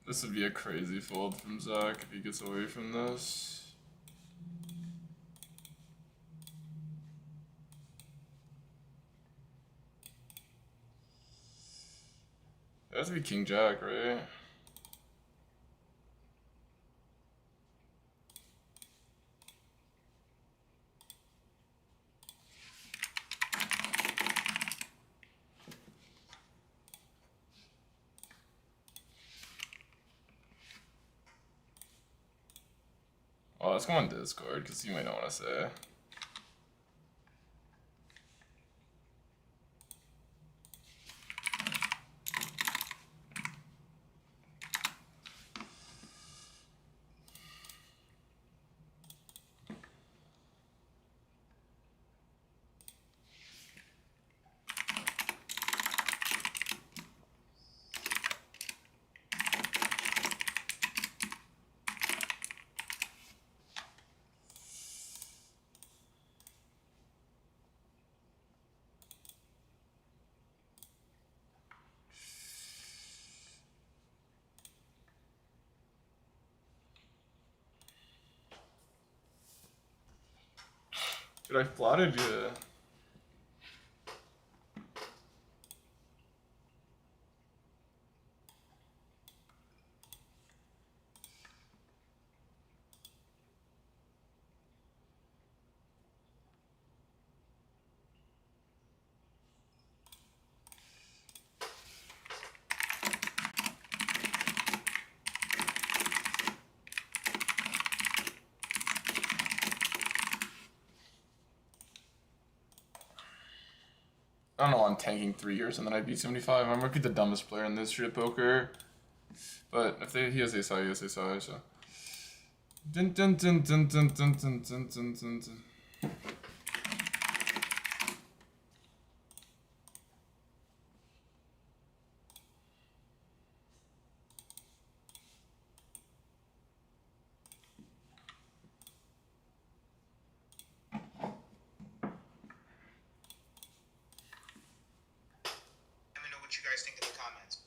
This would be a crazy fold from Zach if he gets away from this. It has to be King Jack, right? Oh, let's go on Discord, because you might not want to say. Dude, I flattered you. I don't know, I'm tanking 3 years and then I beat 75. I might be the dumbest player in this GGPoker. But if he has ace high, he has ace high, so. Dun dun dun dun dun dun dun dun dun dun dun. What you guys think in the comments.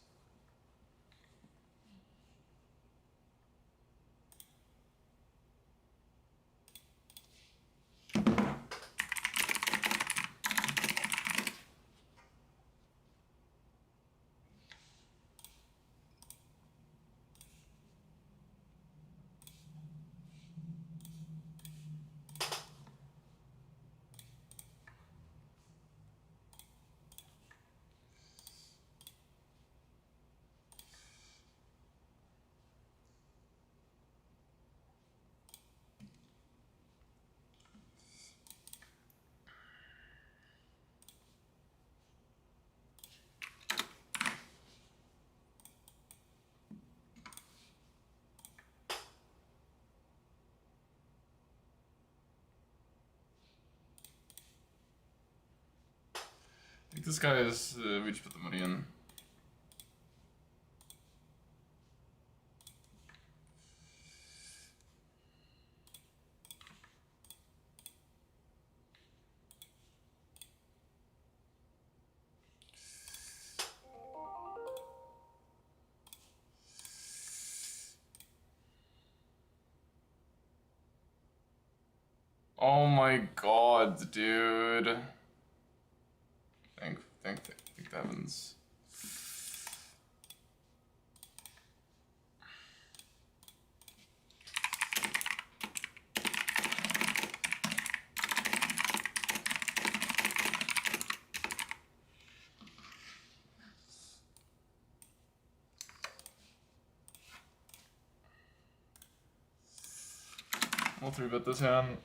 I think this guy is, we just put the money in. Oh my god, dude. Thank the heavens. We'll 3-bet this hand.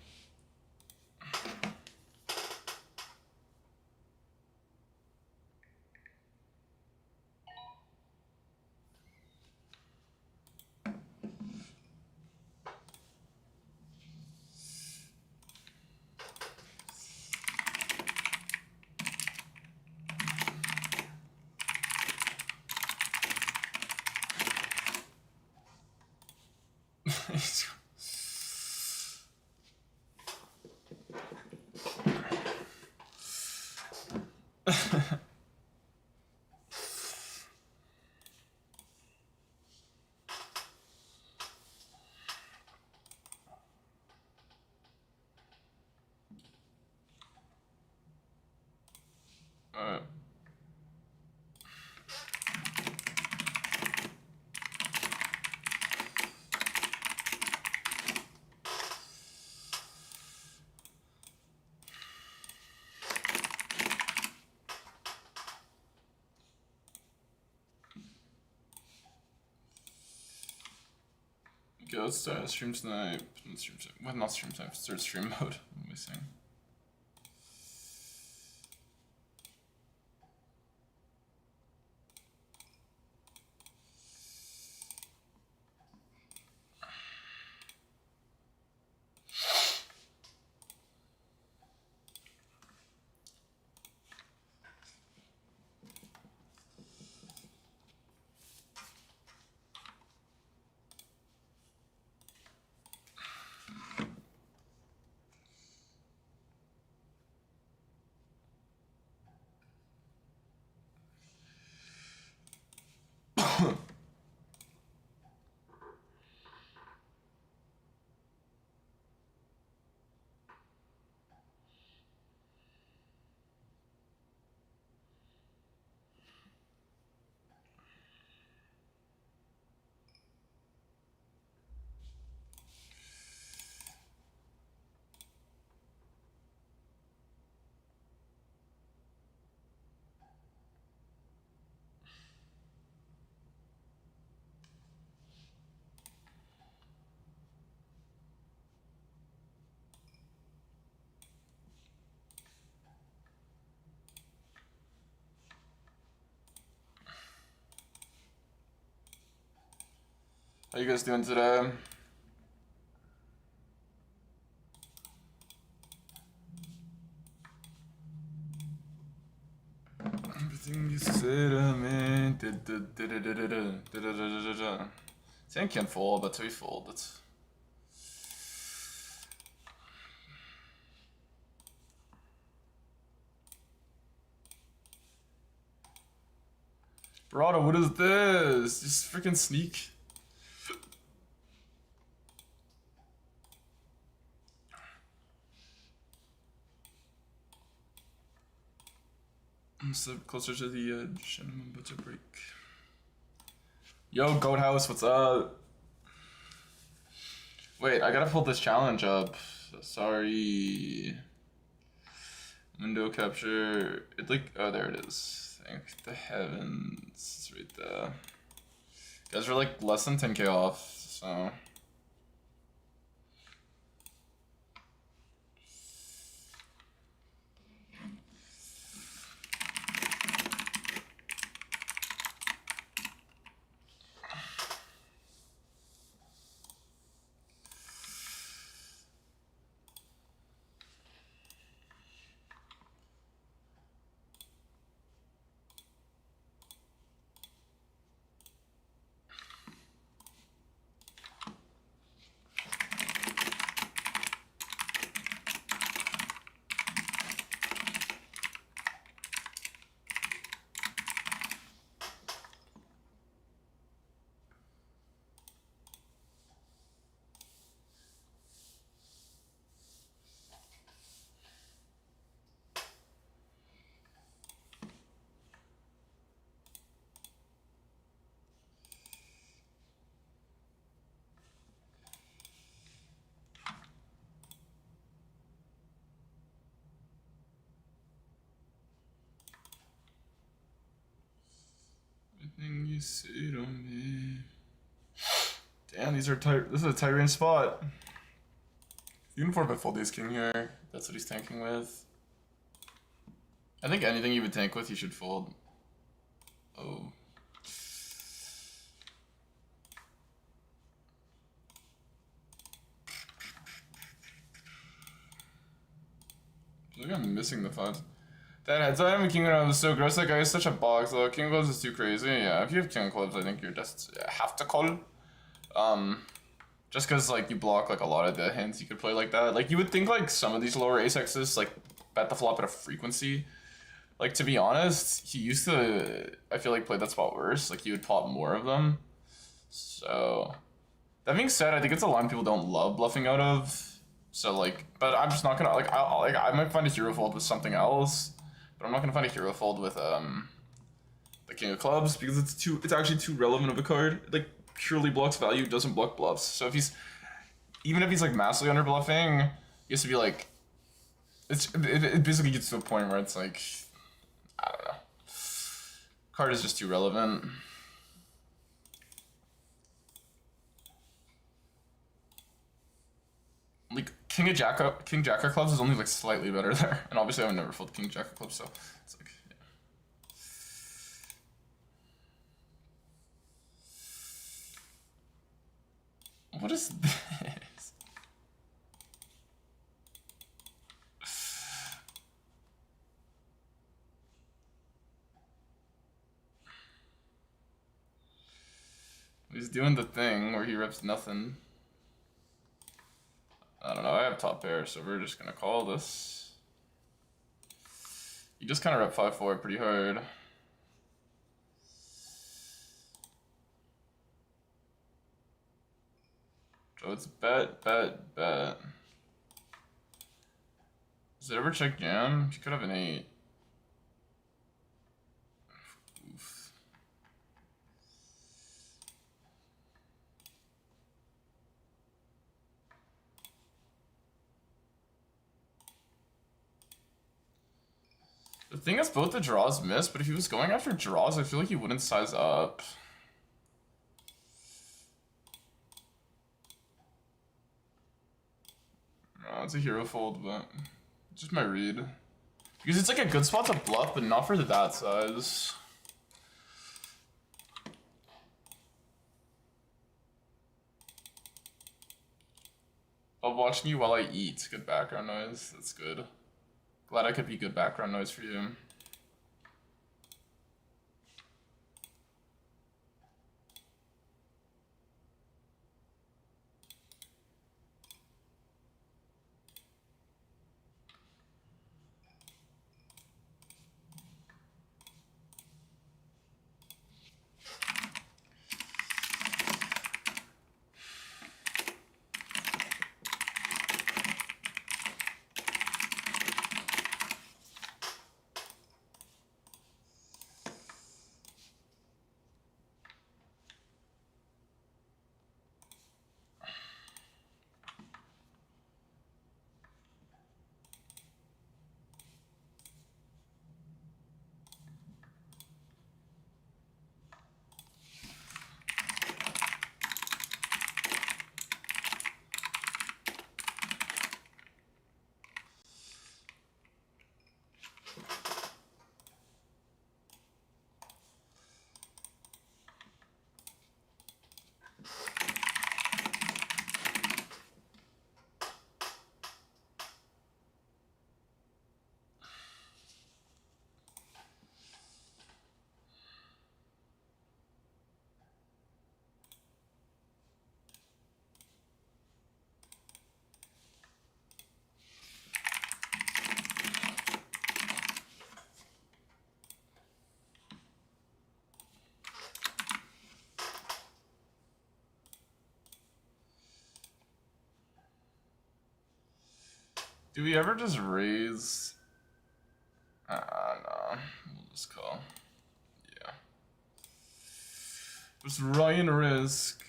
Okay, let's start stream snipe. Not stream snipe, start stream mode. What am I saying? How you guys doing today? Everything you say to me. Saying can't fold, but we fold. That's... Barada, what is this? Just freaking sneak. I'm so closer to the edge and I'm about to break. Yo, Goat House, what's up? Wait, I gotta pull this challenge up. Sorry. Window capture. It like, oh, there it is. Thank the heavens. It's right there. You guys are like less than 10k off, so. Everything you say to me. Damn, these are tight. This is a tight range spot. You can 4-bet fold ace king here. That's what he's tanking with. I think anything you would tank with, you should fold. Oh. I feel like I'm missing the fives. That heads I have a king clubs is so gross. That guy is such a box. Though. King clubs is too crazy. Yeah, if you have king clubs, I think you're just have to call. Just because like you block like a lot of the hands you could play like that. Like you would think like some of these lower ace X's like bet the flop at a frequency. Like to be honest, he used to I feel like play that spot worse. Like he would pop more of them. So that being said, I think it's a line people don't love bluffing out of. So like, but I'm just not gonna like I might find a hero fold with something else. But I'm not gonna find a hero fold with the king of clubs because it's actually too relevant of a card. Like purely blocks value, doesn't block bluffs. So if he's even if he's like massively under bluffing, he has to be like it basically gets to a point where it's like I don't know. Card is just too relevant. King Jack of clubs is only like slightly better there, and obviously I would never fold King Jack of clubs, so it's like yeah. What is this? He's doing the thing where he rips nothing. I don't know, I have top pair, so we're just gonna call this. You just kind of rep 5-4 pretty hard. So it's bet. Does it ever check jam? She could have an 8. Oof. The thing is, both the draws miss, but if he was going after draws, I feel like he wouldn't size up. No, it's a hero fold, but it's just my read. Because it's like a good spot to bluff, but not for that size. I'm watching you while I eat. Good background noise. That's good. Glad I could be good background noise for you. Do we ever just raise? No. We'll just call. Yeah. Just Ryan risk.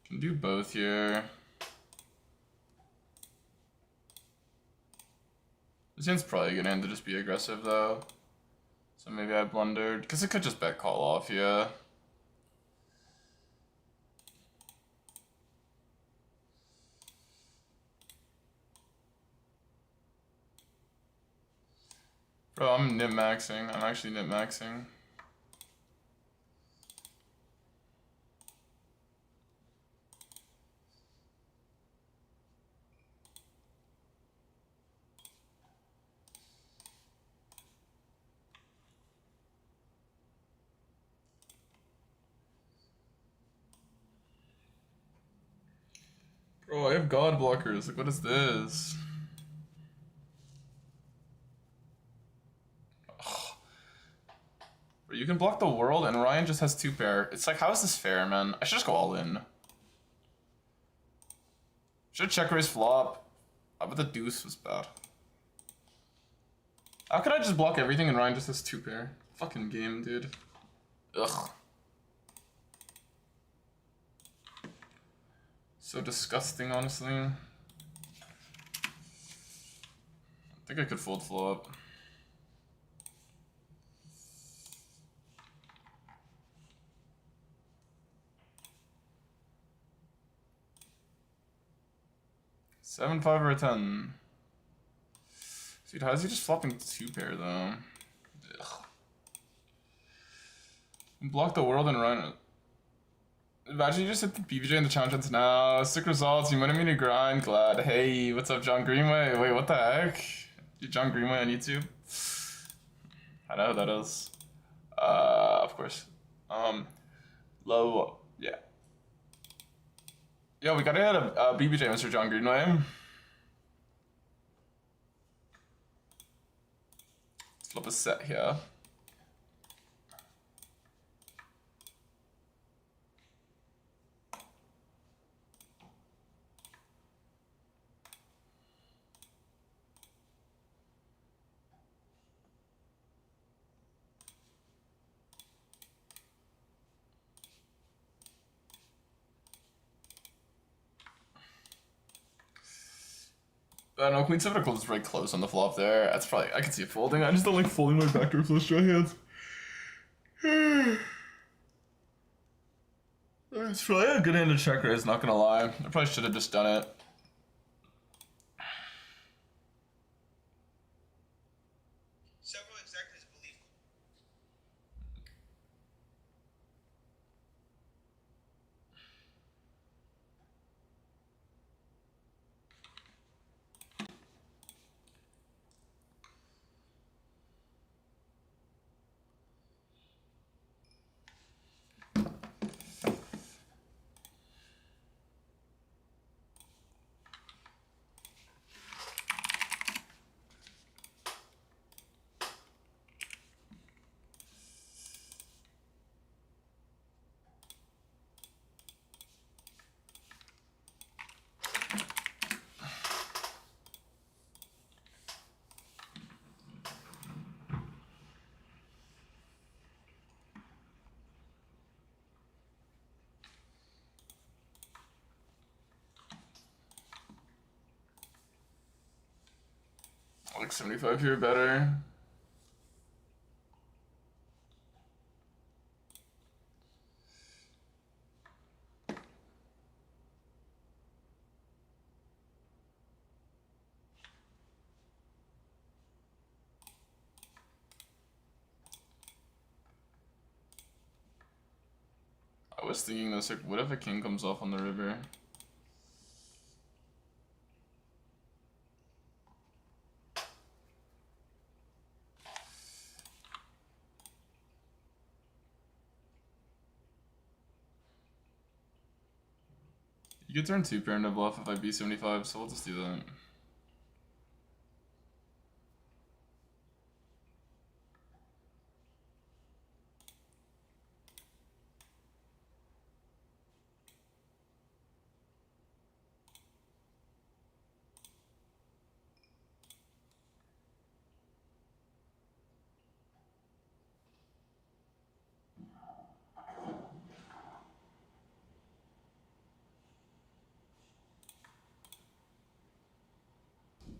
Can do both here. This hand's probably gonna end to just be aggressive though. So maybe I blundered. Because it could just bet call off, yeah. Bro, I'm nip maxing. I'm actually nip maxing. Bro, I have god blockers. Like, what is this? Ugh. Bro, you can block the world, and Ryan just has 2 pair. It's like, how is this fair, man? I should just go all in. Should check raise flop. But the deuce was bad. How could I just block everything and Ryan just has 2 pair? Fucking game, dude. Ugh. So disgusting, honestly. I think I could fold flop. Seven, 5, or a 10. Dude, how is he just flopping 2 pair though? Ugh. Block the world and run it. Imagine you just hit the PBJ in the challenge ends now. Sick results, you wanted me to grind, glad. Hey, what's up, John Greenway? Wait, what the heck? You John Greenway on YouTube? I know who that is. Of course. Low, yeah. Yo, we gotta hit a BBJ, Mr. John Greenway. Let's flip a set here. I don't know, Queen 7 of clubs is very close on the flop there. That's probably, I can see it folding. I just don't like folding my backdoor flush draw hands. It's probably a good hand to check raise, not gonna lie. I probably should have just done it. Several executives believe. I like 75 here better. I was thinking this, like, what if a king comes off on the river? You could turn 2 pair into bluff if I beat 75, so we'll just do that.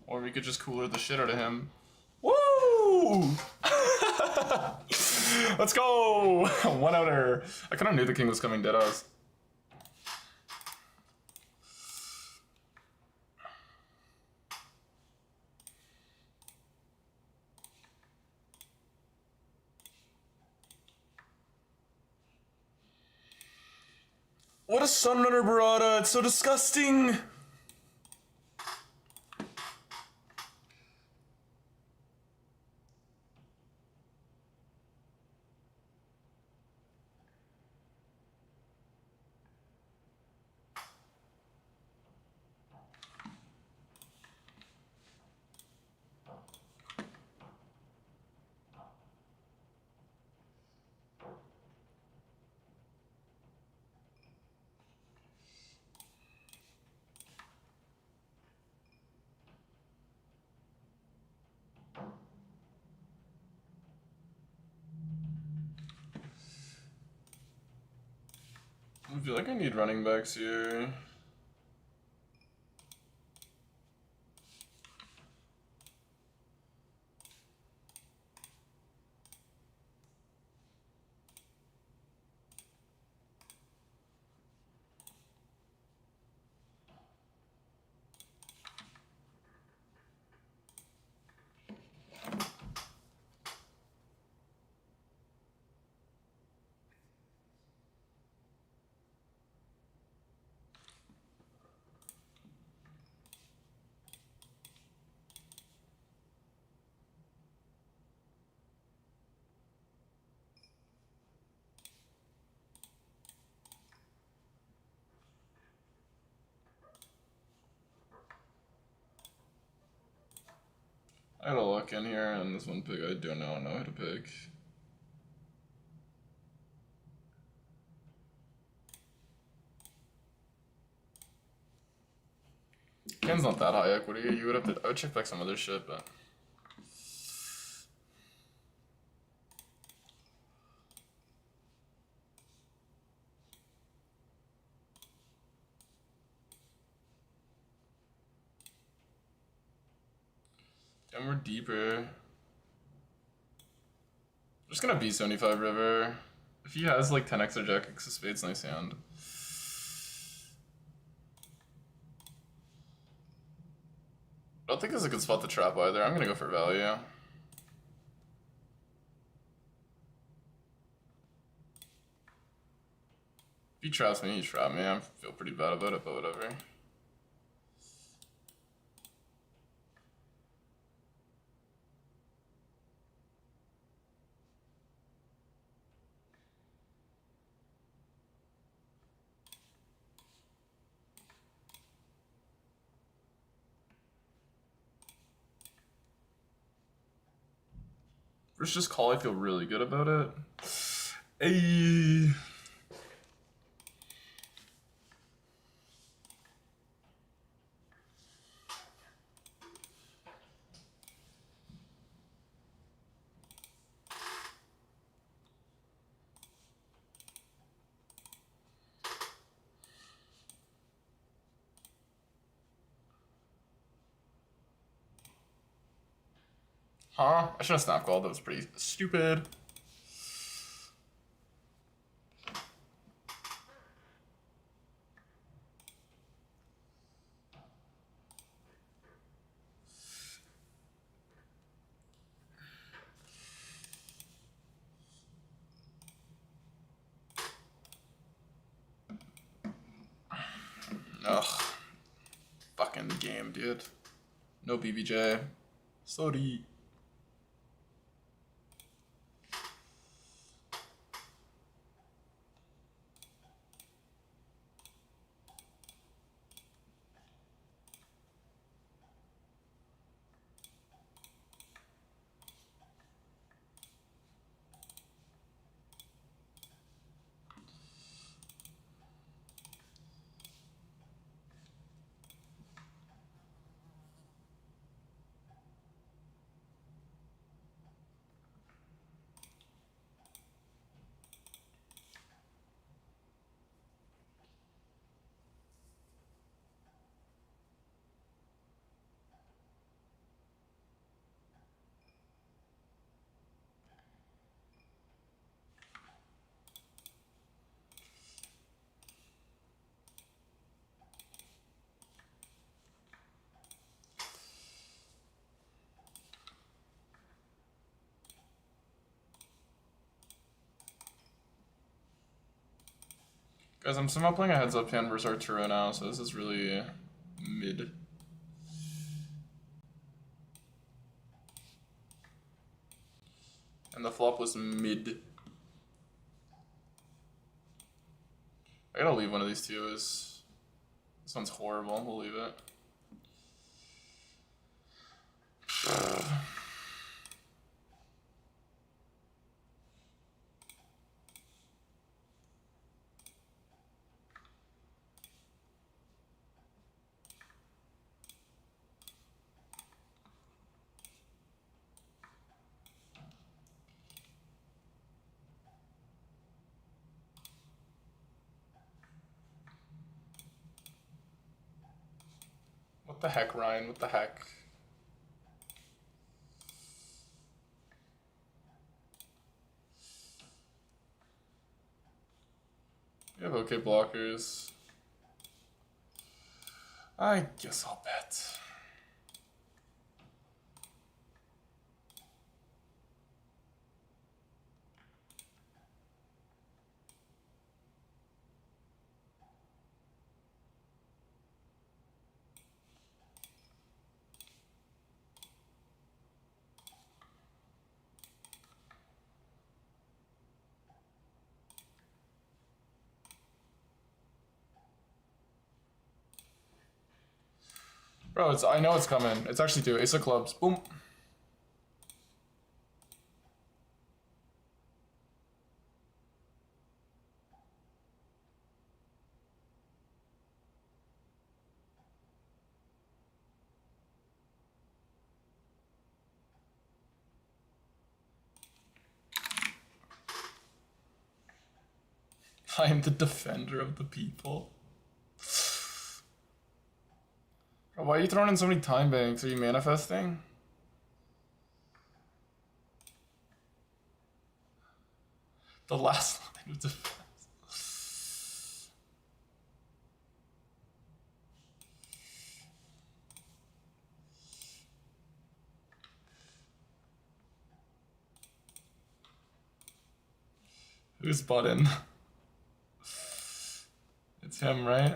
Or we could just cooler the shit out of him. Woo! Let's go! One outer. I kind of knew the king was coming deadass. What a sunrunner barada! It's so disgusting! feel like I need running backs here. I had a luck in here, and this one pick I don't know how to pick. Ken's not that high equity. You would have to. I would check back some other shit, but. And we're deeper. I'm just gonna B75 river. If he has like 10x or jack x of spades, nice hand. I don't think this is a good spot to trap either. I'm gonna go for value. If he traps me, he trapped me. I feel pretty bad about it, but whatever. First just call, I feel really good about it. Ayy. Huh? I should have snap called. That was pretty stupid. Ugh. Fucking game, dude. No BBJ. Sorry. Guys, I'm somehow playing a heads up hand versus Arturo now, so this is really mid. And the flop was mid. I gotta leave one of these two. This one's horrible. We'll leave it. What the heck, Ryan? What the heck? You have okay blockers. I guess I'll bet. Bro, I know it's coming. It's actually two. Ace of clubs. Boom. I am the defender of the people. Bro, why are you throwing in so many time banks? Are you manifesting? The last line of defense. Who's button? It's him, right?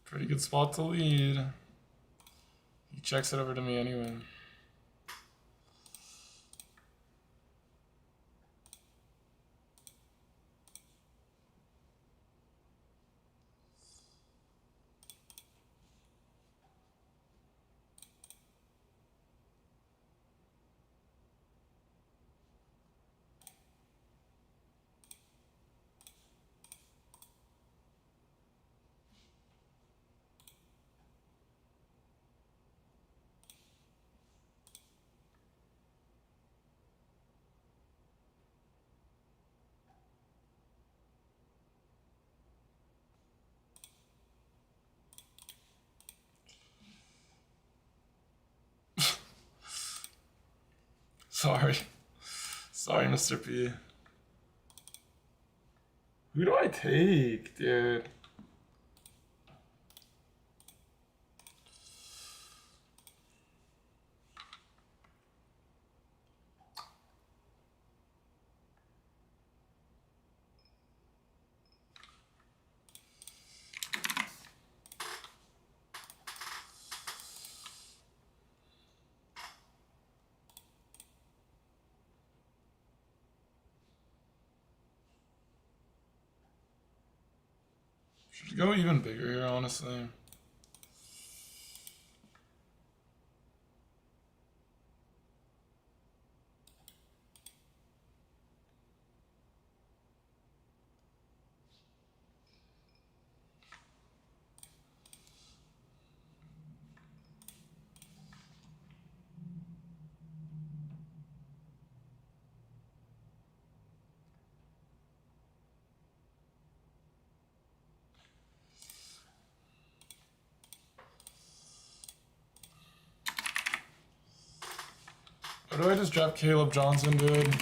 Pretty good spot to lead. He checks it over to me anyway. Sorry. Sorry, Mr. P. Who do I take, dude? Should go even bigger here, honestly. Or do I just drop Caleb Johnson, dude?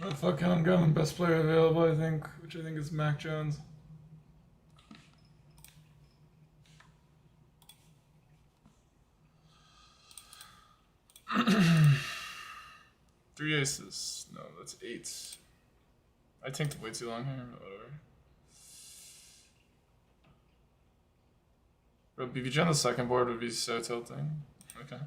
What the fuck, I'm going best player available, I think, which I think is Mac Jones. Three aces. No, that's 8. I tanked way too long here, but whatever. Bro, BBG on the second board would be so tilting. Okay.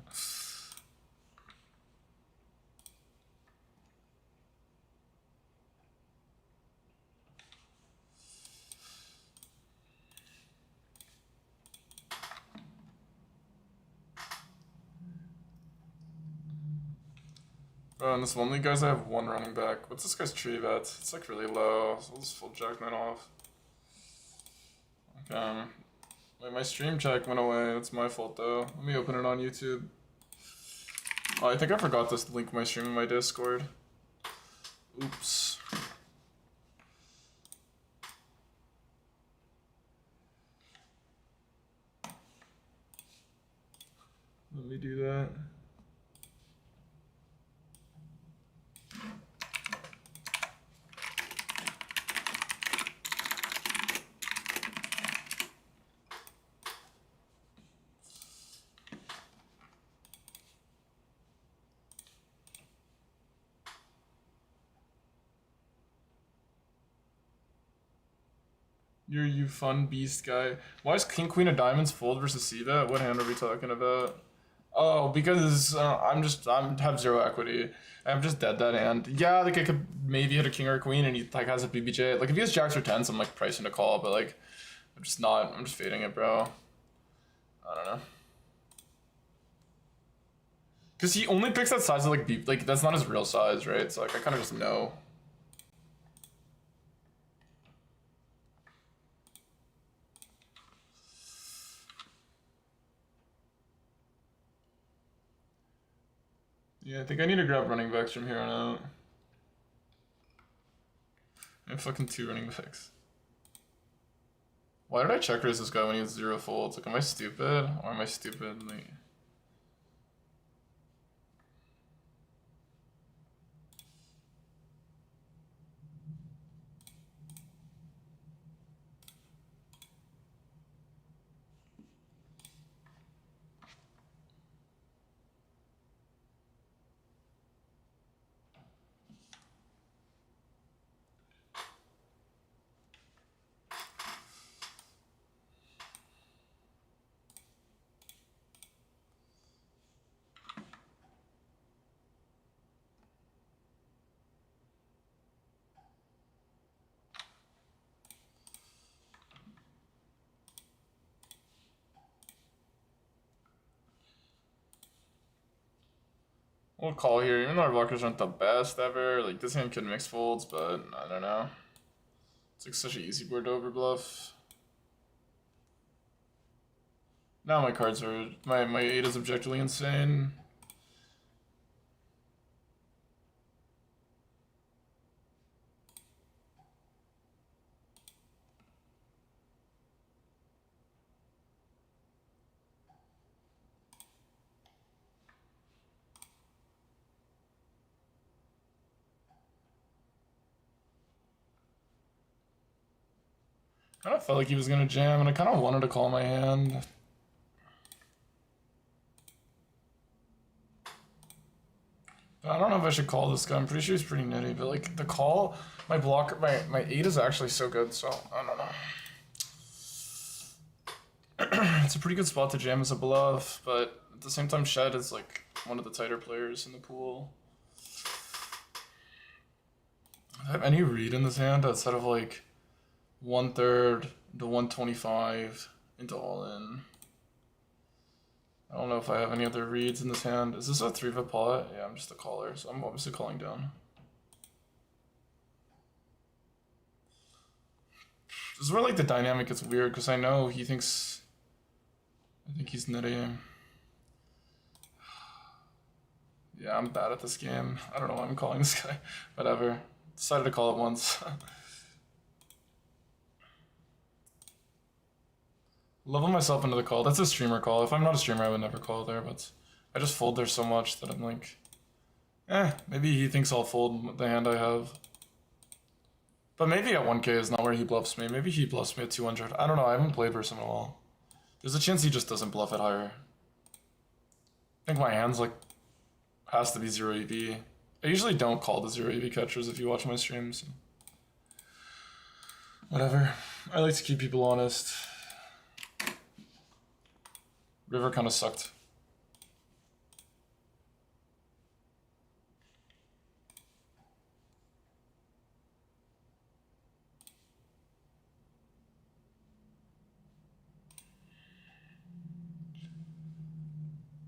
Bro, in this one league, guys, I have 1 running back. What's this guy's tree bet? It's like really low, so I'll just full jack that off. Okay. Wait, my stream check went away. That's my fault, though. Let me open it on YouTube. Oh, I think I forgot to link my stream in my Discord. Oops. Let me do that. You're you fun beast guy. Why is King Queen of Diamonds fold versus C-bet? What hand are we talking about? Oh, because I have 0 equity. I'm just dead that hand. Yeah, like I could maybe hit a king or a queen and he like has a BBJ. Like if he has jacks or tens, I'm like pricing to call, but like I'm just not. I'm just fading it, bro. I don't know. Cause he only picks that size of like B. Like that's not his real size, right? So like I kind of just know. Yeah, I think I need to grab running backs from here on out. I have fucking 2 running backs. Why did I check raise this guy when he has 0 folds? Like, am I stupid? Or am I stupid? Like... We'll call here, even though our blockers aren't the best ever. Like, this hand could mix folds, but I don't know. It's like such an easy board to overbluff. Now my cards are... My 8 is objectively insane. I kind of felt like he was gonna jam, and I kind of wanted to call my hand. I don't know if I should call this guy. I'm pretty sure he's pretty nitty, but like the call, my blocker, my 8 is actually so good, so I don't know. It's a pretty good spot to jam as a bluff, but at the same time, Shed is like one of the tighter players in the pool. Do I have any read in this hand outside of like 1/3 to 125 into all in? I don't know if I have any other reads in this hand. Is this a 3-bet pot? Yeah, I'm just a caller, so I'm obviously calling down. This is where like the dynamic gets weird, because I know he thinks... I think he's nitty. Yeah, I'm bad at this game. I don't know why I'm calling this guy. Whatever. Decided to call it once. Level myself into the call. That's a streamer call. If I'm not a streamer, I would never call there, but I just fold there so much that I'm like, maybe he thinks I'll fold the hand I have. But maybe at 1k is not where he bluffs me. Maybe he bluffs me at 200. I don't know. I haven't played versus him at all. There's a chance he just doesn't bluff it higher. I think my hand's like Has to be 0 EV. I usually don't call the 0 EV catchers if you watch my streams. Whatever. I like to keep people honest. River kind of sucked.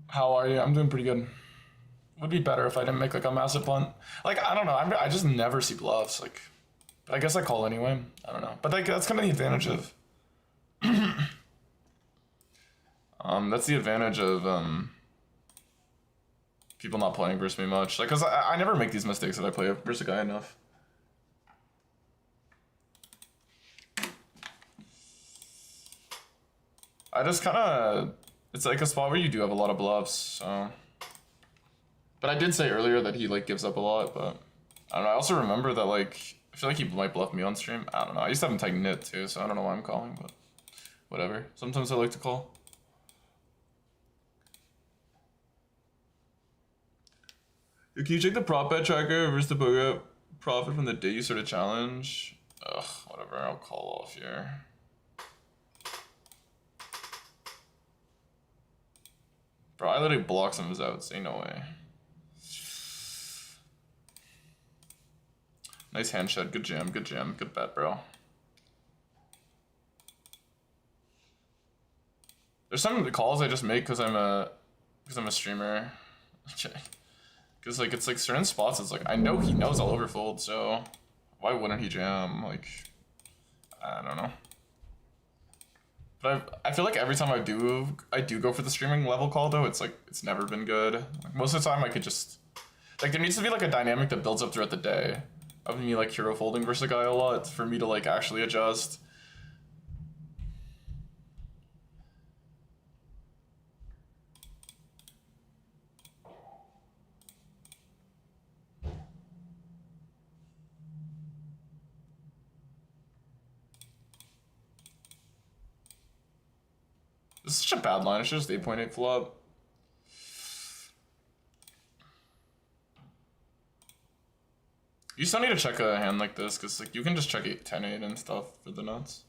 How are you? I'm doing pretty good. Would be better if I didn't make like a massive punt. Like, I don't know. I just never see bluffs. Like, but I guess I call anyway. I don't know. But like, that's kind of the advantage of. That's the advantage of people not playing versus me much. Like, cause I never make these mistakes if I play versus a guy enough. I just kind of. It's like a spot where you do have a lot of bluffs. So. But I did say earlier that he like gives up a lot, but I don't know. I also remember that like I feel like he might bluff me on stream. I don't know. I used to have him tight knit too, so I don't know why I'm calling, but whatever. Sometimes I like to call. Can you check the prop bet tracker versus the poker profit from the day you start a challenge? Ugh, whatever. I'll call off here. Bro, I literally block some of his outs. Ain't no way. Nice hand shed. Good jam. Good jam. Good bet, bro. There's some calls I just make because I'm a streamer. Because like it's like certain spots. It's like I know he knows I'll overfold, so why wouldn't he jam? Like I don't know. But I feel like every time I do go for the streaming level call though. It's like it's never been good. Like, most of the time I could just like there needs to be like a dynamic that builds up throughout the day. Of me like hero folding versus a guy a lot for me to like actually adjust. This is such a bad line. It's just 8.8 flop. You still need to check a hand like this, because like you can just check 10-8 and stuff for the nuts.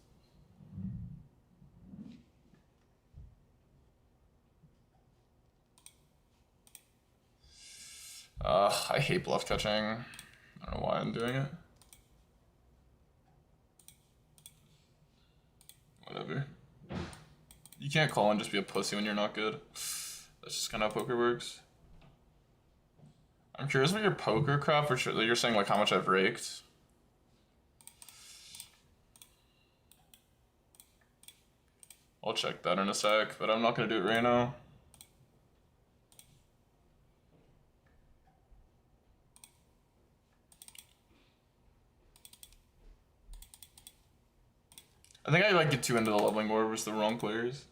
I hate bluff catching. I don't know why I'm doing it. Whatever. You can't call and just be a pussy when you're not good. That's just kind of how poker works. I'm curious about your poker crap for sure. You're saying like how much I've raked. I'll check that in a sec, but I'm not gonna do it right now. I think I like get too into the leveling war versus the wrong players.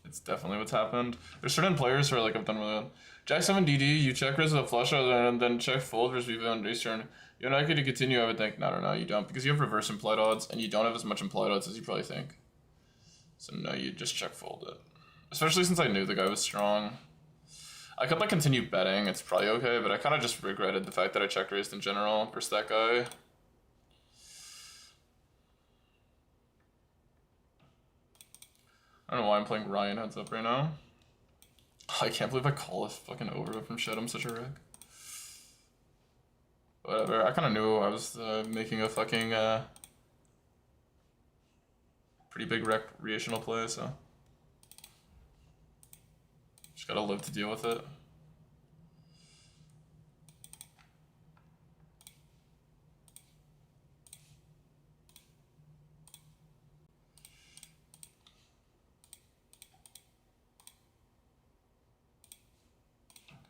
It's definitely what's happened. There's certain players who are like I've done really well. Jack 7 DD, you check raise with a flush out and then check fold versus VV on race turn. You're not going to continue, I would think. No, you don't, because you have reverse implied odds and you don't have as much implied odds as you probably think. So no, you just check fold it. Especially since I knew the guy was strong. I could like continue betting, it's probably okay, but I kind of just regretted the fact that I check raised in general versus that guy. I don't know why I'm playing Ryan heads up right now. I can't believe I call a fucking over from shit. I'm such a wreck. Whatever. I kind of knew I was making a fucking pretty big recreational play, so just gotta live to deal with it.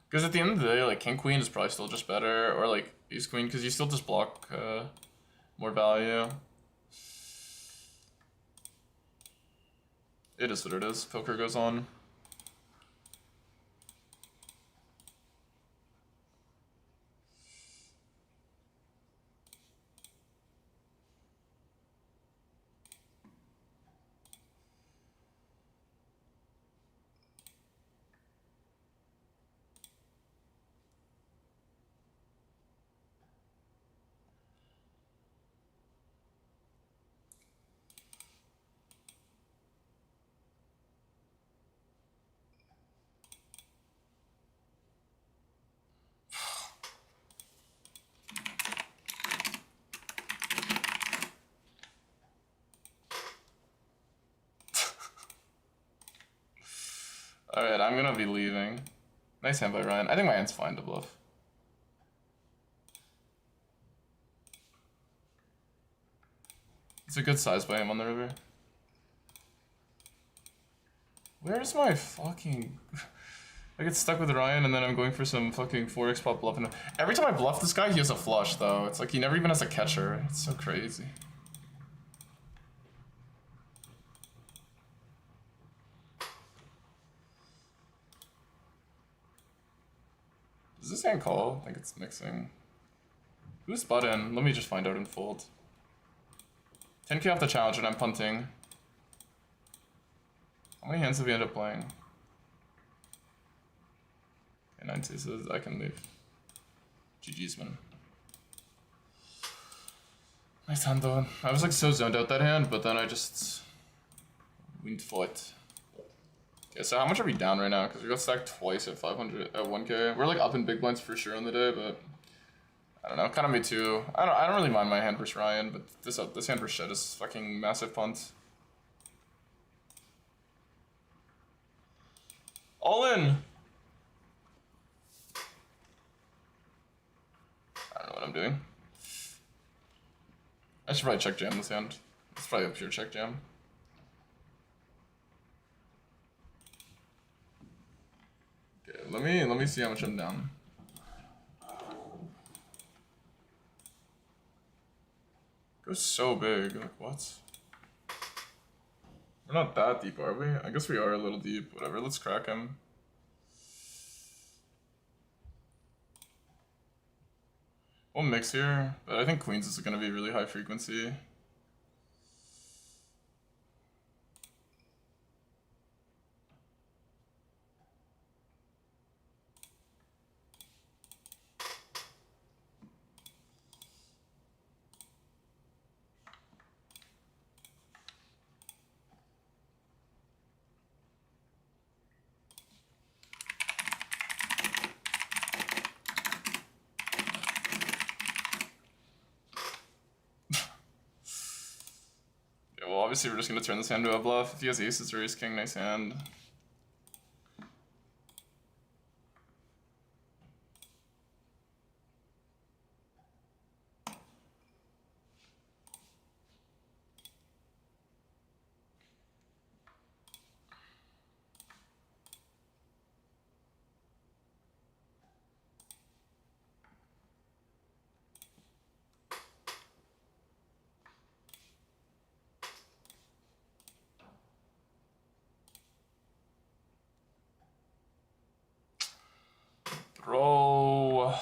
Because at the end of the day, like King Queen is probably still just better, or like Ace Queen, because you still just block more value. It is what it is. Poker goes on. I'm gonna be leaving. Nice hand by Ryan. I think my hand's fine to bluff. It's a good size by him on the river. Where's my fucking... I get stuck with Ryan and then I'm going for some fucking 4x pot bluff. And every time I bluff this guy, he has a flush though. It's like he never even has a catcher. It's so crazy. Does this hand call? I think it's mixing. Who's button? Let me just find out and fold. 10k off the challenge and I'm punting. How many hands have we ended up playing? Okay, 9 aces, I can leave. GG's man. Nice hand though. I was like so zoned out that hand, but then I just winged foot. Okay, so how much are we down right now? Because we got stacked twice at 500 at 1k. We're like up in big blinds for sure on the day, but I don't know. Kind of me too. I don't really mind my hand versus Ryan, but this hand for shit is fucking massive punt. All in. I don't know what I'm doing. I should probably check jam this hand. It's probably a pure check jam. Okay, let me see how much I'm down. Goes so big, like what? We're not that deep, are we? I guess we are a little deep. Whatever, let's crack him. We'll mix here, but I think queens is gonna be really high frequency. Well, obviously we're just gonna turn this hand to a bluff. If he has aces or ace king, nice hand. Throw.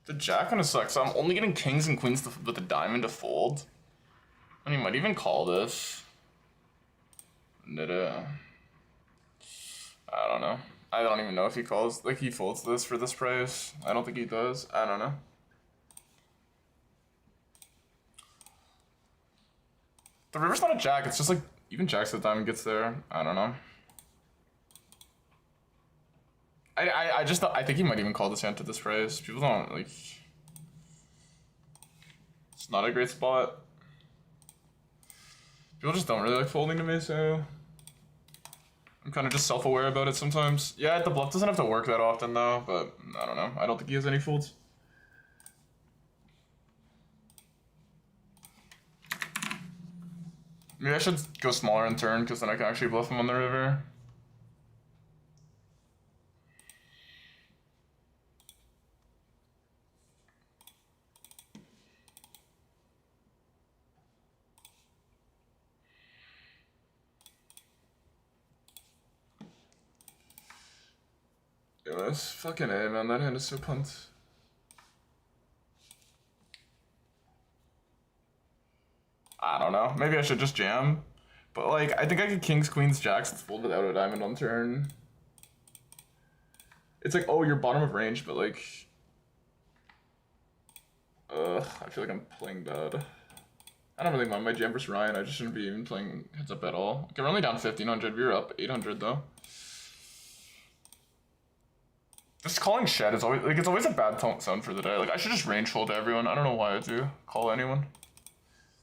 The jack kinda sucks. So I'm only getting kings and queens with a diamond to fold. And he might even call this. I don't know. I don't even know if he calls, like he folds this for this price. I don't think he does. I don't know. The river's not a jack, it's just like, even jacks with diamond gets there. I don't know. I think he might even call this hand to this price. People don't, like... It's not a great spot. People just don't really like folding to me, so... I'm kind of just self-aware about it sometimes. Yeah, the bluff doesn't have to work that often though, but I don't know. I don't think he has any folds. Maybe I should go smaller in turn, because then I can actually bluff him on the river. Yo, that's fucking A, man. That hand is so punt. I don't know. Maybe I should just jam. But, like, I think I could kings, queens, jacks, it's fold without a diamond on turn. It's like, oh, you're bottom of range, but, like... I feel like I'm playing bad. I don't really mind my jam versus Ryan. I just shouldn't be even playing heads up at all. Okay, we're only down 1,500. We were up 800, though. Just calling shed is always like it's always a bad sound for the day. Like I should just range hold to everyone. I don't know why I do call anyone.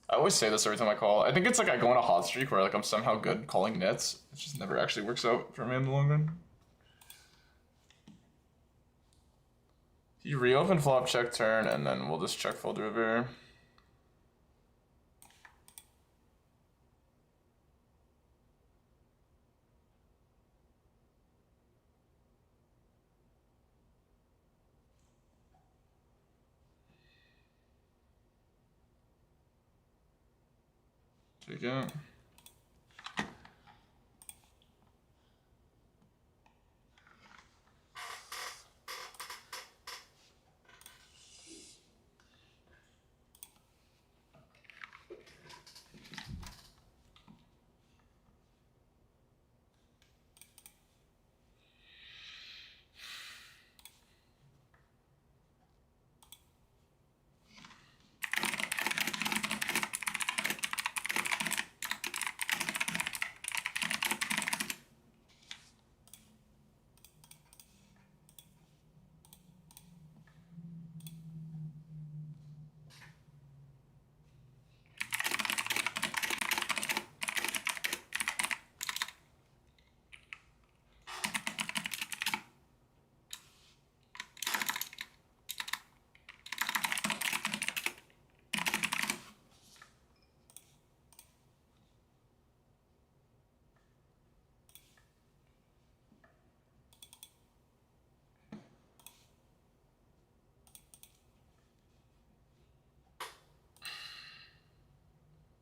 I always say this every time I call. I think it's like I go on a hot streak where like I'm somehow good calling nits. It just never actually works out for me in the long run. You reopen flop check turn and then we'll just check fold river. Take it.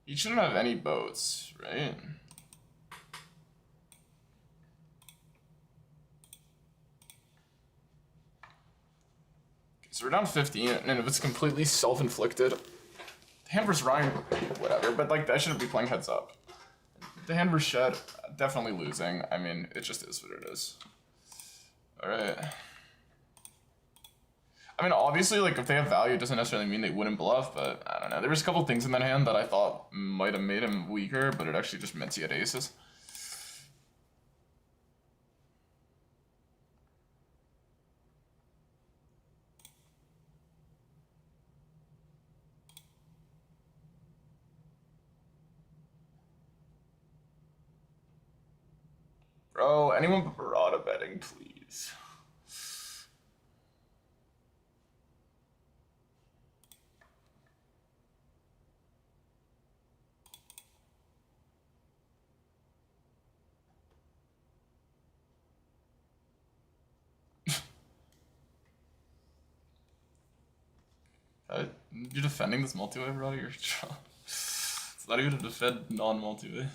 You shouldn't have any boats, right? So we're down 15, and if it's completely self-inflicted, the hand versus Ryan, whatever, but like I shouldn't be playing heads up. The hand versus shed, definitely losing. I mean, it just is what it is. Alright. I mean, obviously, like, if they have value, it doesn't necessarily mean they wouldn't bluff, but I don't know. There was a couple things in that hand that I thought might have made him weaker, but it actually just meant he had aces. Bro, anyone but Barada betting, please. You're defending this multi-way, bro? It's not even to defend non-multi-way.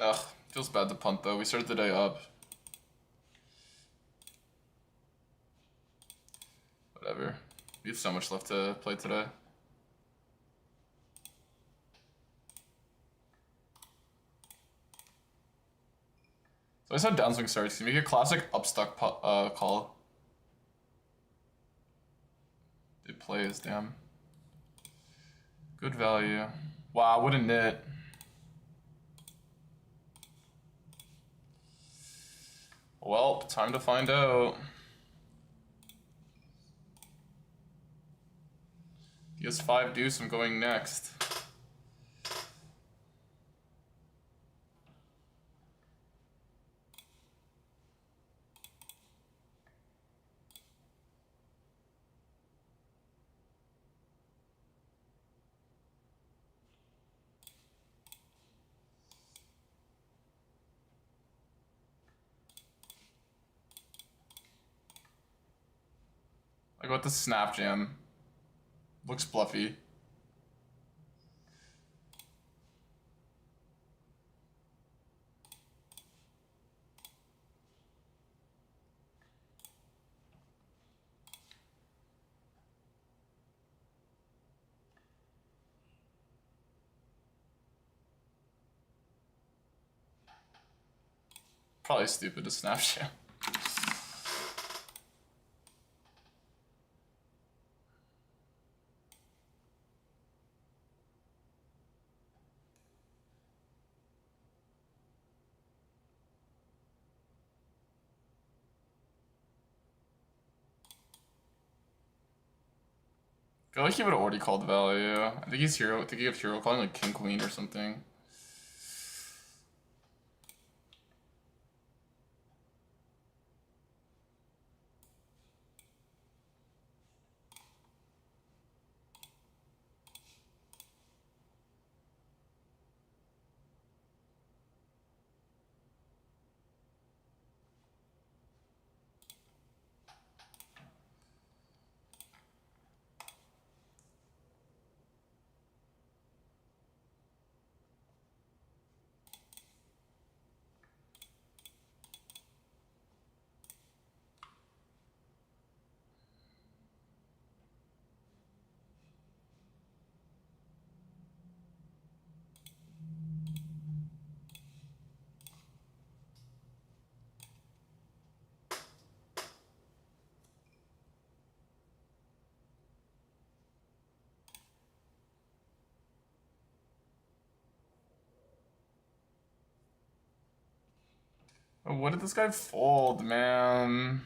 Ugh, feels bad to punt though. We started the day up. Whatever. We have so much left to play today. So I saw downswing starts. Can you make a classic upstuck call? They plays, damn. Good value. Wow, what a nit. Well, time to find out. He has 5 deuce, I'm going next. I got the snap jam. Looks bluffy. Probably stupid to Snapchat. I feel like he would have already called value. I think he's hero. I think he have hero calling like king queen or something. What did this guy fold, man?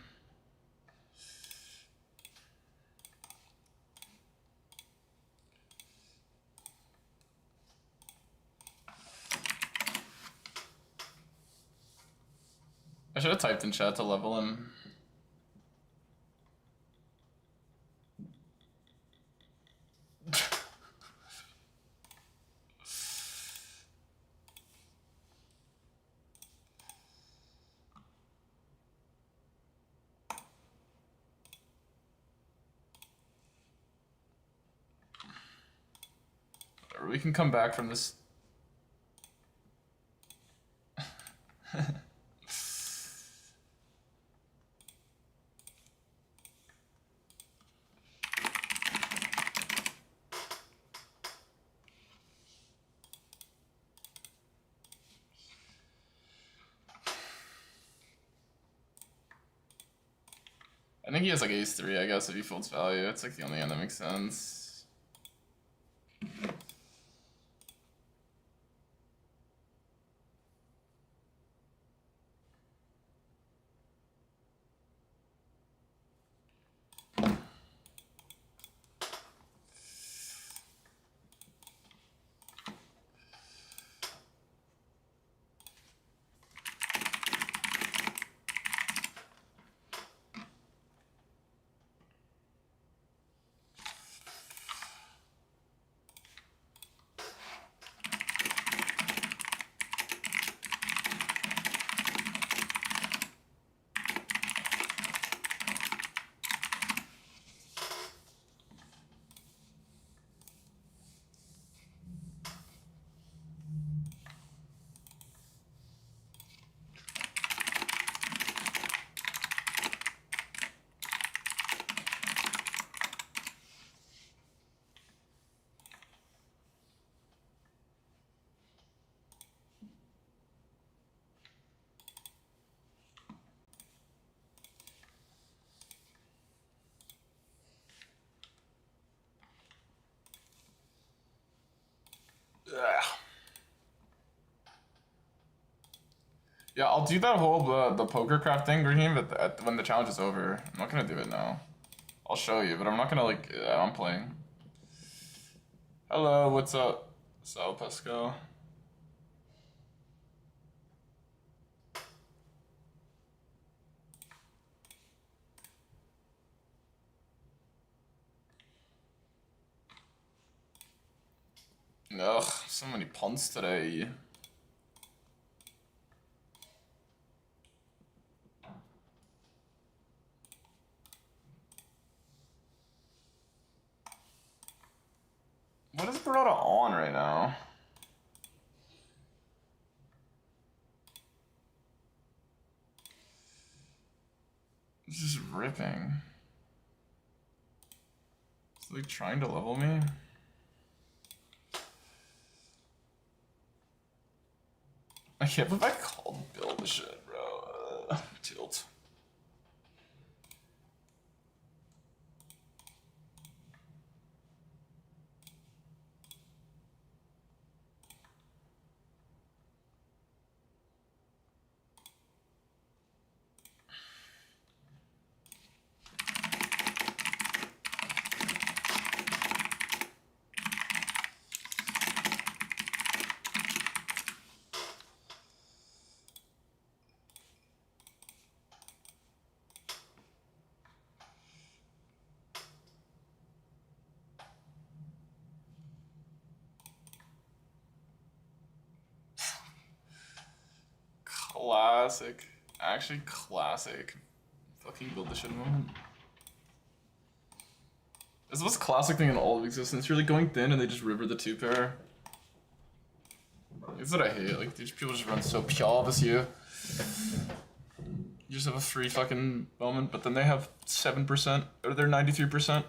I should have typed in chat to level him. We can come back from this. I think he has like ace 3, I guess, if he folds value. It's like the only hand that makes sense. Yeah, I'll do that whole the poker craft thing, Raheem, but when the challenge is over. I'm not gonna do it now. I'll show you, but I'm not gonna like. I'm playing. Hello, what's up, Sal Pesco? Ugh, so many punts today. What is Beretta on right now? This is ripping. Is he like trying to level me? I can't believe I called Bill the shit, bro. Tilt. Classic. Actually, classic. Fucking build the shit moment. This is the most classic thing in all of existence. You're like going thin and they just river the 2-pair. That's what I hate. Like, these people just run so pure this year. You just have a free fucking moment, but then they have 7%, or they're 93%.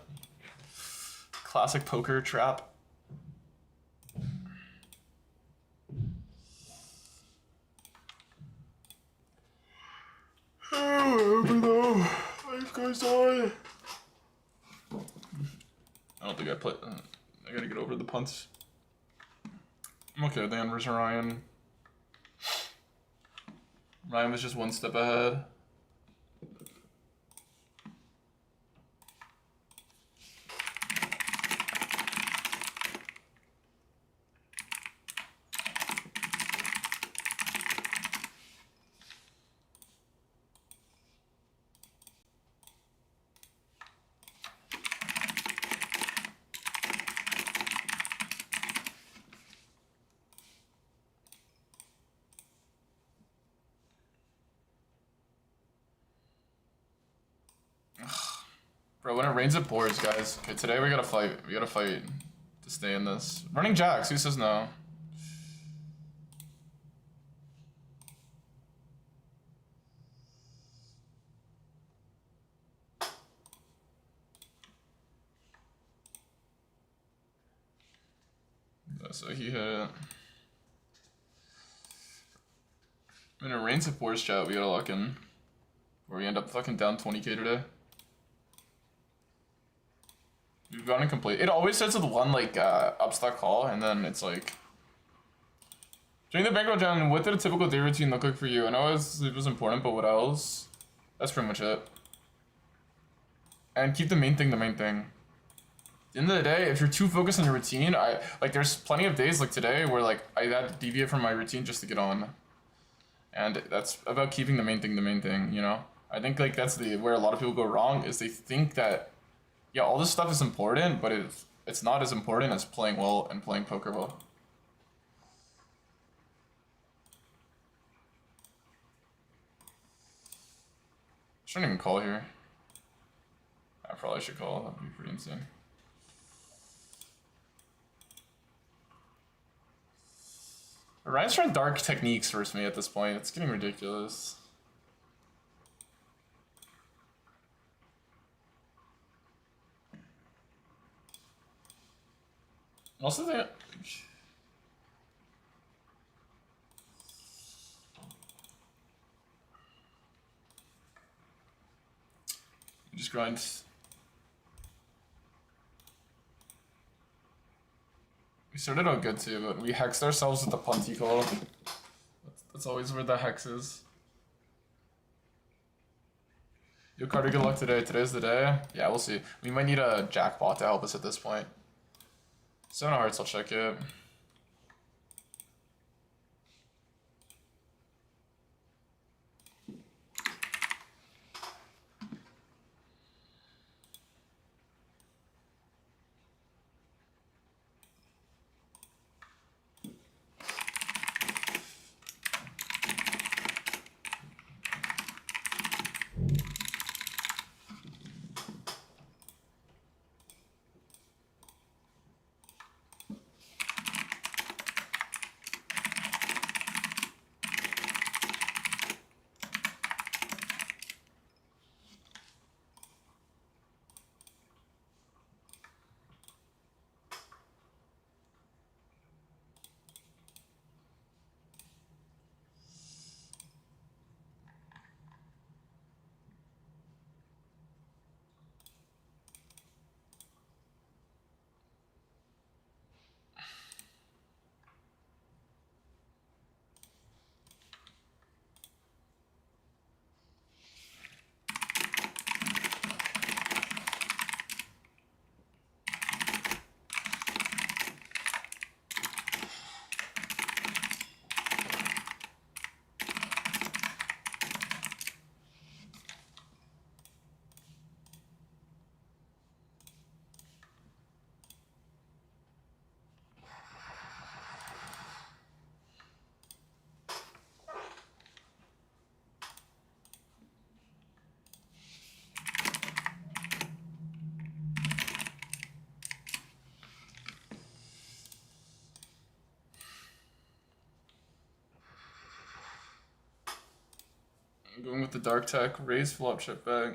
Classic poker trap. I don't think I played. I gotta get over the punts. I'm okay with the end versus Ryan. Ryan was just one step ahead. Bro, when it rains it pours, guys. Okay, today we gotta fight. We gotta fight to stay in this. Running jacks, who says no? So he hit it. When it rains it pours, chat, we gotta lock in. Or we end up fucking down 20k today. We've gone incomplete. It always starts with one like upstock call, and then it's like during the bankroll jam. What did a typical day routine look like for you? I know it was important, but what else? That's pretty much it. And keep the main thing the main thing. At the end of the day, if you're too focused on your routine, there's plenty of days like today where like I had to deviate from my routine just to get on. And that's about keeping the main thing, you know? I think like that's where a lot of people go wrong is they think that yeah, all this stuff is important, but it's not as important as playing well and playing poker well. Shouldn't even call here. I probably should call, that'd be pretty insane. Ryan's trying dark techniques versus me at this point. It's getting ridiculous. Also, they just grind. We started out good too, but we hexed ourselves with the punty call. That's always where the hex is. Yo, Carter, good luck today. Today's the day. Yeah, we'll see. We might need a jackpot to help us at this point. 7 of hearts, I'll check it. I'm going with the dark tech, raise, flop, check back.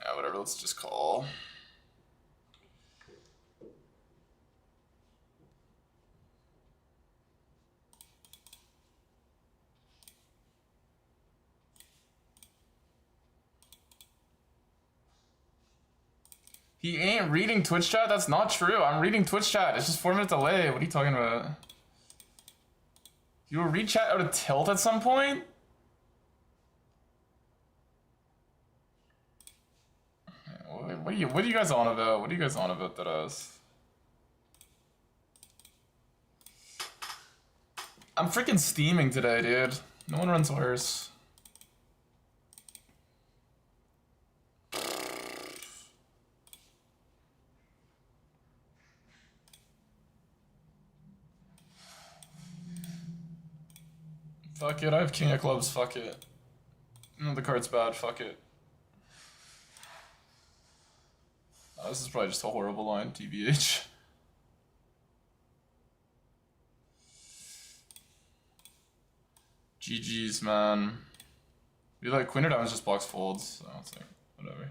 Yeah, whatever, let's just call. He ain't reading Twitch chat? That's not true. I'm reading Twitch chat. It's just 4 minute delay. What are you talking about? You will read chat out of tilt at some point? What are you guys on about? What are you guys on about that us? I'm freaking steaming today, dude. No one runs worse. Fuck it, I have king of clubs, fuck it. No, the card's bad, fuck it. Oh, this is probably just a horrible line, TBH. GG's, man. Be like, Queen of Diamonds just blocks folds, so it's like, whatever.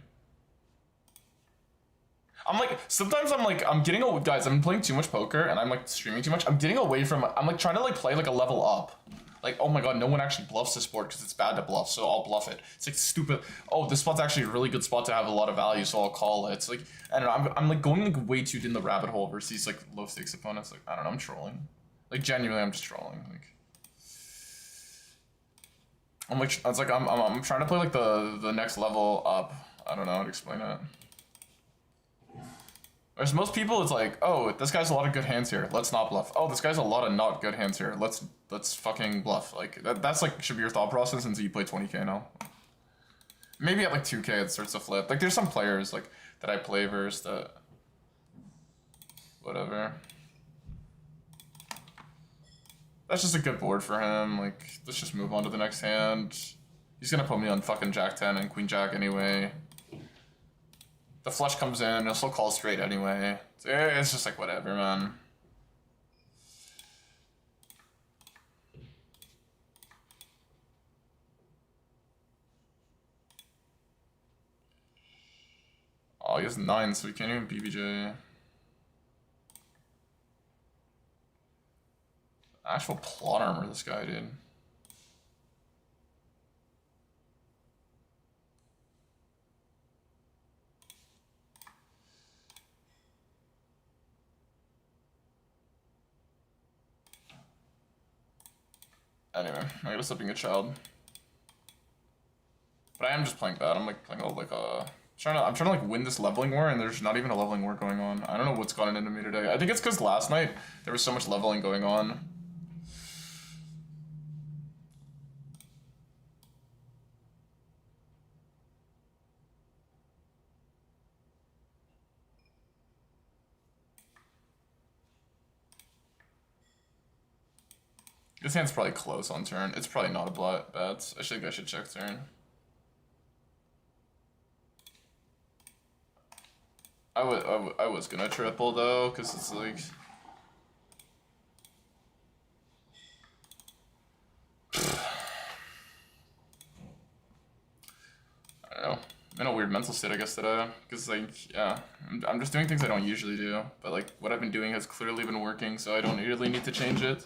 I'm like, sometimes I'm like, I'm getting away, guys, I'm playing too much poker and I'm like streaming too much. I'm getting away from, I'm like trying to like play like a level up. Like, oh my god, no one actually bluffs this board because it's bad to bluff, so I'll bluff it. It's like stupid. Oh, this spot's actually a really good spot to have a lot of value, so I'll call it. It's like, I don't know, I'm like going like way too in the rabbit hole versus these like low stakes opponents. Like, I don't know, I'm trolling. Like, genuinely, I'm just trolling. Like, I'm like, it's like I'm trying to play like the next level up. I don't know how to explain it. Whereas most people, it's like, oh, this guy's a lot of good hands here. Let's not bluff. Oh, this guy's a lot of not good hands here. Let's fucking bluff. Like that's like should be your thought process until you play 20k now. Maybe at like 2k it starts to flip. Like there's some players like that I play versus that. Whatever. That's just a good board for him. Like let's just move on to the next hand. He's gonna put me on fucking Jack 10 and Queen Jack anyway. The flush comes in, he'll still call straight anyway. It's just like whatever, man. Oh, he has 9, so he can't even BBJ. Actual plot armor, this guy, dude. Anyway, I gotta stop being a child. But I am just playing bad. I'm like playing all like I'm trying to like win this leveling war, and there's not even a leveling war going on. I don't know what's gotten into me today. I think it's because last night there was so much leveling going on. This hand's probably close on turn. It's probably not a bet. I think I should check turn. I was gonna triple though, cause it's like. I don't know. I'm in a weird mental state, I guess, today. Cause like, yeah, I'm just doing things I don't usually do. But like, what I've been doing has clearly been working, so I don't really need to change it.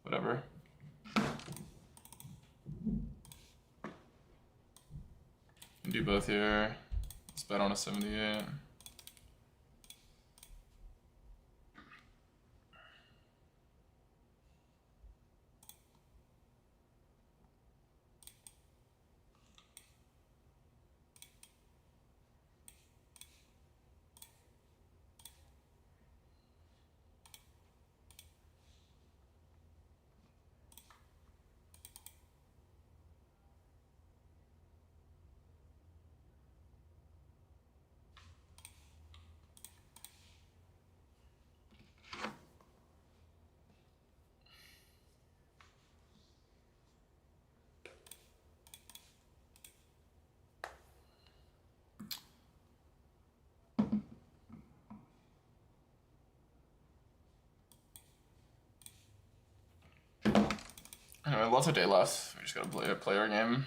Whatever. Can do both here. Let's bet on a 78. have lots of day left. We just gotta play our game.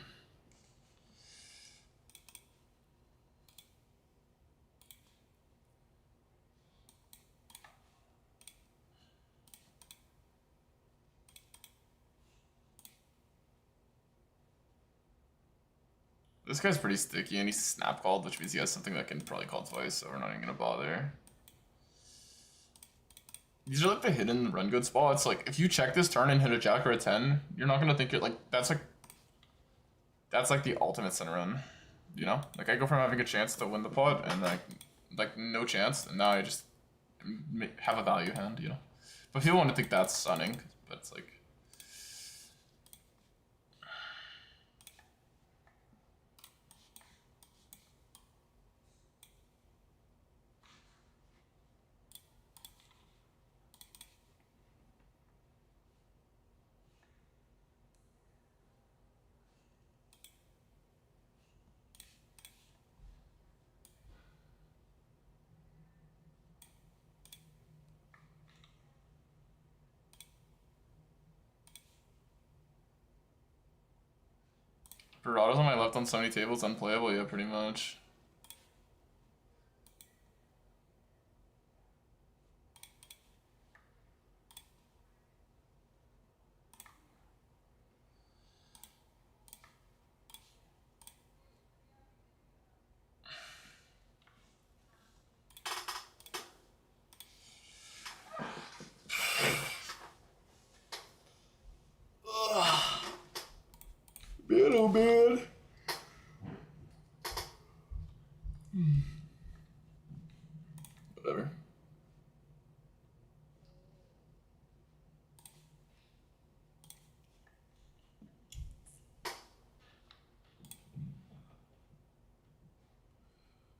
This guy's pretty sticky, and he's snap called, which means he has something that can probably call twice, so we're not even gonna bother. These are like the hidden run good spots. Like, if you check this turn and hit a jack or a 10, you're not gonna think you're like, that's like the ultimate sin run, you know? Like, I go from having a chance to win the pot and like no chance, and now I just have a value hand, you know? But people want to think that's stunning, but it's like, Barado's on my left on so many tables, unplayable, yeah, pretty much. Man, oh man. Whatever.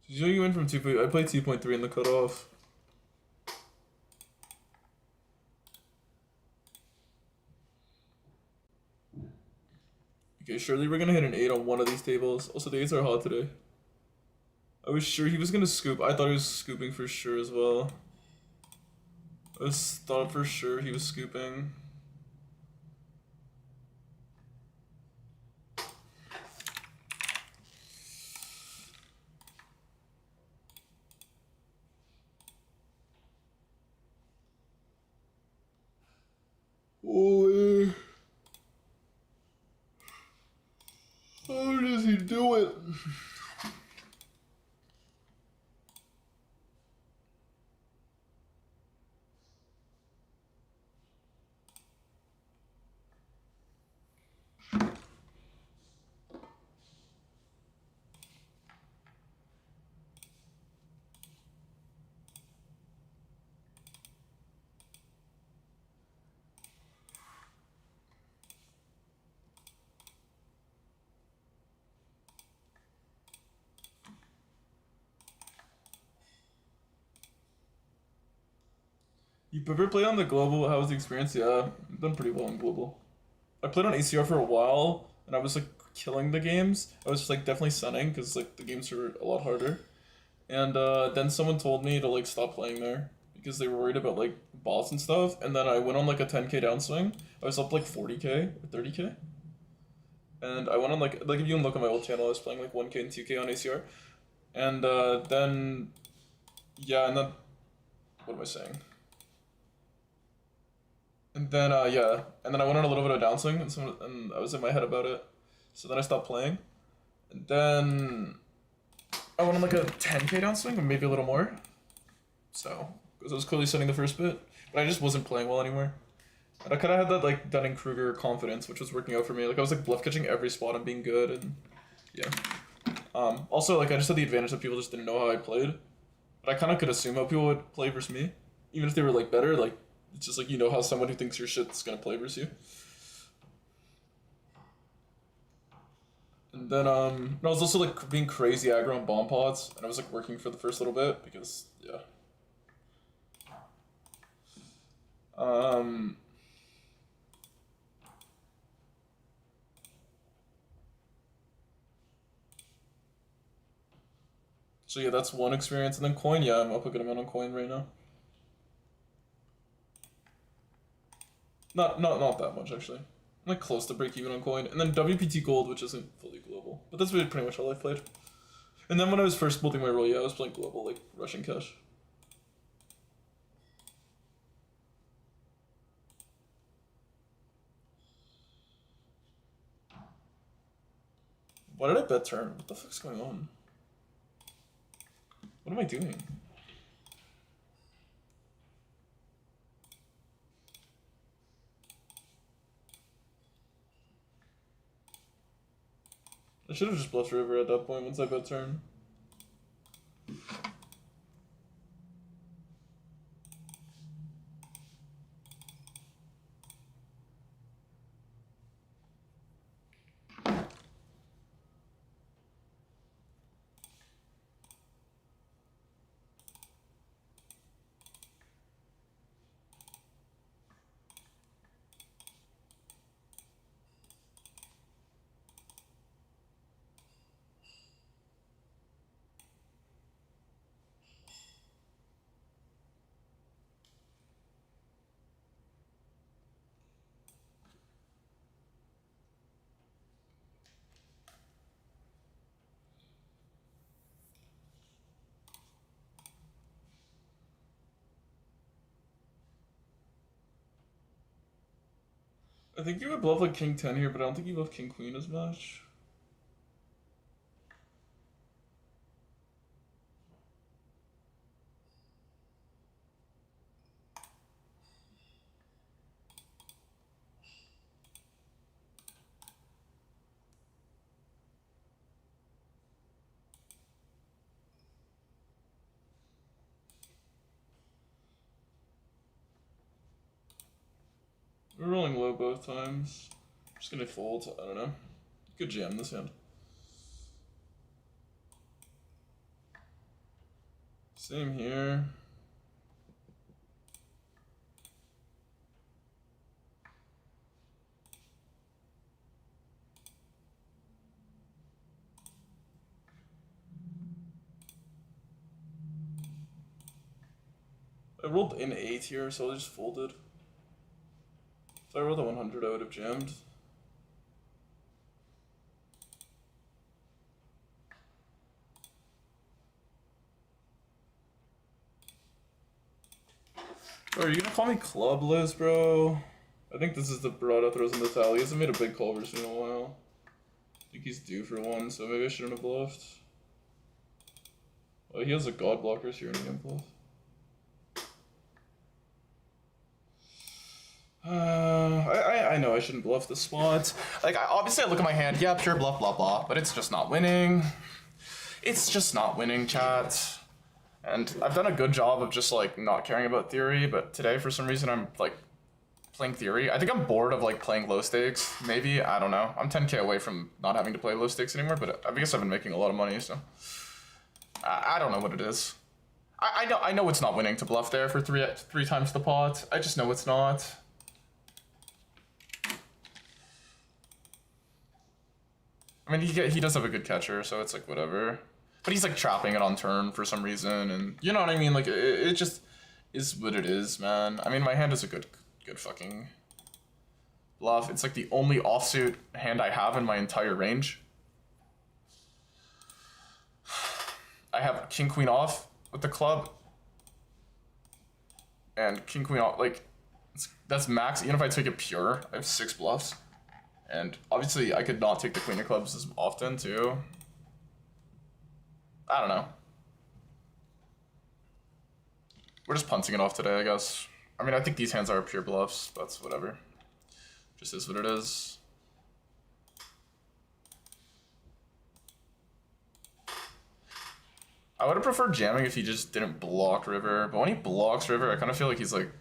So you win from 2. I played 2.3 in the cutoff. Okay, surely we're gonna hit an 8 on one of these tables. Also, the 8s are hot today. I was sure he was gonna scoop. I thought he was scooping for sure as well. I thought for sure he was scooping. Holy. How does he do it? You ever played on the global? How was the experience? Yeah, I've done pretty well on global. I played on ACR for a while, and I was like killing the games. I was just like definitely sunning because like the games were a lot harder. And then someone told me to like stop playing there because they were worried about like bots and stuff. And then I went on like a 10k downswing. I was up like 40k or 30k. And I went on like if you can look at my old channel, I was playing like 1k and 2k on ACR. And then yeah, and then what am I saying? And then yeah, and then I went on a little bit of downswing, and I was in my head about it. So then I stopped playing, and then I went on like a 10k downswing, or maybe a little more. So because I was clearly setting the first bit, but I just wasn't playing well anymore. And I kind of had that like Dunning-Kruger confidence, which was working out for me. Like I was like bluff catching every spot and being good, and yeah. Also like I just had the advantage that people just didn't know how I played, but I kind of could assume how people would play versus me, even if they were like better. Like it's just like you know how someone who thinks your shit's gonna play versus you. And then I was also like being crazy aggro on bomb pods, and I was like working for the first little bit because yeah. Um. So yeah, that's one experience, and then coin. Yeah, I'm up a good amount on coin right now. Not that much actually. I'm like close to break even on coin, and then WPT gold, which isn't fully global, but that's really pretty much all I've played. And then when I was first building my roll, yeah, I was playing global, like Russian cash. Why did I bet turn? What the fuck's going on? What am I doing? I should have just bluffed river at that point once I bet turn. I think you would bluff like king 10 here, but I don't think you bluff king queen as much. We're rolling low both times. I'm just gonna fold, I don't know. Good jam this hand. Same here. I rolled in 8 here, so I just folded. If I rolled a 100, I would have jammed. Bro, are you gonna call me clubless, bro? I think this is the Barada throws in the towel. He hasn't made a big call versus in a while. I think he's due for one, so maybe I shouldn't have bluffed. Well, he has a god blockers here and he can bluff. I know I shouldn't bluff this spot. Like, obviously I look at my hand, yeah, pure bluff, blah, blah, but it's just not winning. It's just not winning, chat. And I've done a good job of just, like, not caring about theory, but today, for some reason, I'm, like, playing theory. I think I'm bored of, like, playing low stakes, maybe, I don't know. I'm 10k away from not having to play low stakes anymore, but I guess I've been making a lot of money, so. I don't know what it is. I know it's not winning to bluff there for three times the pot. I just know it's not. I mean, he does have a good catcher, so it's like whatever. But he's like trapping it on turn for some reason, and you know what I mean? Like it just is what it is, man. I mean, my hand is a good fucking bluff. It's like the only offsuit hand I have in my entire range. I have king queen off with the club, and king queen off. Like that's max. Even if I take it pure, I have 6 bluffs. And obviously, I could not take the queen of clubs as often, too. I don't know. We're just punting it off today, I guess. I mean, I think these hands are pure bluffs. That's whatever. Just is what it is. I would have preferred jamming if he just didn't block river. But when he blocks river, I kind of feel like he's like...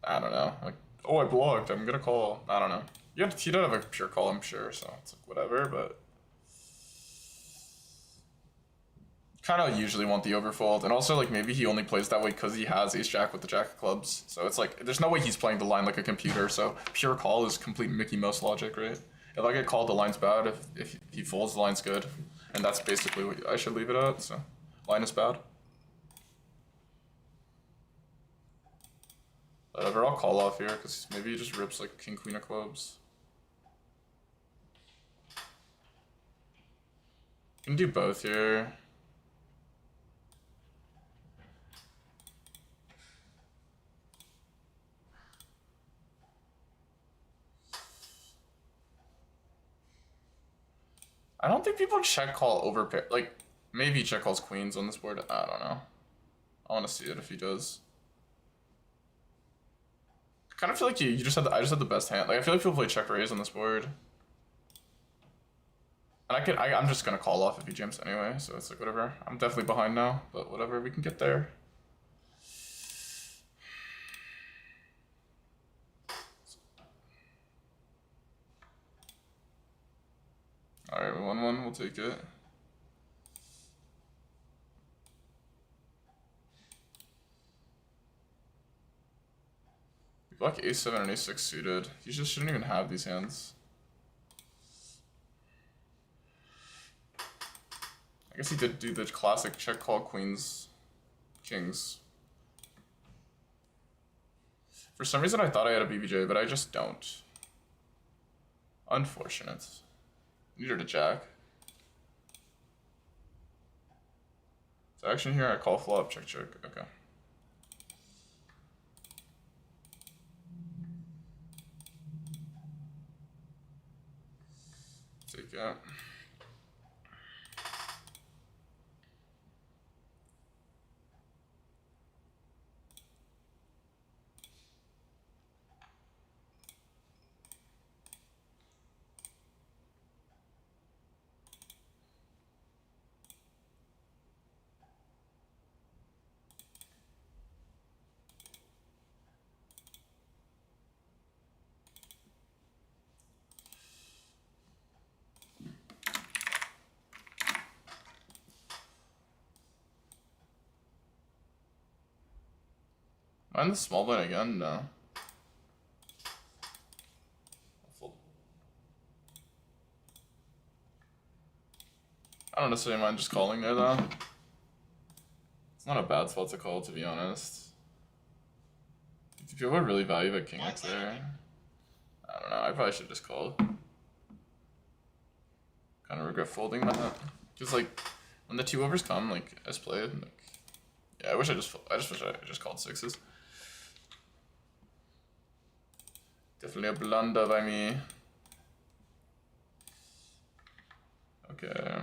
I don't know. Like, oh, I blocked. I'm going to call. I don't know. He did have a pure call, I'm sure, so it's like whatever, but... Kind of usually want the overfold, and also like maybe he only plays that way because he has ace-jack with the jack of clubs, so it's like, there's no way he's playing the line like a computer, so pure call is complete Mickey Mouse logic, right? If I get called, the line's bad, if he folds, the line's good, and that's basically what I should leave it at, so line is bad. Whatever, I'll call off here, because maybe he just rips like king, queen of clubs. Can do both here. I don't think people check call over pair. Like, maybe he check calls queens on this board. I don't know. I want to see it if he does. I kind of feel like you just had I just had the best hand. Like, I feel like people play check raise on this board. And I'm just gonna call off if he jams anyway, so it's like whatever. I'm definitely behind now, but whatever, we can get there. Alright, 1-1, we'll take it. We block a7 and a6 suited. He just shouldn't even have these hands. I guess he did do the classic check call queens, kings. For some reason I thought I had a BBJ, but I just don't. Unfortunate. Needed a jack. So action here, I call flop, check, check, okay. Take it. Mind the small blind again? No. I don't necessarily mind just calling there though. It's not a bad spot to call, to be honest. Do people really value a king X there? I don't know, I probably should just call. Kind of regret folding that. Because like, when the 2-overs come, like, as played, like, yeah, I wish I wish I just called sixes. Definitely a blunder by me. Okay.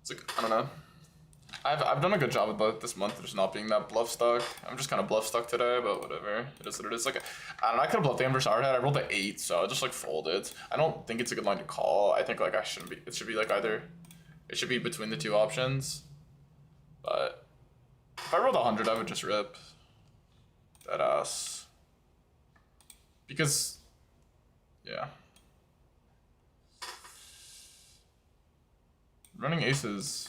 It's like, I don't know. I've done a good job about this month just not being that bluff stuck. I'm just kind of bluff stuck today, but whatever. It is what it is. Like, I don't know, I could have bluffed the inverse hard hat. I rolled an 8, so I just like folded. I don't think it's a good line to call. I think like I shouldn't be. It should be like either. It should be between the two options. But if I rolled 100, I would just rip. That ass. Because, yeah. Running aces.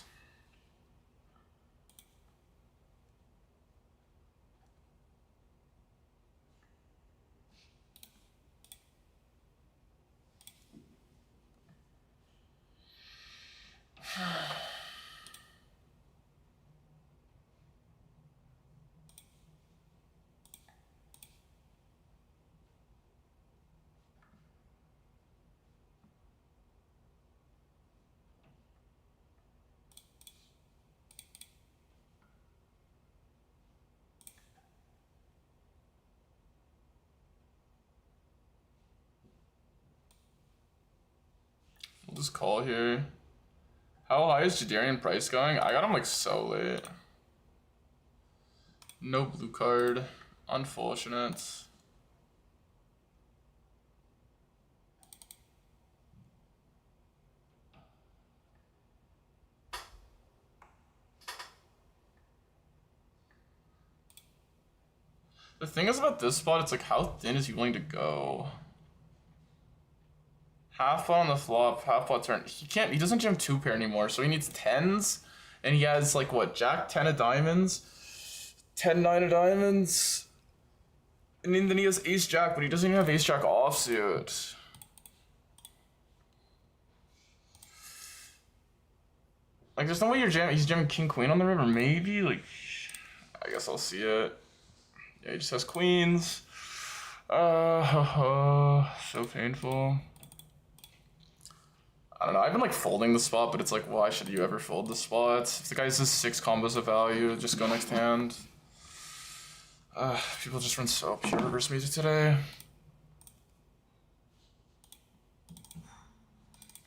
We'll just call here. How high is Jadarian Price going? I got him like so late. No blue card. Unfortunate. The thing is about this spot, it's like how thin is he willing to go? Half pot on the flop, half pot turn. He doesn't jam 2-pair anymore, so he needs 10s. And he has like what, Jack 10 of diamonds? 10-9 of diamonds? And then he has Ace Jack, but he doesn't even have Ace Jack offsuit. Like Like, there's no way he's jamming king queen on the river. Maybe, like, I guess I'll see it. Yeah, he just has queens. So painful. I don't know. I've been like folding the spot, but it's like, why should you ever fold the spot? If the guy has 6 combos of value, just go next hand. People just run so pure reverse music today.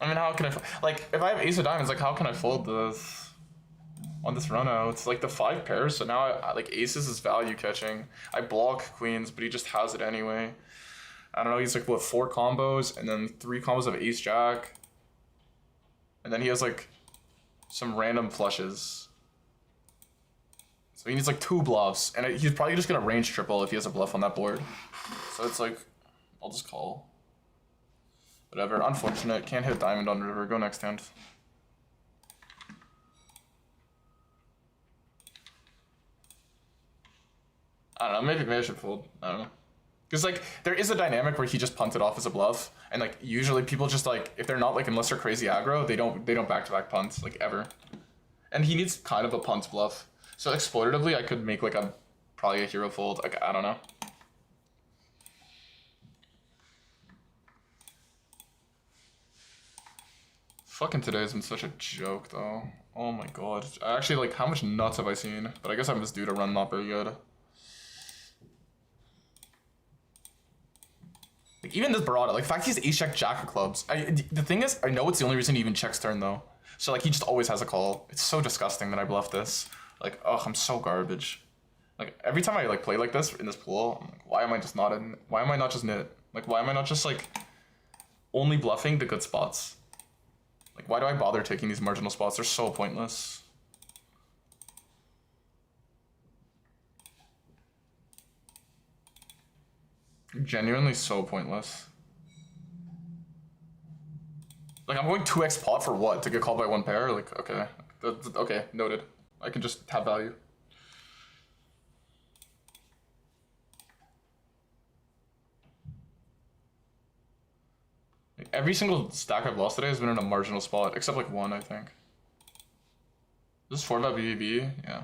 I mean, how can I, like, if I have ace of diamonds, like, how can I fold this on this run out? It's like the 5 pairs, so now I like, aces is value catching. I block queens, but he just has it anyway. I don't know, he's like, what, 4 combos, and then 3 combos of ace jack. And then he has like, some random flushes. So he needs like 2 bluffs, and he's probably just gonna range triple if he has a bluff on that board. So it's like, I'll just call. Whatever, unfortunate, can't hit diamond on river, go next hand. I don't know, maybe I should fold, I don't know. Because like, there is a dynamic where he just punted off as a bluff, and like, usually people just like, if they're not like, unless they're crazy aggro, they don't back-to-back punts, like ever. And he needs kind of a punt bluff. So exploitatively, I could make like probably a hero fold, like, I don't know. Fucking today's been such a joke, though. Oh my god. Actually, like, how much nuts have I seen? But I guess I'm just due to run not very good. Like, even this Barada, like, the fact he's ace jack of clubs. The thing is, I know it's the only reason he even checks turn, though. So, like, he just always has a call. It's so disgusting that I bluff this. Like, ugh, I'm so garbage. Like, every time I, like, play like this in this pool, I'm like, why am I just not in... Why am I not just nit? Like, why am I not just, like, only bluffing the good spots? Like, why do I bother taking these marginal spots? They're so pointless. Genuinely so pointless. Like, I'm going 2x pot for what? To get called by 1 pair? Like, okay. Okay, noted. I can just have value. Like, every single stack I've lost today has been in a marginal spot, except like 1, I think. This is 4.BBB? Yeah.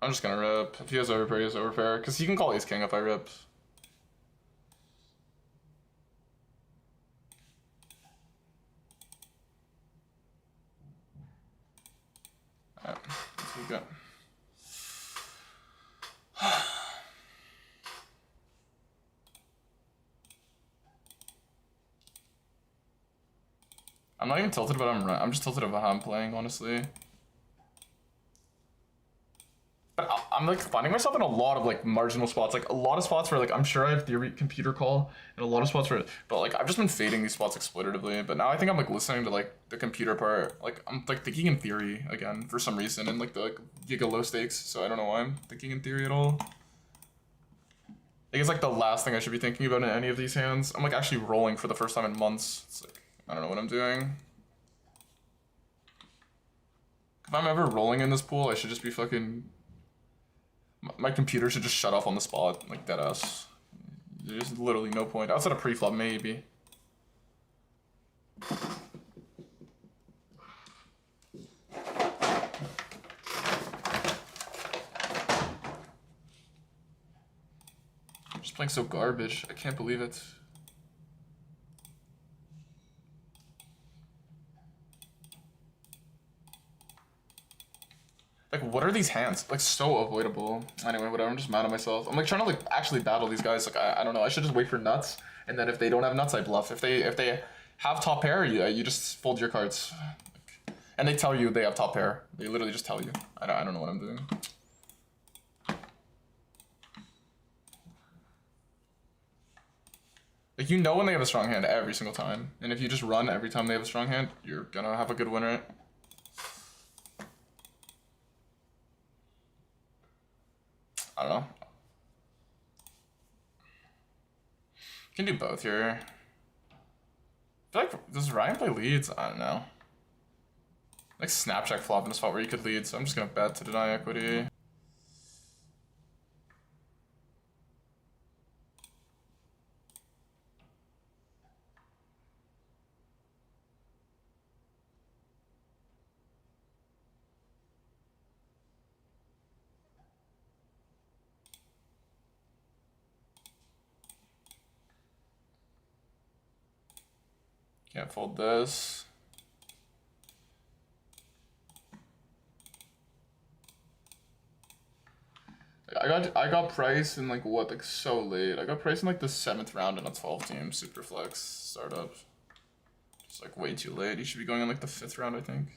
I'm just gonna rip. If he has overpair, he has overpair. Because he can call ace king if I rip. Alright, let's keep going. I'm not even tilted, but I'm just tilted about how I'm playing, honestly. But I'm like finding myself in a lot of like marginal spots, like a lot of spots where like I'm sure I have theory computer call, and a lot of spots where, but like I've just been fading these spots exploitatively. But now I think I'm like listening to like the computer part, like I'm like thinking in theory again for some reason, and like the like giga low stakes. So I don't know why I'm thinking in theory at all. I think it's like the last thing I should be thinking about in any of these hands. I'm like actually rolling for the first time in months. It's like I don't know what I'm doing. If I'm ever rolling in this pool, I should just be fucking... My computer should just shut off on the spot, like deadass. There's literally no point. Outside of pre-flop, maybe. I'm just playing so garbage. I can't believe it. Like, what are these hands? Like, so avoidable. Anyway, whatever, I'm just mad at myself. I'm like trying to like actually battle these guys. Like, I don't know, I should just wait for nuts. And then if they don't have nuts, I bluff. If they have top pair, you just fold your cards. And they tell you they have top pair. They literally just tell you. I don't know what I'm doing. Like, you know when they have a strong hand every single time. And if you just run every time they have a strong hand, you're gonna have a good win rate. I don't know. Can do both here. I feel like, does Ryan play leads? I don't know. Like snap check flop in a spot where you could lead, so I'm just gonna bet to deny equity. Can't fold this. I got Price in like what, like so late. I got Price in like the 7th round in a 12-team super flex startup. It's like way too late. He should be going in like the 5th round, I think.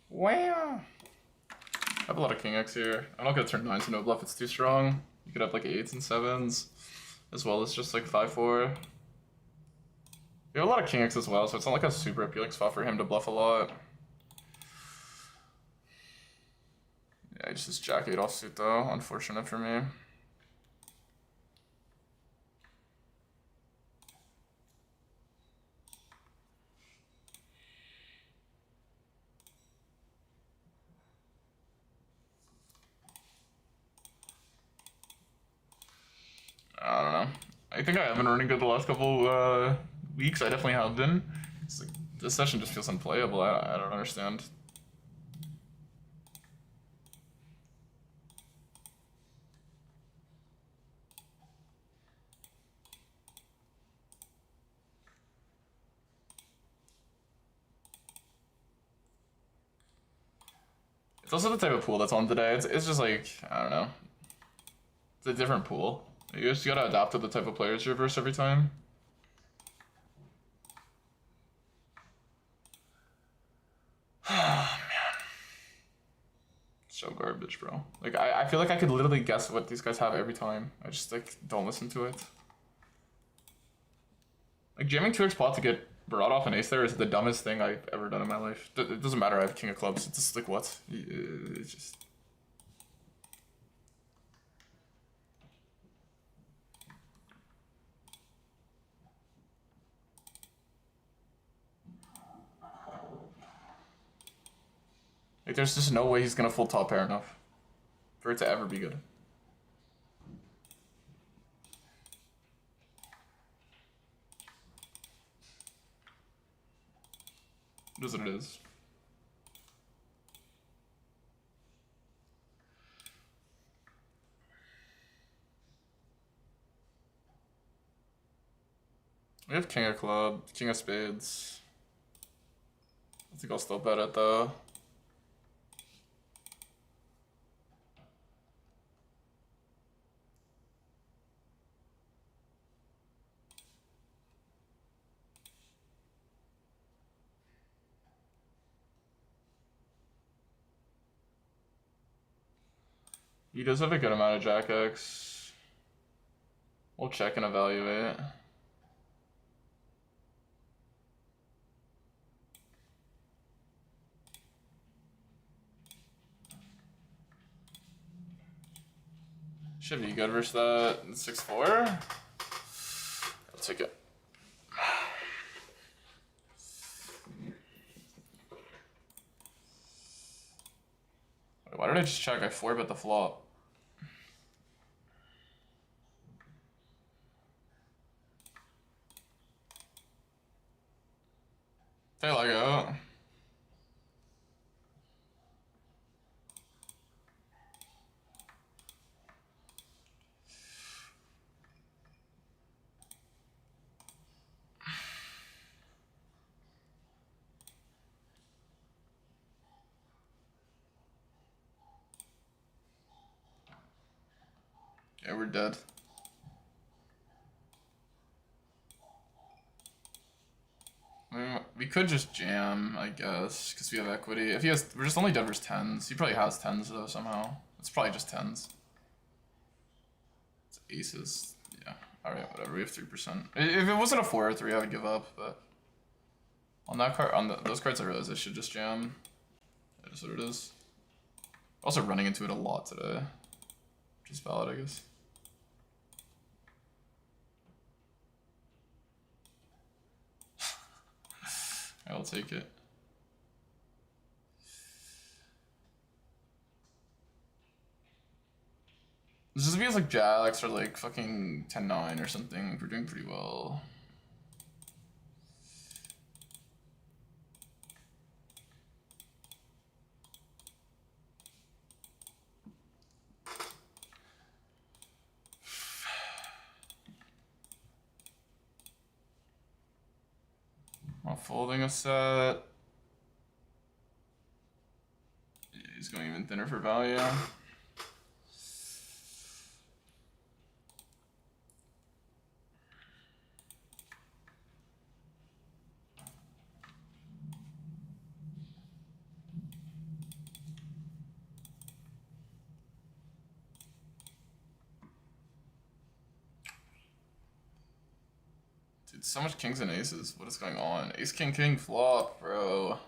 Wow. I have a lot of King X here. I'm not gonna turn 9 to no bluff, it's too strong. You could have like 8s and 7s, as well as just like 5-4. You have a lot of King X as well, so it's not like a super appealing spot for him to bluff a lot. Yeah, he just has Jack 8 offsuit though, unfortunate for me. I don't know. I think I have been running good the last couple weeks. I definitely have been. It's like, this session just feels unplayable. I don't understand. It's also the type of pool that's on today. It's just like, I don't know. It's a different pool. You just gotta adapt to the type of players you reverse every time. Man. So garbage, bro. Like, I feel like I could literally guess what these guys have every time. I just, like, don't listen to it. Like, jamming 2x pot to get brought off an ace there is the dumbest thing I've ever done in my life. It doesn't matter, I have king of clubs. It's just like, what? It's just... Like, there's just no way he's gonna full top pair enough for it to ever be good. It is what it is. We have king of club, king of spades. I think I'll still bet it though. He does have a good amount of Jack X. We'll check and evaluate. Should be good versus that 6-4. I'll take it. Why did I just check? I 4-bet the flop. There I go. Yeah, we're dead. I mean, we could just jam, I guess, because we have equity. If he has, we're just only dead versus 10s. He probably has 10s though somehow. It's probably just 10s. It's aces. Yeah. Alright, whatever. We have 3%. If it wasn't a 4 or 3, I would give up, but on that card, on those cards, I realized I should just jam. That is what it is. Also running into it a lot today, which is valid, I guess. I'll take it. This just feels like jacks or like fucking 10-9 or something. We're doing pretty well. I'm folding a set. Yeah, he's going even thinner for value. Dude, so much kings and aces. What is going on? Ace, king, king flop, bro.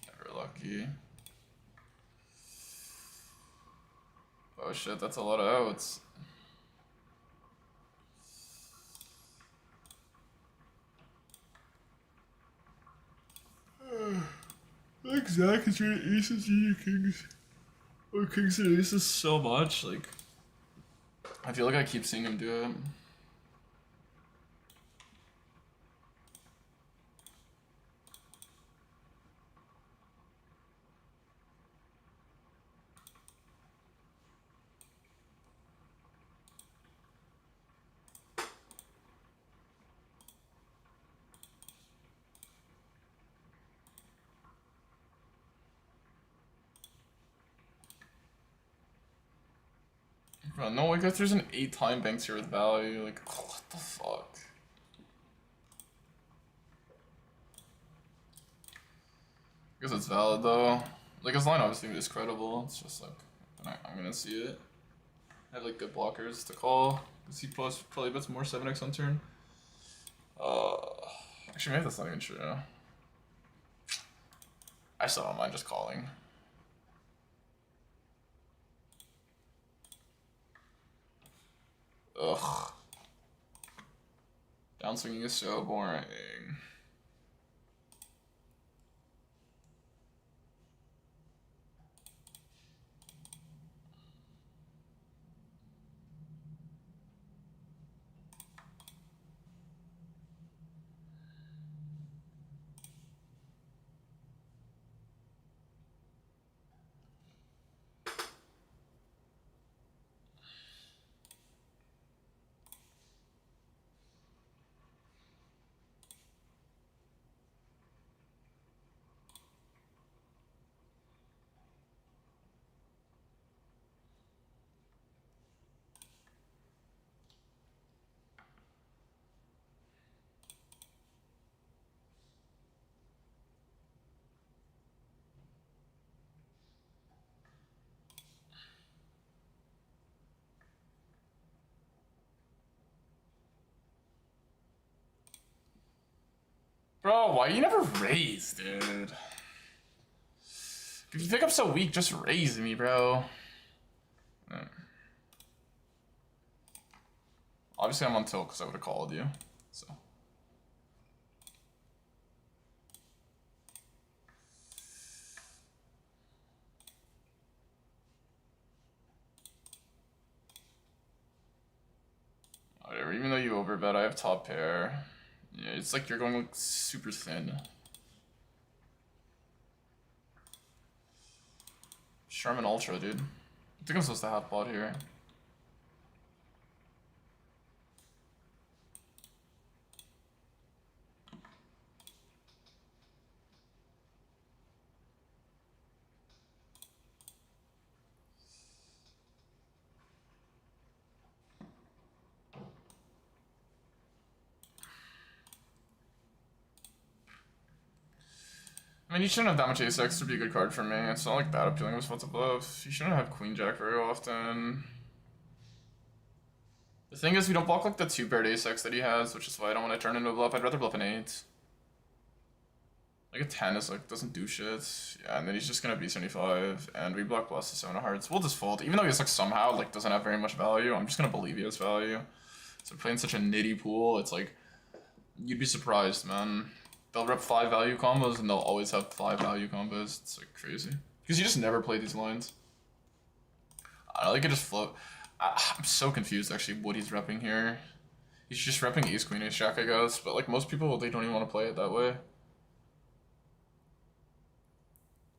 Never lucky. Oh shit, that's a lot of outs. Like Zach is reading aces, you kings. Or kings and aces so much, like. I feel like I keep seeing him do it. Bro, no, I guess there's an 8-time banks here with value. Like, what the fuck? I guess it's valid though. Like, his line obviously is credible. It's just like, I'm gonna see it. I have like good blockers to call. Because he probably bets more 7x on turn. Actually, maybe that's not even true. I still don't mind just calling. Ugh. Downswinging is so boring. Bro, why you never raise, dude? If you think I'm so weak, just raise me, bro. Obviously, I'm on tilt because I would have called you. So. Whatever, even though you overbet, I have top pair. Yeah, it's like you're going like super thin. Sherman Ultra, dude. I think I'm supposed to have bot here. I mean, you shouldn't have that much ace-x to be a good card for me. It's not like that appealing with what's above. You shouldn't have queen-jack very often. The thing is, we don't block like the 2-paired ace-x that he has, which is why I don't want to turn into a bluff. I'd rather bluff an 8. Like a 10 is like, doesn't do shit. Yeah, and then he's just gonna be 75, and we block plus the 7 of hearts. We'll just fold. Even though he's like somehow like doesn't have very much value, I'm just gonna believe he has value. So playing such a nitty pool, it's like, you'd be surprised, man. They'll rep 5 value combos and they'll always have 5 value combos. It's like crazy. Because you just never play these lines. I like it just float. I'm so confused actually what he's repping here. He's just repping ace queen ace jack, I guess. But like most people, they don't even want to play it that way.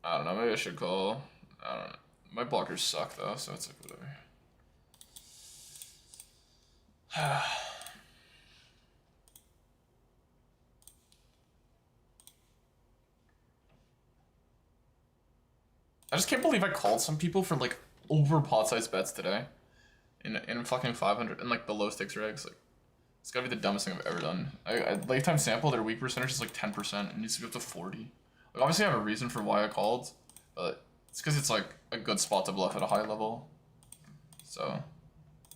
I don't know, maybe I should call. I don't know. My blockers suck though, so it's like whatever. I just can't believe I called some people for like over pot size bets today. In fucking 500 and like the low stakes regs. Like, it's gotta be the dumbest thing I've ever done. I lifetime sample, their weak percentage is like 10%. It needs to be up to 40. Like, obviously I have a reason for why I called, but it's because it's like a good spot to bluff at a high level. So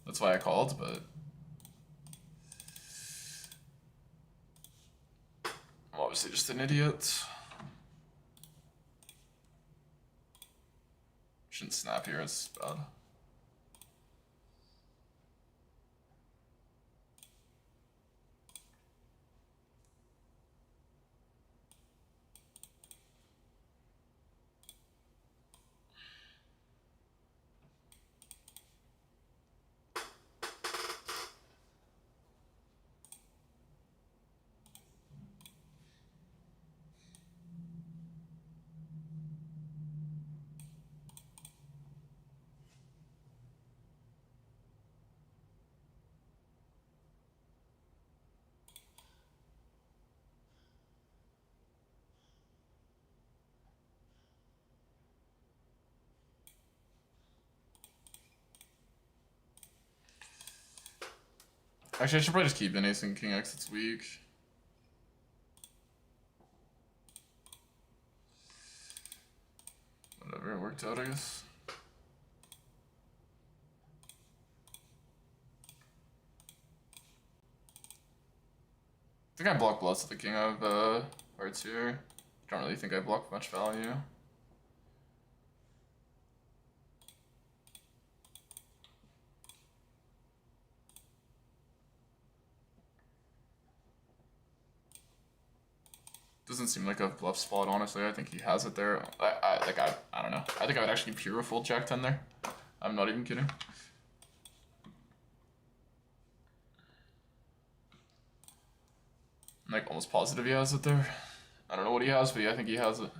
that's why I called, but I'm obviously just an idiot. Shouldn't snap here, it's bad. Actually, I should probably just keep an ace and king X, it's weak. Whatever, it worked out, I guess. I think I blocked bluffs with the king of hearts here. Don't really think I blocked much value. Doesn't seem like a bluff spot, honestly. I think he has it there. I don't know. I think I would actually pure a full jack 10 there. I'm not even kidding. I'm like almost positive he has it there. I don't know what he has, but yeah, I think he has it.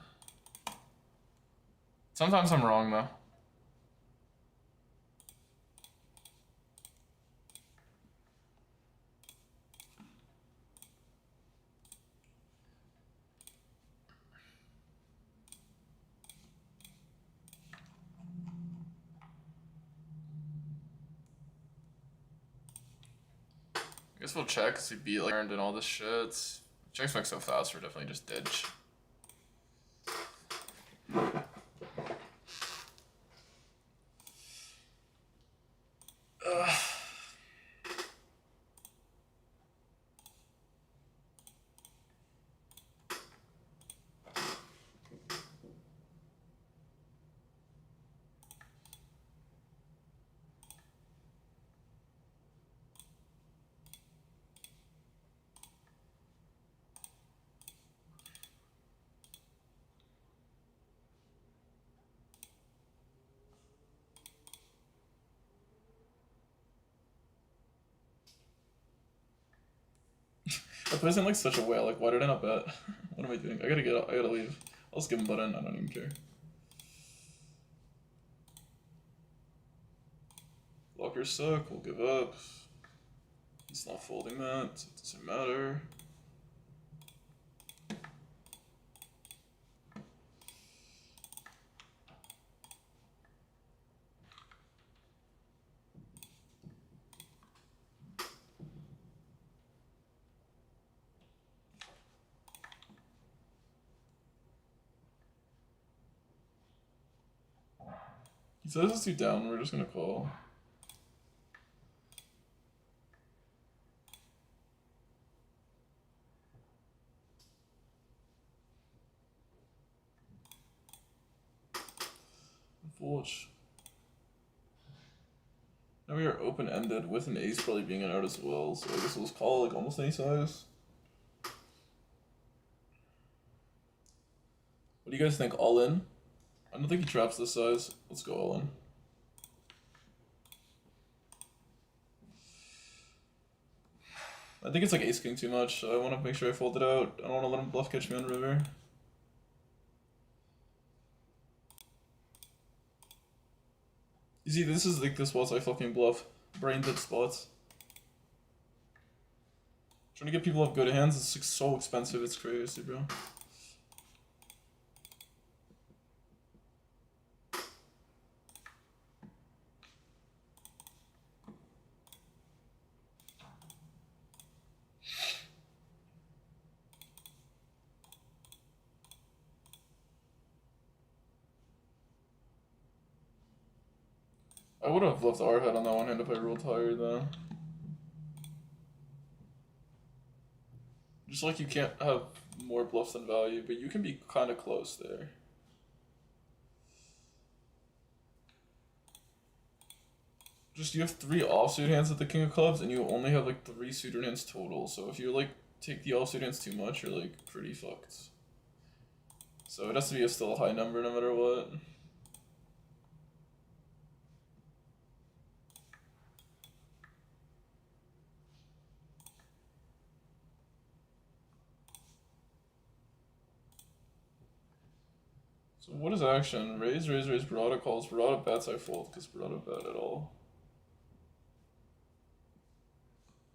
Sometimes I'm wrong though. I guess we'll check because he beat like earned and all this shit. Checks back so fast, we're definitely just ditch. I plays in like such a whale. Like, why did I not bet? What am I doing? I gotta leave. I'll just give him button. I don't even care. Blockers suck. We'll give up. He's not folding that. So it doesn't matter. He says it's too down. We're just gonna call. Watch. Now we are open-ended with an ace probably being an out as well, so I guess we'll just call like almost any size. What do you guys think? All in? I don't think he traps this size. Let's go all in. I think it's like ace king too much. I want to make sure I fold it out. I don't want to let him bluff catch me on river. You see, this is like the spots I fucking bluff. Brain dead spots. Trying to get people off good hands is like so expensive, it's crazy, bro. I would have left our head on that one hand if I rolled higher though. Just like you can't have more bluffs than value, but you can be kind of close there. Just you have 3 offsuit hands with the king of clubs, and you only have like 3 suited hands total. So if you like take the offsuit hands too much, you're like pretty fucked. So it has to be still a high number no matter what. So what is action? Raise, raise, raise, Barada calls, Barada bets, I fold, because Barada bet at all.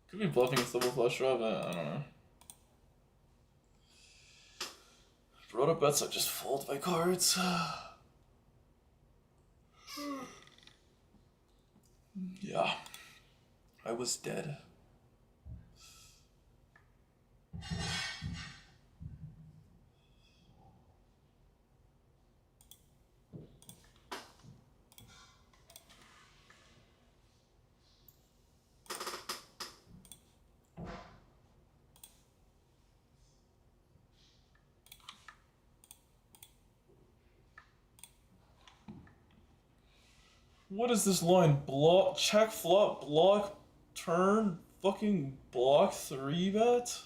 Could be bluffing its double flush draw, but I don't know. Barada bets, I just fold my cards. Yeah. I was dead. What is this line? Block, check, flop, block, turn, fucking block 3 bet?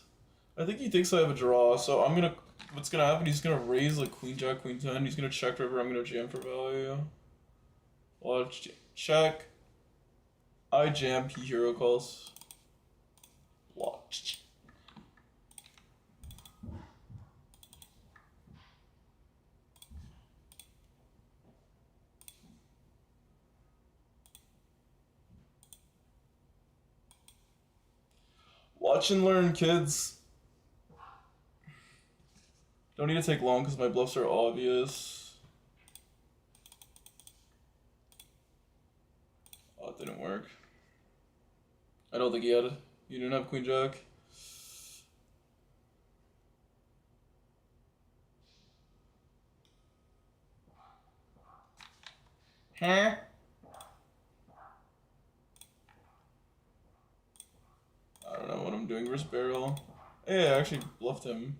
I think he thinks I have a draw, so I'm gonna, what's gonna happen, he's gonna raise like queen jack, queen 10, he's gonna check river, I'm gonna jam for value. Watch, check, I jam, he hero calls. Watch. Watch and learn, kids. Don't need to take long because my bluffs are obvious. Oh, it didn't work. I don't think he had it. You didn't have queen jack. Huh? I don't know what I'm doing versus barrel. Hey, I actually bluffed him.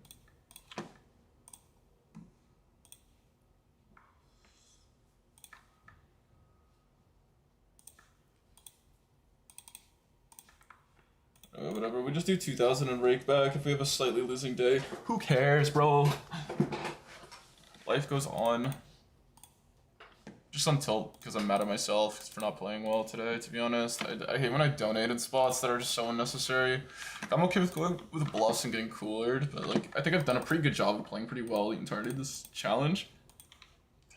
Whatever, we just do 2,000 and rake back if we have a slightly losing day. Who cares, bro? Life goes on. Just on tilt because I'm mad at myself for not playing well today, to be honest. I hate when I donate in spots that are just so unnecessary. I'm okay with going with bluffs and getting coolered, but like I think I've done a pretty good job of playing pretty well the entirety of this challenge.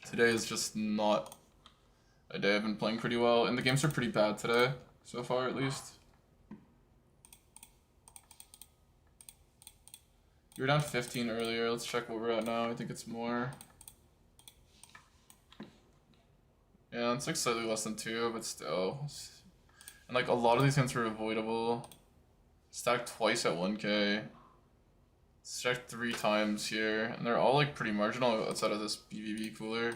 Today is just not a day I've been playing pretty well, and the games are pretty bad today, so far at least. You were down 15 earlier, let's check what we're at now, I think it's more. Yeah, it's like slightly less than 2, but still. And like a lot of these hands were avoidable. Stacked twice at 1k. Stacked 3 times here. And they're all like pretty marginal outside of this BBB cooler.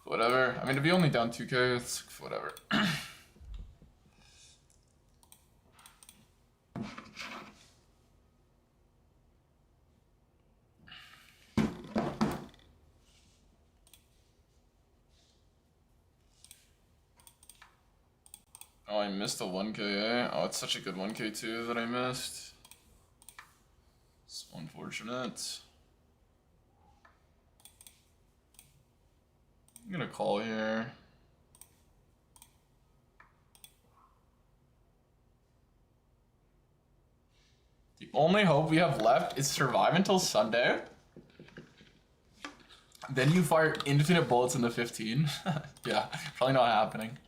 Whatever. I mean, to be only down 2k, it's whatever. Oh, I missed a 1k, eh? Oh, it's such a good 1k too that I missed. It's unfortunate. I'm gonna call here. The only hope we have left is survive until Sunday. Then you fire infinite bullets in the 15. Yeah, probably not happening.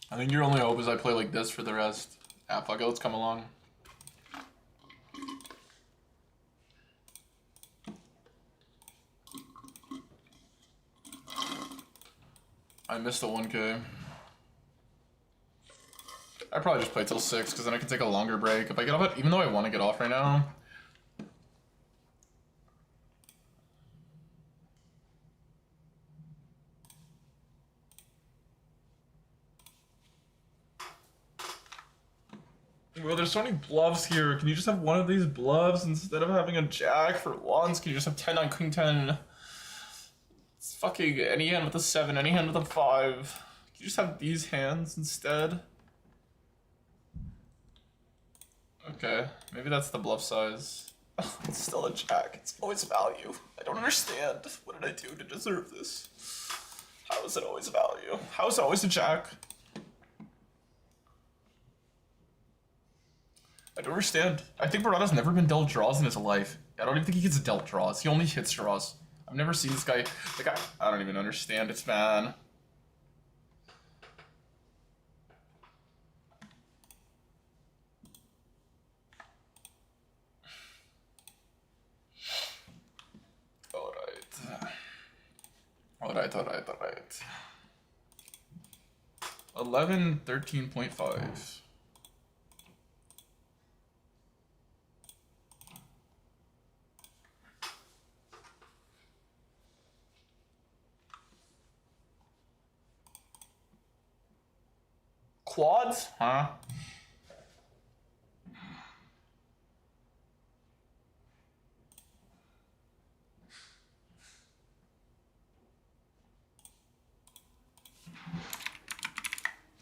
I think your only hope is I play like this for the rest. Ah, fuck it, let's come along. I missed the 1k. I probably just play till 6 because then I can take a longer break. If I get off it, even though I want to get off right now, Bro, there's so many bluffs here. Can you just have one of these bluffs instead of having a jack for once? Can you just have 10 on queen 10? It's fucking any hand with a 7, any hand with a 5. Can you just have these hands instead? Okay, maybe that's the bluff size. It's still a jack. It's always value. I don't understand. What did I do to deserve this? How is it always value? How is it always a jack? I don't understand. I think Barada's never been dealt draws in his life. I don't even think he gets dealt draws. He only hits draws. I've never seen this guy. Like, I don't even understand it, man. Alright. 11, 13.5. Quads? Huh?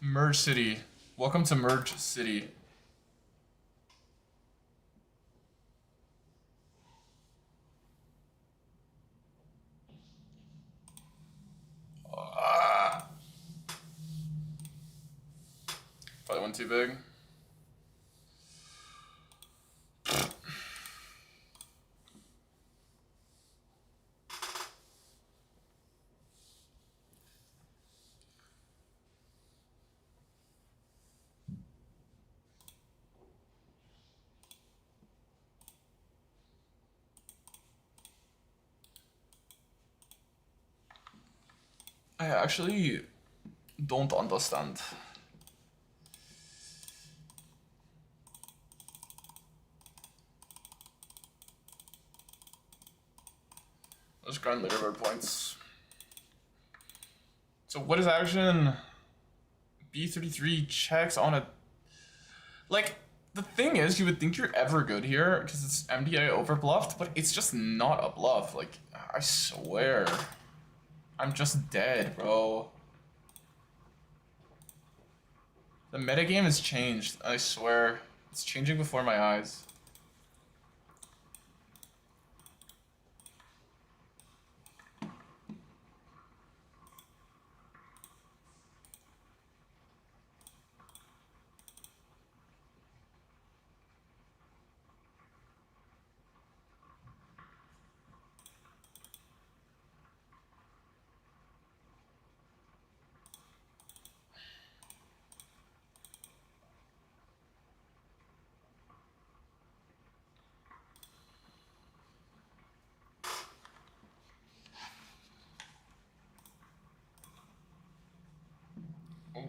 Merge City. Welcome to Merge City. Probably went too big. I actually don't understand. Let's grind leaderboard points. So what is action? B33 checks on a... Like, the thing is, you would think you're ever good here because it's MDI over bluffed, but it's just not a bluff. Like, I swear. I'm just dead, bro. The metagame has changed, I swear. It's changing before my eyes.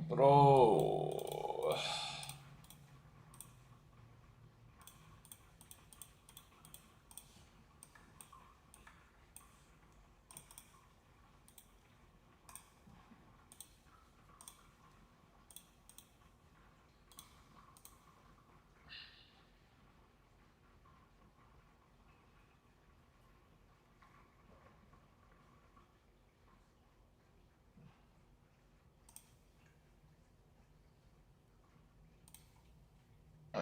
Bro.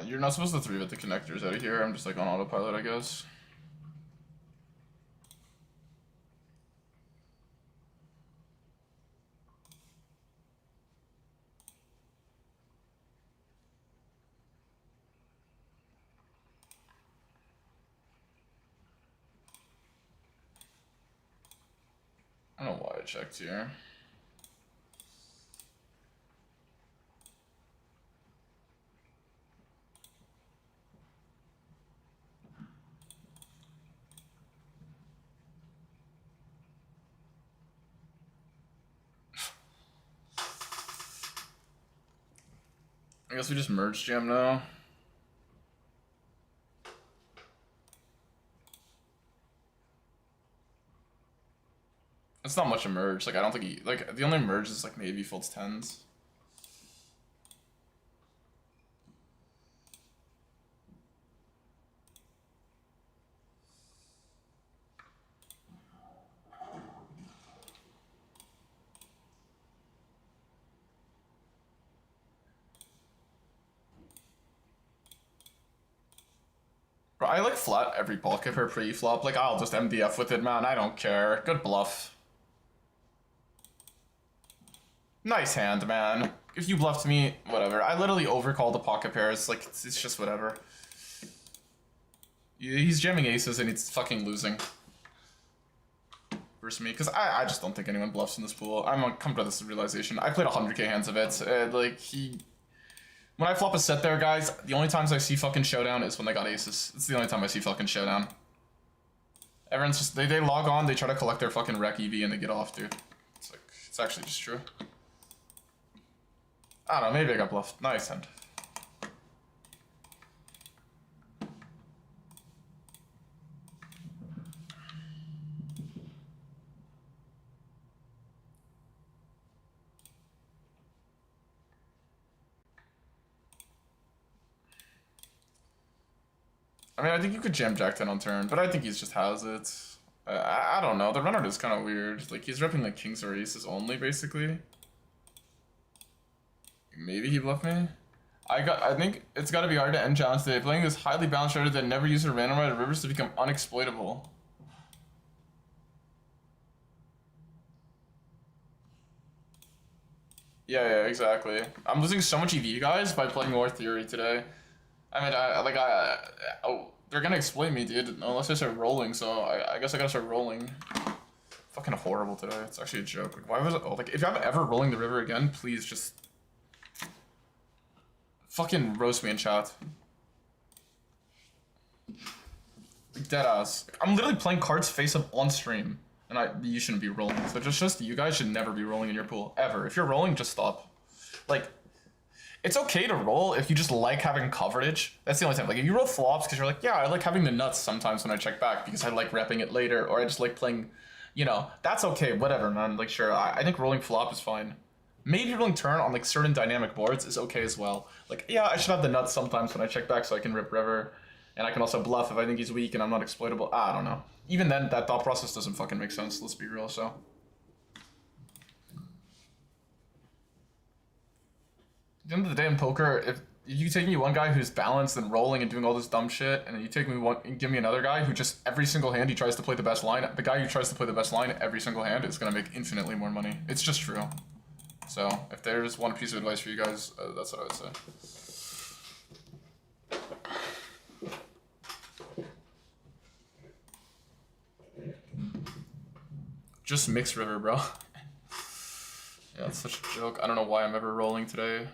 You're not supposed to 3-bet the connectors out of here. I'm just like on autopilot, I guess. I don't know why I checked here. I guess we just merge jam now. It's not much a merge. Like, I don't think he... Like, the only merge is, like, maybe folds 10s. Bro, I like flat every pocket per pre-flop. Like, I'll just MDF with it, man. I don't care. Good bluff. Nice hand, man. If you bluffed me, whatever. I literally overcalled the pocket pairs. Like, it's just whatever. He's jamming aces and he's fucking losing. Versus me, because I just don't think anyone bluffs in this pool. I'm come to this realization. I played 100k hands of it. When I flop a set there, guys, the only times I see fucking showdown is when they got aces. It's the only time I see fucking showdown. Everyone's just, they log on, they try to collect their fucking rec EV and they get off, dude. It's like, it's actually just true. I don't know, maybe I got bluffed. Nice hand. I mean, I think you could jam Jack 10 on turn, but I think he just has it. I don't know. The runner is kind of weird. Like, he's repping like kings or aces only, basically. Maybe he bluffed me. I think it's got to be hard to end challenge today. Playing this highly balanced strategy that never uses randomized rivers to become unexploitable. Yeah, exactly. I'm losing so much EV, guys, by playing more theory today. I mean, they're gonna exploit me, dude, unless I start rolling, so I guess I gotta start rolling. Fucking horrible today. It's actually a joke. Like, why was it? Oh, like, if I'm ever rolling the river again, please just fucking roast me in chat. Like, deadass. Like, I'm literally playing cards face up on stream, and you shouldn't be rolling. So just you guys should never be rolling in your pool ever. If you're rolling, just stop. Like, it's okay to roll if you just like having coverage. That's the only time. Like, if you roll flops because you're like, yeah, I like having the nuts sometimes when I check back because I like repping it later, or I just like playing, you know, that's okay, whatever, man. Like, sure, I think rolling flop is fine. Maybe rolling turn on, like, certain dynamic boards is okay as well. Like, yeah, I should have the nuts sometimes when I check back so I can rip river, and I can also bluff if I think he's weak and I'm not exploitable. I don't know. Even then, that thought process doesn't fucking make sense, let's be real, so. At the end of the day in poker, if you take me one guy who's balanced and rolling and doing all this dumb shit, and then you take me one and give me another guy who just every single hand he tries to play the best line, the guy who tries to play the best line every single hand is gonna make infinitely more money. It's just true. So if there's one piece of advice for you guys, that's what I would say. Just mix river, bro. Yeah, it's such a joke. I don't know why I'm ever rolling today.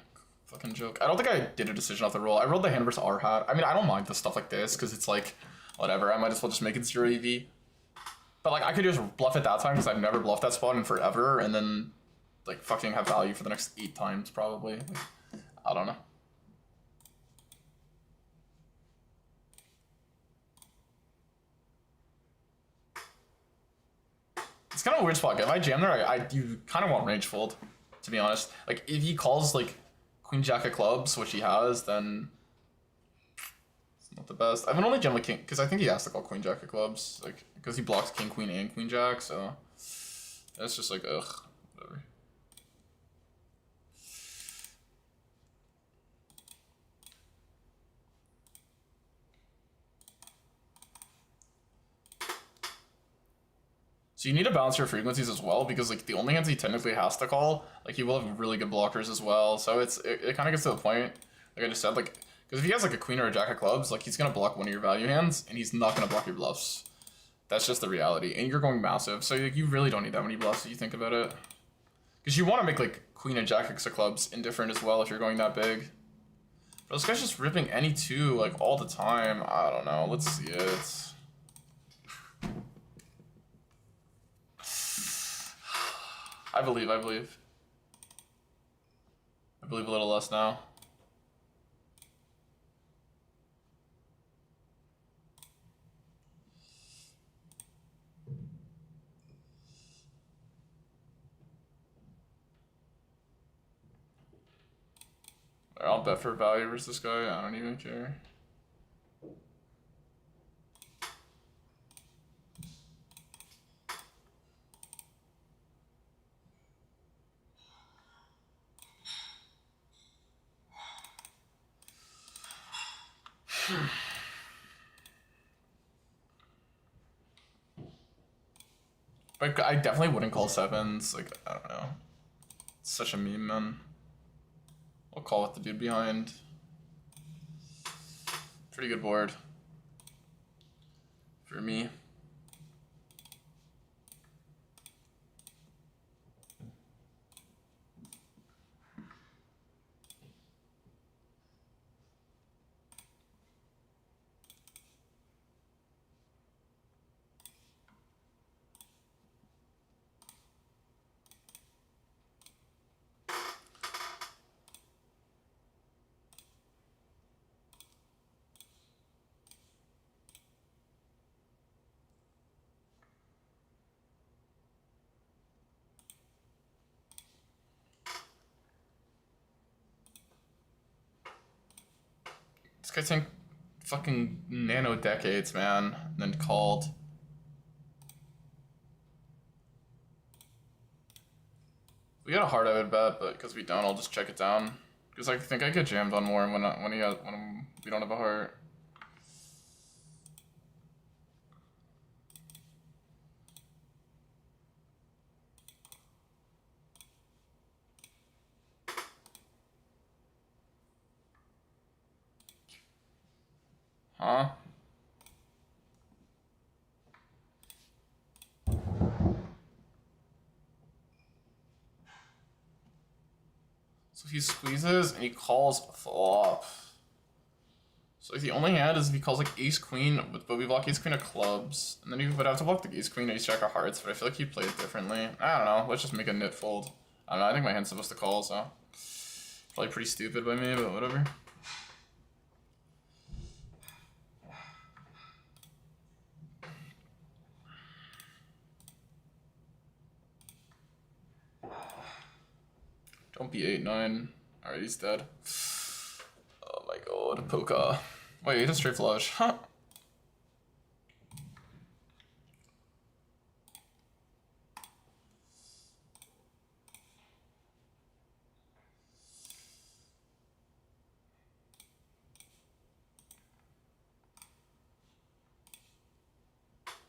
Fucking joke. I don't think I did a decision off the roll. I rolled the hand versus R hat. I mean, I don't mind the stuff like this because it's like, whatever. I might as well just make it 0 EV. But like, I could just bluff it that time because I've never bluffed that spot in forever, and then like fucking have value for the next 8 times probably. Like, I don't know. It's kind of a weird spot. If I jam there, you kind of want range fold, to be honest. Like, if he calls like Queen Jack of clubs, which he has, then it's not the best. I would only jam like King, because I think he has to call Queen Jack of clubs, like, because he blocks King, Queen, and Queen Jack, so that's just like, ugh, whatever. So you need to balance your frequencies as well, because like the only hands he technically has to call, like he will have really good blockers as well. So it kind of gets to the point, like I just said, like, because if he has like a queen or a jack of clubs, like he's gonna block one of your value hands, and he's not gonna block your bluffs. That's just the reality, and you're going massive, so like, you really don't need that many bluffs if you think about it. Because you want to make like queen and jack of clubs indifferent as well if you're going that big. But this guy's just ripping any two like all the time. I don't know. Let's see it. I believe a little less now. I'll bet for value versus this guy. I don't even care. But I definitely wouldn't call sevens. Like, I don't know. It's such a meme, man. I'll call with the dude behind. Pretty good board. For me. This guy's saying fucking nano decades, man. And then called. We got a heart, I would bet, but because we don't, I'll just check it down. Because I think I get jammed on more when we don't have a heart. Huh? So he squeezes and he calls flop. So the only hand is if he calls like ace queen, but we block ace queen of clubs, and then he would have to block the ace queen ace jack of hearts. But I feel like he played it differently. I don't know. Let's just make a nit fold. I don't know. I think my hand's supposed to call, so probably pretty stupid by me, but whatever. Don't be 8-9. Alright, he's dead. Oh my god, poker. Wait, he just straight flush. Huh.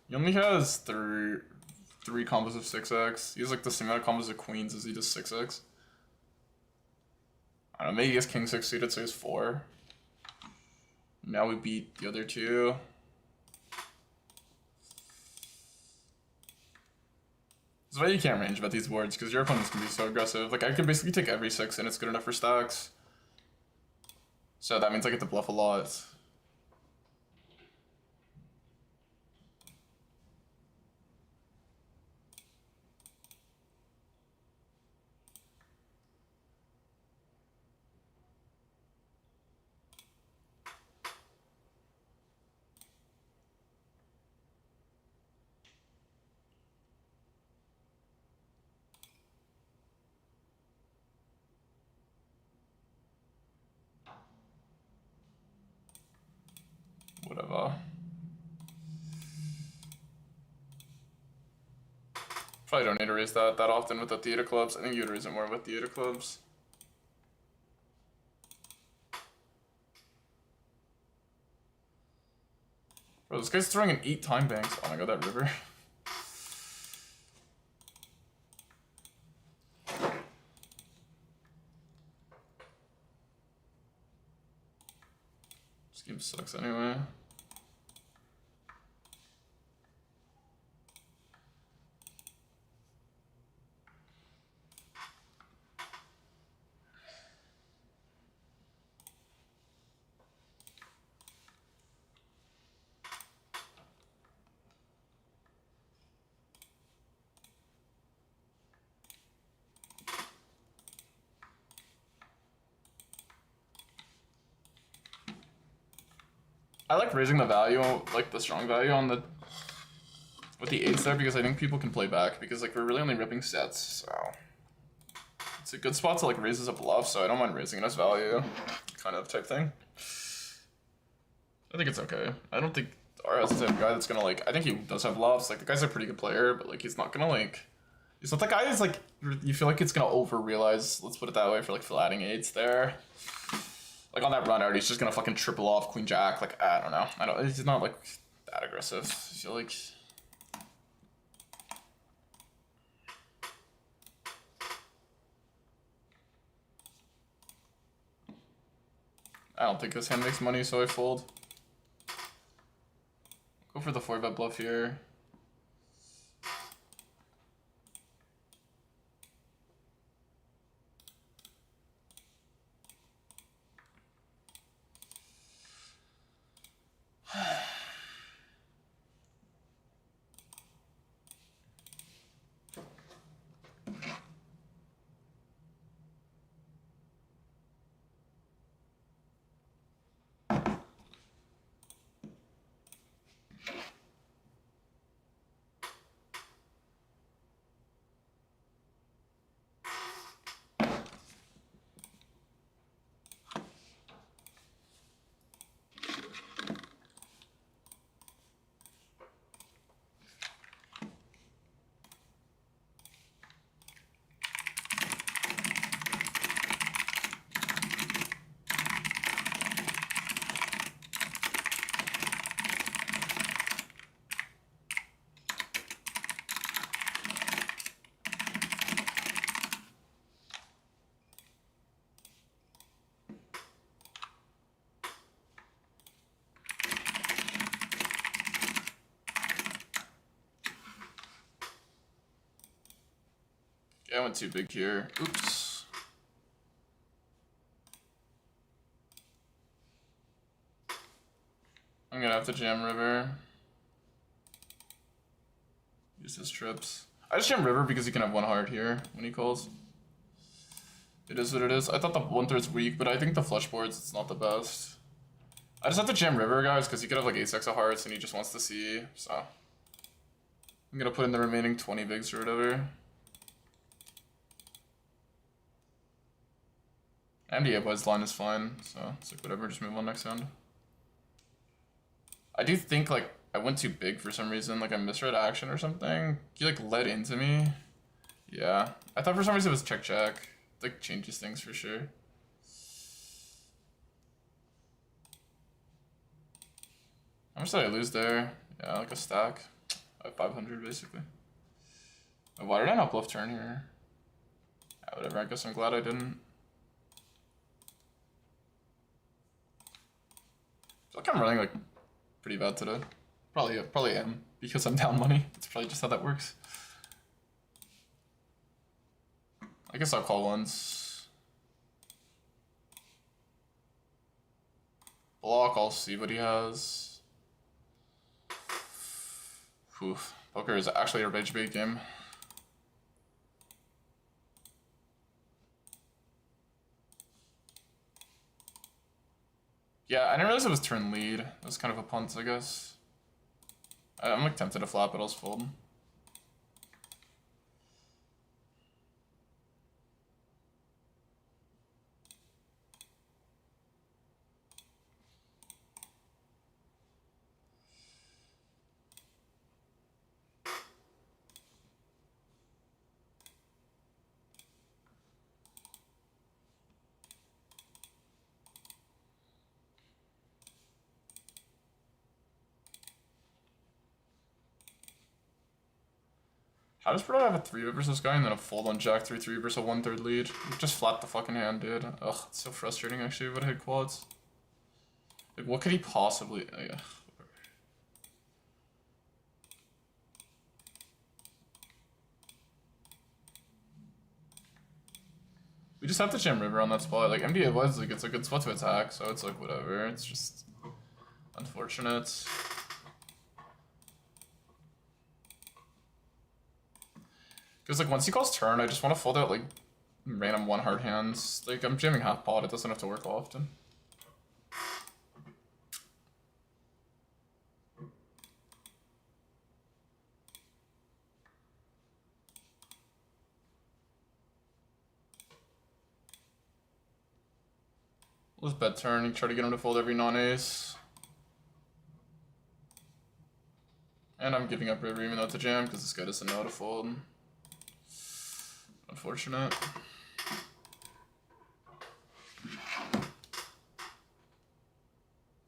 He only has three combos of 6x. He has like the same amount of combos of queens as he does 6x. I don't know, maybe he has king 6 suited, so he has 4. Now we beat the other two. This is why you can't range bet these boards, because your opponents can be so aggressive. Like, I can basically take every 6 and it's good enough for stacks. So that means I get to bluff a lot. Whatever. Probably don't need to raise that often with the theater clubs. I think you'd raise it more with theater clubs. Bro, this guy's throwing an 8 time banks. Oh my god, that river. This game sucks anyway. I like raising the value, like the strong value on the with the 8s there, because I think people can play back, because like we're really only ripping sets, so it's a good spot to like raise as a bluff, so I don't mind raising it as value, kind of type thing. I think it's okay. I don't think RS is the type of guy that's gonna like, I think he does have bluffs, like the guy's a pretty good player, but like he's not gonna like, he's not the guy who's like, you feel like it's gonna over realize, let's put it that way, for like flatting 8s there. Like on that run out, he's just gonna fucking triple off queen jack. Like I don't know. He's not like that aggressive. I feel like I don't think this hand makes money, so I fold. Go for the 4-bet bluff here. Yeah, I went too big here. Oops. I'm gonna have to jam river. Use his trips. I just jam river because he can have one heart here when he calls. It is what it is. I thought the 1/3's weak, but I think the flush boards, it's not the best. I just have to jam river, guys, because he could have like ace-x of hearts and he just wants to see, so. I'm gonna put in the remaining 20 bigs or whatever. MDA boys line is fine, so it's like whatever, just move on next round. I do think like I went too big for some reason, like I misread action or something. He like led into me. Yeah, I thought for some reason it was check. It like changes things for sure. How much did I lose there? Yeah, like a stack. I have 500 basically. Why did I not bluff turn here? Yeah, whatever, I guess I'm glad I didn't. I feel like I'm running like pretty bad today. Probably am because I'm down money. It's probably just how that works. I guess I'll call once. Block, I'll see what he has. Oof. Poker is actually a rage bait game. Yeah, I didn't realize it was turn lead. It was kind of a punt, I guess. I'm like tempted to flop, but I'll just fold. How does Bro have a 3-bet versus this guy and then a fold on Jack 3-3 versus a 1/3 lead? Just flat the fucking hand, dude. Ugh, it's so frustrating actually, what hit quads. Like, what could he possibly... yeah. We just have to jam river on that spot. Like, MDA was like, it's a good spot to attack, so it's like, whatever. It's just unfortunate. Because, like, once he calls turn, I just want to fold out, like, random one-heart hands. Like, I'm jamming half pot, it doesn't have to work often. Let's bet turn, you try to get him to fold every non-ace. And I'm giving up river even though it's a jam, because this guy doesn't know how to fold. Unfortunate.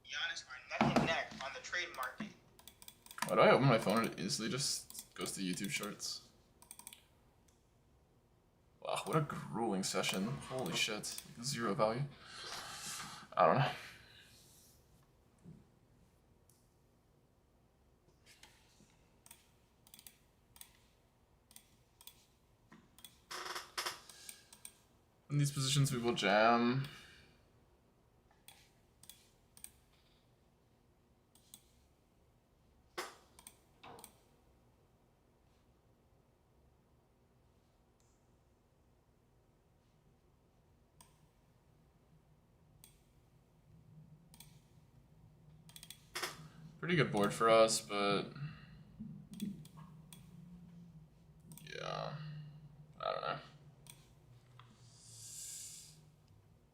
Giannis are neck and neck on the trade market. Why do I open my phone and it instantly just goes to YouTube Shorts? Wow, what a grueling session. Holy shit. 0 value. I don't know. In these positions, we will jam. Pretty good board for us, but yeah, I don't know.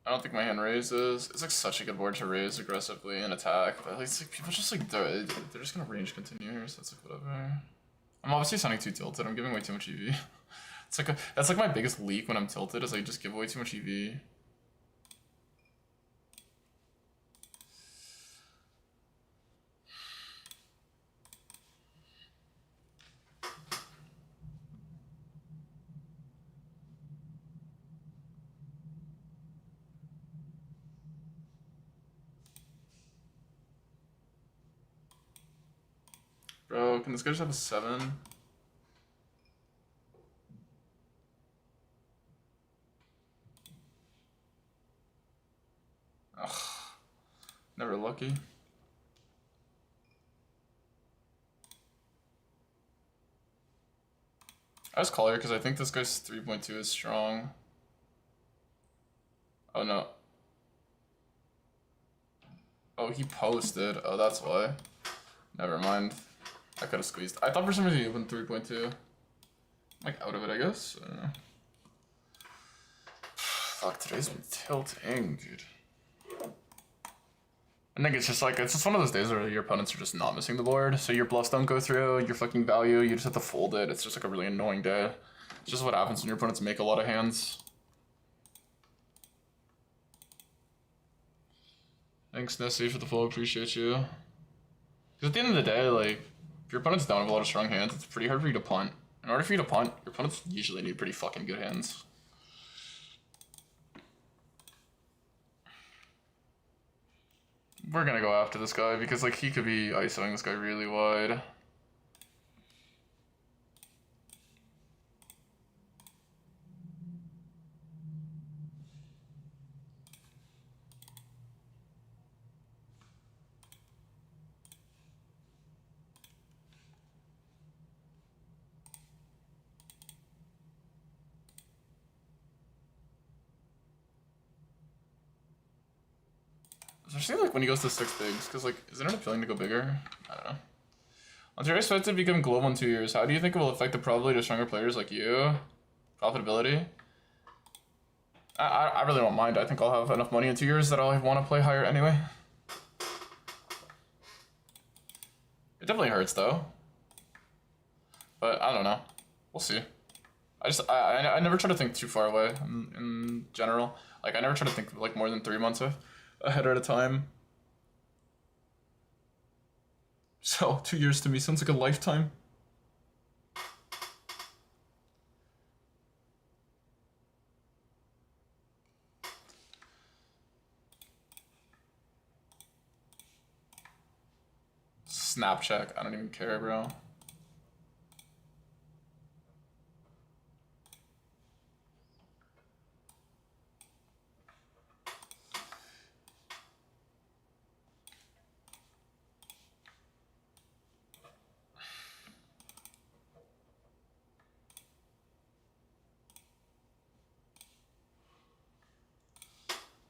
I don't think my hand raises. It's like such a good board to raise aggressively and attack, but it's like people just like they're just gonna range continue here, so it's like whatever. I'm obviously sounding too tilted. I'm giving way too much EV. It's like that's like my biggest leak when I'm tilted is I just give away too much EV. Bro, can this guy just have a 7? Ugh. Never lucky. I just call here because I think this guy's 3.2 is strong. Oh no. Oh, he posted. Oh, that's why. Never mind. I could have squeezed. I thought for some reason he opened 3.2. I'm like out of it, I guess. I don't know. Fuck, today's been tilting, dude. I think it's just one of those days where your opponents are just not missing the board. So your bluffs don't go through, your fucking value, you just have to fold it. It's just like a really annoying day. It's just what happens when your opponents make a lot of hands. Thanks, Nessie, for the follow. Appreciate you. Because at the end of the day, like, if your opponent's down with a lot of strong hands, it's pretty hard for you to punt. In order for you to punt, your opponents usually need pretty fucking good hands. We're gonna go after this guy because, like, he could be ISOing this guy really wide. Especially, like, when he goes to 6 bigs, because, like, isn't it appealing to go bigger? I don't know. Ontario expected to become global in 2 years. How do you think it will affect the probability of stronger players like you? Profitability? I really don't mind. I think I'll have enough money in 2 years that I'll want to play higher anyway. It definitely hurts, though. But I don't know. We'll see. I never try to think too far away in general. Like, I never try to think, like, more than 3 months ahead at a time. So, 2 years to me sounds like a lifetime. Snap check. I don't even care, bro.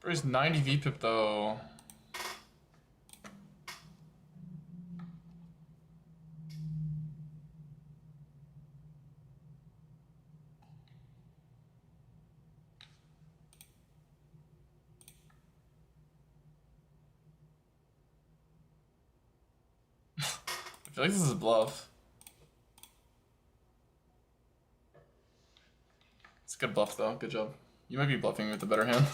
Bro, he's 90 VPIP though. I feel like this is a bluff. It's a good bluff though. Good job. You might be bluffing with the better hand.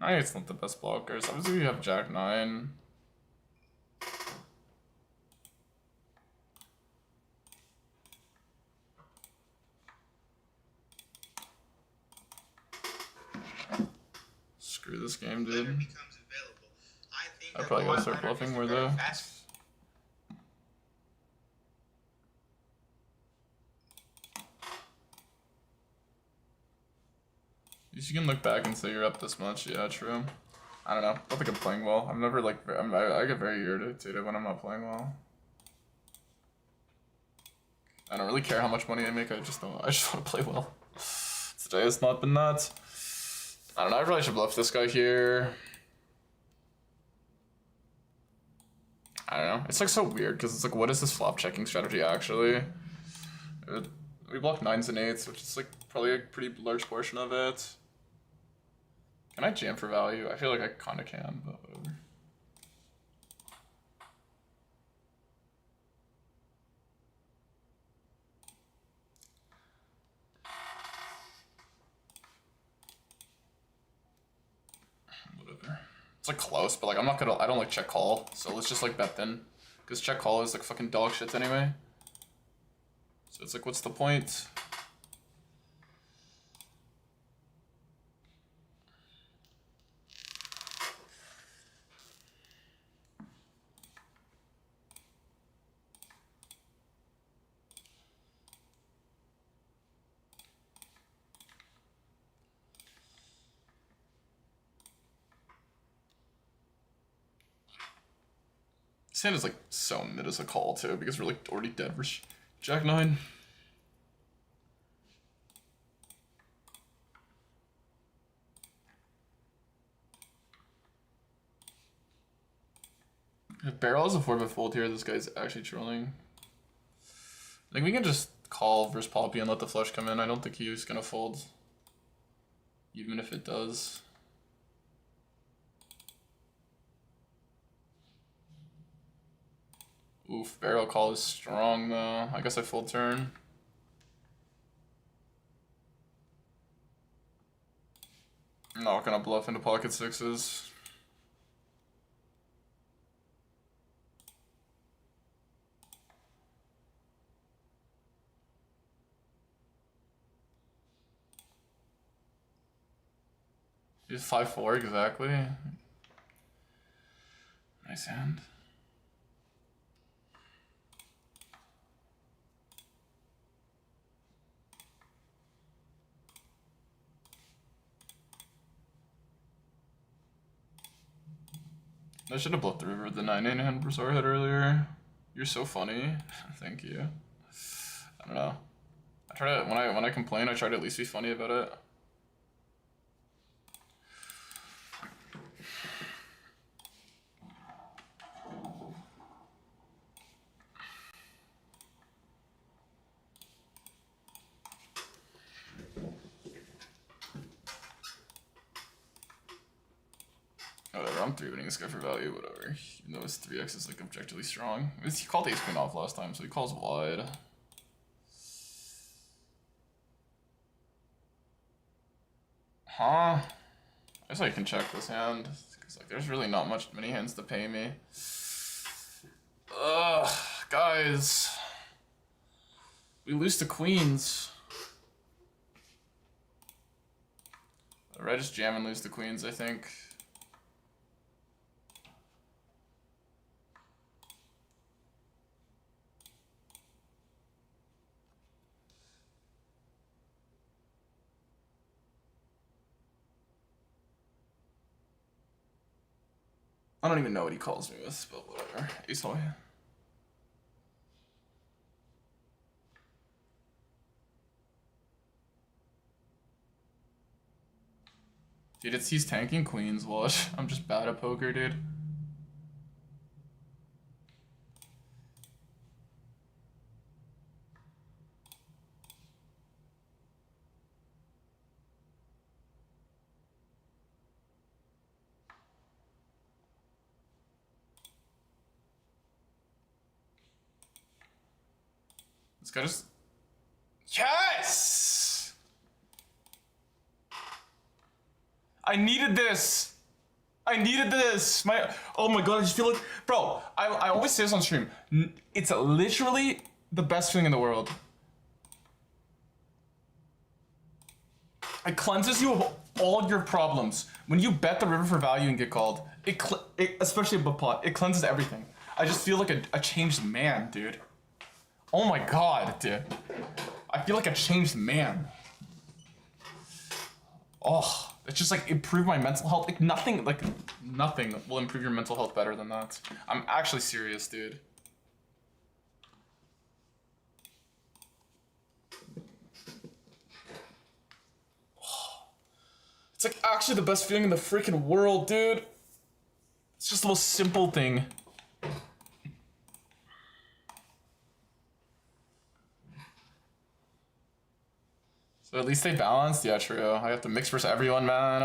It's not the best blockers. Obviously, we have Jack 9. this game, Letter dude. becomes available. I think I that probably the gotta white start letter bluffing is more very though. fast. You can look back and say you're up this much. Yeah, true. I don't know. I don't think I'm playing well. I'm never like I get very irritated when I'm not playing well. I don't really care how much money I make. I just don't. I just want to play well. Today has not been that. I don't know. I probably should bluff this guy here. I don't know. It's like so weird because it's like, what is this flop checking strategy actually? We block 9s and 8s, which is like probably a pretty large portion of it. Can I jam for value? I feel like I kind of can, but whatever. Whatever. It's like close, but like I don't like check call, so let's just like bet then. Because check call is like fucking dog shit anyway. So it's like, what's the point? This hand is like so mid as a call too, because we're like already dead for Jack 9. If barrel is a 4-bet fold here, this guy's actually trolling. I think we can just call versus Poppy and let the flush come in. I don't think he's gonna fold, even if it does. Oof, barrel call is strong though. I guess I fold turn. I'm not gonna bluff into pocket sixes. He's 5-4 exactly. Nice hand. I should have bluffed the river with the 9-8 hand Brazar had earlier. You're so funny. Thank you. I don't know. I try to when I complain, I try to at least be funny about it. Whatever, I'm 3-betting this guy for value, whatever. Even though his 3x is like objectively strong. He called ace queen off last time, so he calls wide. Huh? I guess I can check this hand. Cause like there's really not many hands to pay me. Ugh, guys. We lose to queens. Or I just jam and lose to queens, I think. I don't even know what he calls me with, but whatever. Ace high. Dude, he's tanking queens, watch. I'm just bad at poker, dude. This guy just... Yes! I needed this! I needed this! Oh my god, I just feel like... Bro, I always say this on stream. It's literally the best feeling in the world. It cleanses you of all your problems. When you bet the river for value and get called, especially a book pot, it cleanses everything. I just feel like a changed man, dude. Oh my god, dude. I feel like a changed man. Oh, it's just like improve my mental health. Like nothing will improve your mental health better than that. I'm actually serious, dude. It's like actually the best feeling in the freaking world, dude. It's just the most simple thing. So at least they balanced. Yeah, true. I have to mix versus everyone, man.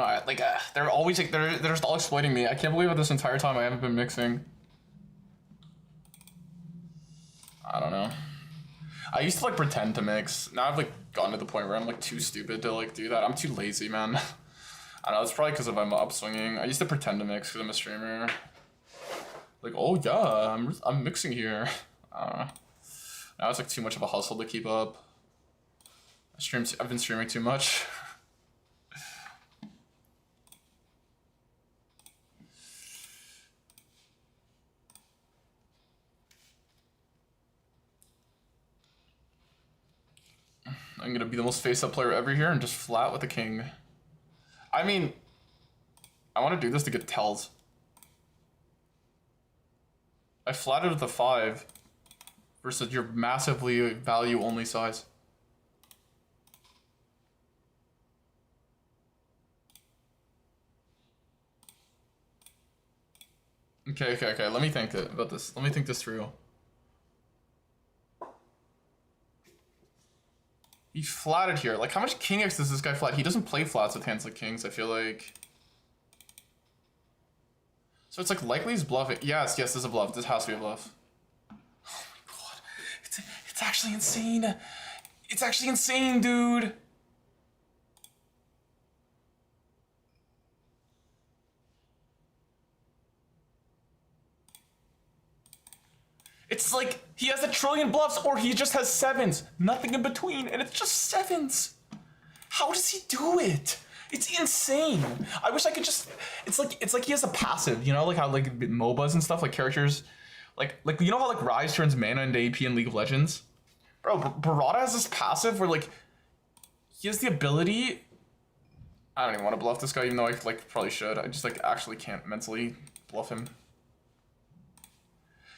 They're always like they're just all exploiting me. I can't believe it this entire time I haven't been mixing. I don't know. I used to like pretend to mix. Now I've like gotten to the point where I'm like too stupid to like do that. I'm too lazy, man. I don't know. It's probably because of I'm upswinging. I used to pretend to mix because I'm a streamer. Like, oh yeah, I'm mixing here. I don't know. Now it's like too much of a hustle to keep up. I've been streaming too much. I'm gonna be the most face-up player ever here and just flat with the king. I mean, I want to do this to get tells. I flatted with a 5 versus your massively value-only size. Okay. Let me think about this. Let me think this through. He flatted here. Like, how much king X does this guy flat? He doesn't play flats with hands like kings, I feel like. So it's like likely he's bluffing. Yes, this is a bluff. This has to be a bluff. Oh my god. It's actually insane. It's actually insane, dude. It's like he has a trillion bluffs or he just has 7s. Nothing in between, and it's just 7s. How does he do it? It's insane. I wish I could just. It's like he has a passive, you know, like how like MOBAs and stuff, like characters, like you know how like Rise turns mana into AP in League of Legends. Bro, Barada has this passive where like he has the ability. I don't even want to bluff this guy, even though I like probably should. I just like actually can't mentally bluff him.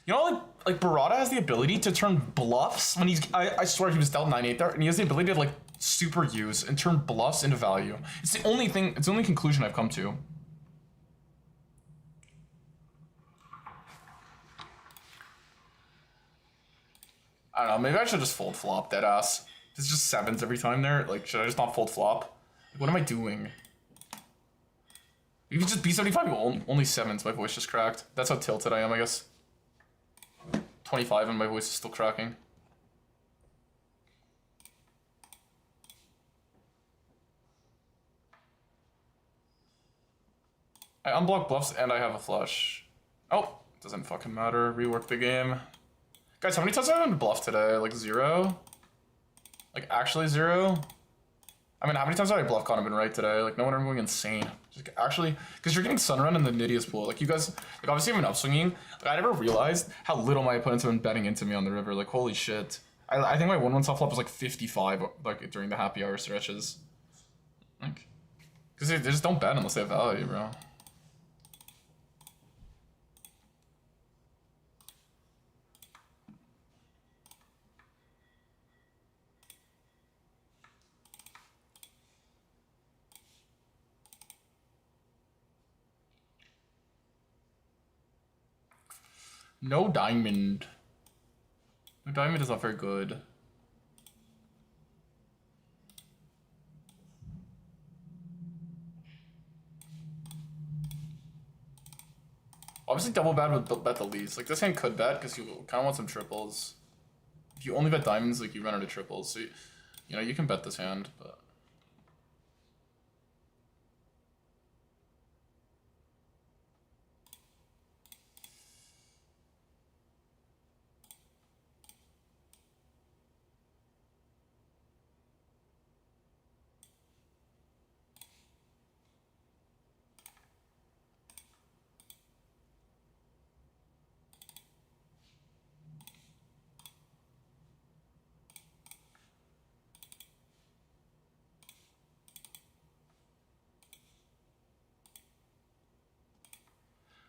You know, like Barada has the ability to turn bluffs when he's. I swear he was dealt 9-8 there, and he has the ability to like super use and turn bluffs into value. It's the only thing. It's the only conclusion I've come to. I don't know. Maybe I should just fold flop dead ass. It's just 7s every time there. Like, should I just not fold flop? Like, what am I doing? You can just B75 only 7s. My voice just cracked. That's how tilted I am, I guess. 25 and my voice is still cracking. I unblock bluffs and I have a flush. Oh, doesn't fucking matter. Rework the game. Guys, how many times have I been bluffed today? Like 0? Like actually 0? I mean, how many times have I bluff caught and been right today? Like no one ever going insane. Just actually, because you're getting sunrun in the nittiest pool. Like you guys, like obviously I've been upswinging. Like I never realized how little my opponents have been betting into me on the river. Like holy shit. I think my 1-1 soft flop was like 55 like during the happy hour stretches. Like, because they just don't bet unless they have value, bro. No diamond. No diamond is not very good. Obviously double bad would bet the least. Like this hand could bet because you kind of want some triples. If you only bet diamonds, like you run into triples. So you know you can bet this hand, but.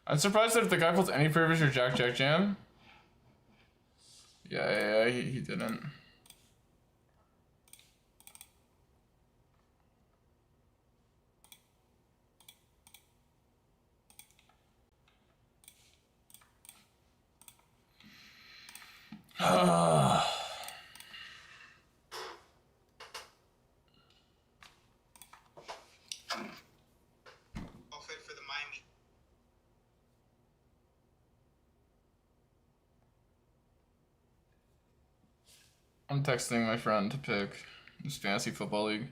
I'm surprised that if the guy pulls any privilege or Jack Jack Jam. Yeah, he didn't. I'll fit for the Miami. I'm texting my friend to pick this fantasy football league.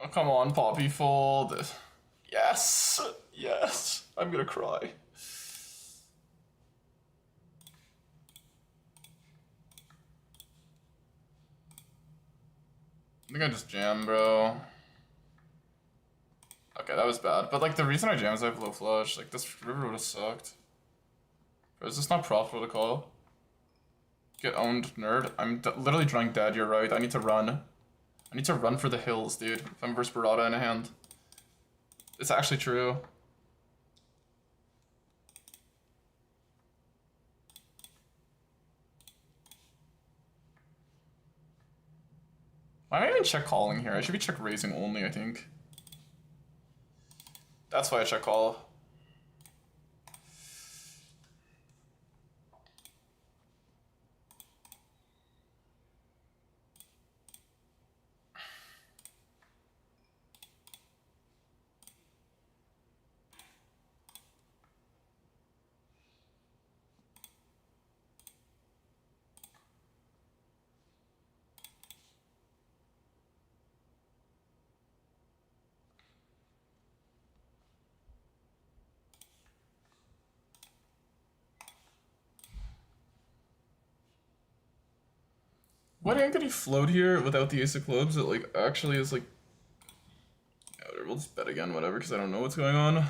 Oh, come on, Poppy, fold. Yes! Yes! I'm gonna cry. I think I just jammed, bro. Okay, that was bad. But, like, the reason I jammed is I have low flush. Like, this river would've sucked. Bro, is this not profitable to call? Get owned, nerd. I'm literally drawing dead, you're right. I need to run. I need to run for the hills, dude. If I'm versus Barada in a hand. It's actually true. Why am I even check calling here? I should be check raising only, I think. That's why I check call. What hand could he float here without the ace of clubs? It like actually is like. Yeah, whatever, we'll just bet again, whatever, because I don't know what's going on. I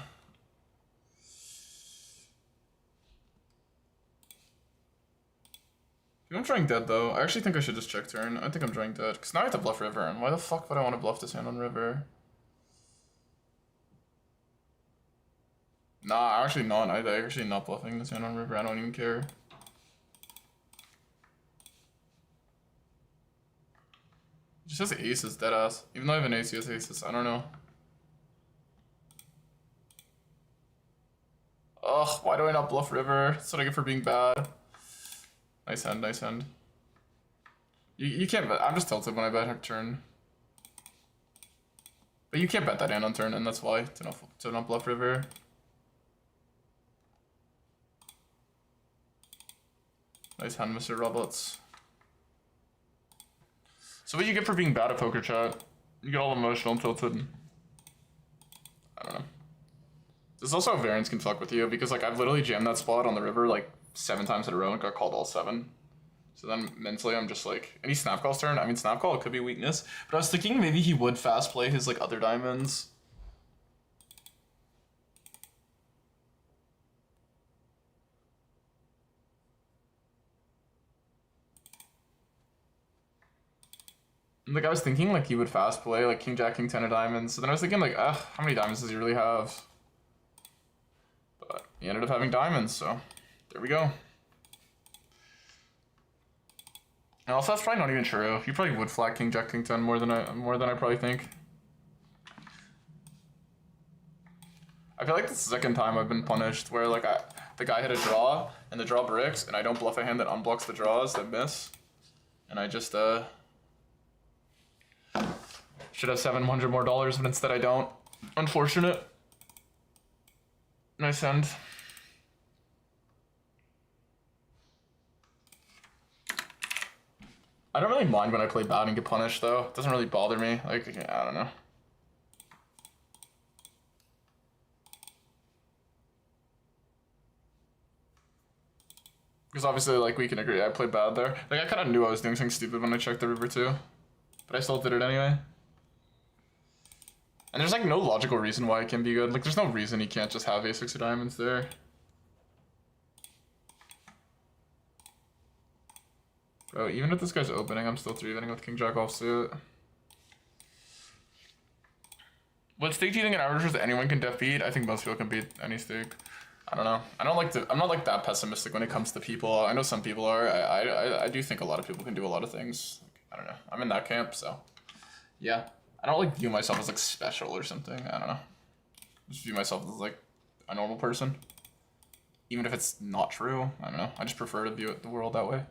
think I'm trying dead though. I actually think I should just check turn. I think I'm trying dead. Because now I have to bluff river, and why the fuck would I want to bluff this hand on river? Nah, actually not. I'm actually not bluffing this hand on river. I don't even care. Just has aces, deadass. Even though I have an ace, he has aces. I don't know. Ugh, why do I not bluff river? That's what I get for being bad. Nice hand, nice hand. You can't bet. I'm just tilted when I bet her turn. But you can't bet that hand on turn, and that's why. To not bluff river. Nice hand, Mr. Roberts. So what you get for being bad at poker, chat? You get all emotional and tilted. I don't know. There's also a variance can fuck with you, because like I've literally jammed that spot on the river like 7 times in a row and got called all 7. So then mentally I'm just like, any snap call's turn? I mean, snap call, it could be weakness. But I was thinking maybe he would fast play his like other diamonds. Like I was thinking like he would fast play like king jack king 10 of diamonds. So then I was thinking like, how many diamonds does he really have? But he ended up having diamonds, so there we go. And also that's probably not even true. He probably would flag king jack king 10 more than I probably think. I feel like this is the second time I've been punished where like the guy hit a draw and the draw bricks and I don't bluff a hand that unblocks the draws that miss. And I just should have $700 more, but instead I don't. Unfortunate. Nice hand. I don't really mind when I play bad and get punished though. It doesn't really bother me. Like, I don't know. Because obviously, like, we can agree, I played bad there. Like, I kind of knew I was doing something stupid when I checked the river too. But I still did it anyway. And there's, like, no logical reason why it can be good. Like, there's no reason he can't just have a6 of diamonds there. Bro, even if this guy's opening, I'm still 3-betting with King Jack offsuit. What stake do you think an average versus anyone can def beat? I think most people can beat any stake. I don't know. I'm not like that pessimistic when it comes to people. I know some people are. I do think a lot of people can do a lot of things. Like, I don't know. I'm in that camp, so yeah. I don't like view myself as like special or something. I don't know. I just view myself as like a normal person, even if it's not true. I don't know. I just prefer to view the world that way.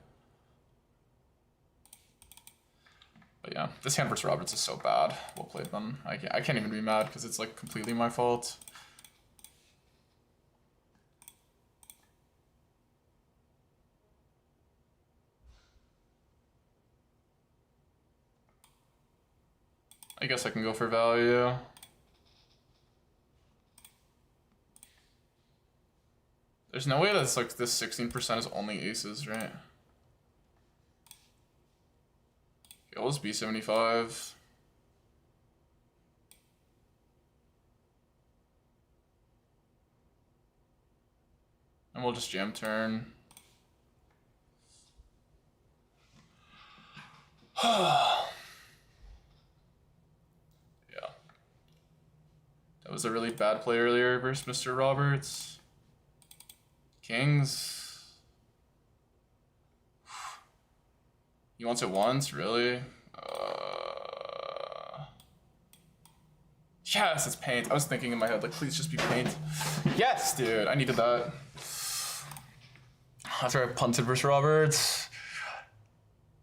But yeah, this hand versus Roberts is so bad. Well played, then. I can't even be mad because it's like completely my fault. I guess I can go for value. There's no way that's like this 16% is only aces, right? Okay, let's B75. And we'll just jam turn. That was a really bad play earlier versus Mr. Roberts. Kings. He wants it once, really? Yes, it's paint. I was thinking in my head, like, please just be paint. Yes, dude, I needed that. After I punted versus Roberts.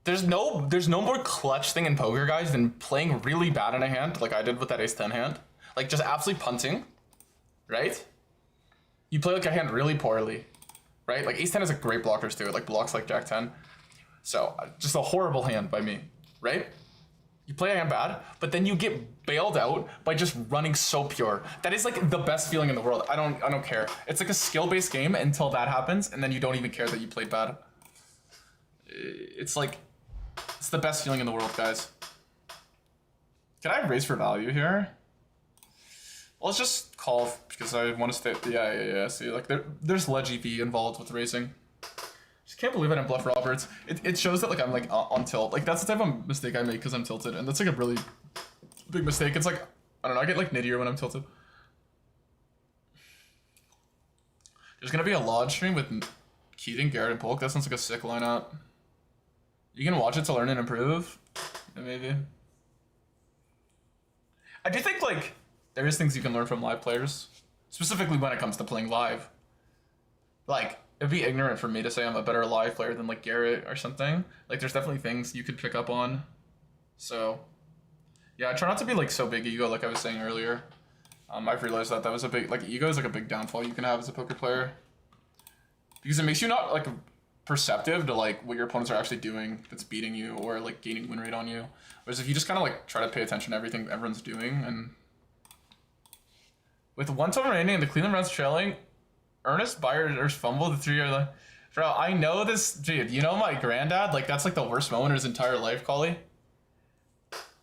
There's no more clutch thing in poker, guys, than playing really bad in a hand, like I did with that ace-10 hand. Like, just absolutely punting, right? You play like a hand really poorly, right? Like, ace-10 is a great blockers too. It like blocks like jack-10. So, just a horrible hand by me, right? You play a hand bad, but then you get bailed out by just running so pure. That is like the best feeling in the world. I don't care. It's like a skill-based game until that happens, and then you don't even care that you played bad. It's like, it's the best feeling in the world, guys. Can I raise for value here? Well, let's just call because I want to stay. Yeah. See, like there's ledge EV involved with racing. Just can't believe I didn't bluff Roberts. It shows that like I'm like on tilt. Like that's the type of mistake I make because I'm tilted, and that's like a really big mistake. It's like I don't know. I get like nittier when I'm tilted. There's gonna be a lodge stream with Keating, Garrett, and Polk. That sounds like a sick lineup. You can watch it to learn and improve. Yeah, maybe. I do think like there is things you can learn from live players, specifically when it comes to playing live. Like, it'd be ignorant for me to say I'm a better live player than like Garrett or something. Like, there's definitely things you could pick up on. So, yeah, I try not to be like so big ego, like I was saying earlier. I've realized that was a big like ego is like a big downfall you can have as a poker player because it makes you not like perceptive to like what your opponents are actually doing that's beating you or like gaining win rate on you. Whereas if you just kind of like try to pay attention to everything everyone's doing and with 1 turn remaining and the Cleveland Browns trailing, Ernest Byers fumbled the 3 are the bro. I know this dude. You know my granddad. Like that's like the worst moment in his entire life, Collie.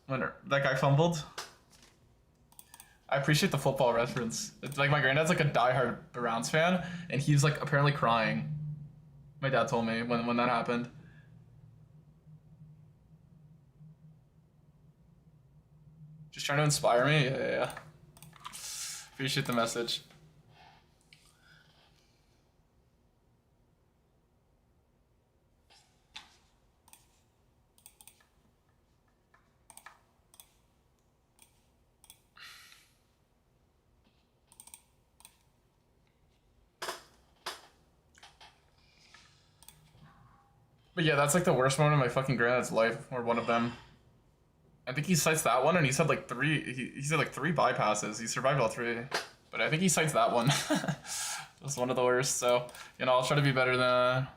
When that guy fumbled. I appreciate the football reference. It's like my granddad's like a diehard Browns fan, and he's like apparently crying. My dad told me when that happened. Just trying to inspire me? Yeah. Appreciate the message. But yeah, that's like the worst moment of my fucking granddad's life, or one of them. I think he cites that one, and he said like 3. He said like 3 bypasses. He survived all 3, but I think he cites that one. It was one of the worst. So you know, I'll try to be better than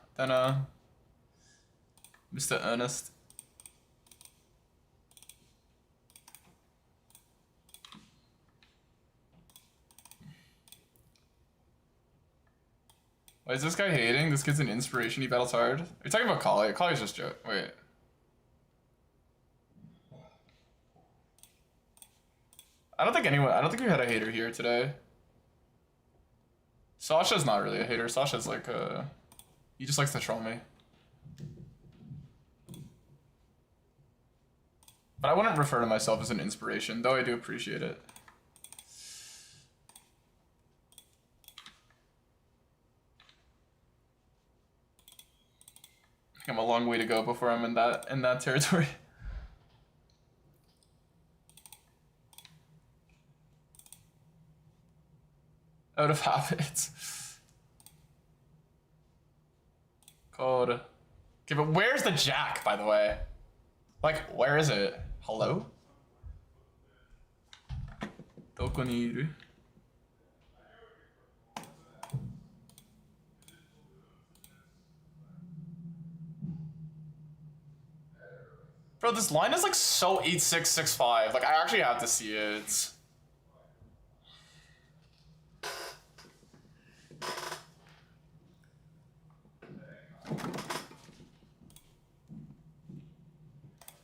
Mr. Ernest. Why is this guy hating? This kid's an inspiration. He battles hard. Are you talking about Kali? Kali's just joke. Wait. I don't think we had a hater here today. Sasha's not really a hater. Sasha's like he just likes to troll me. But I wouldn't refer to myself as an inspiration, though I do appreciate it. I think I'm a long way to go before I'm in that territory. Out of habits. Code. Okay, but where's the jack, by the way? Like, where is it? Hello? Doko ni iru? Bro, this line is like so 8-6-6-5. Like, I actually have to see it.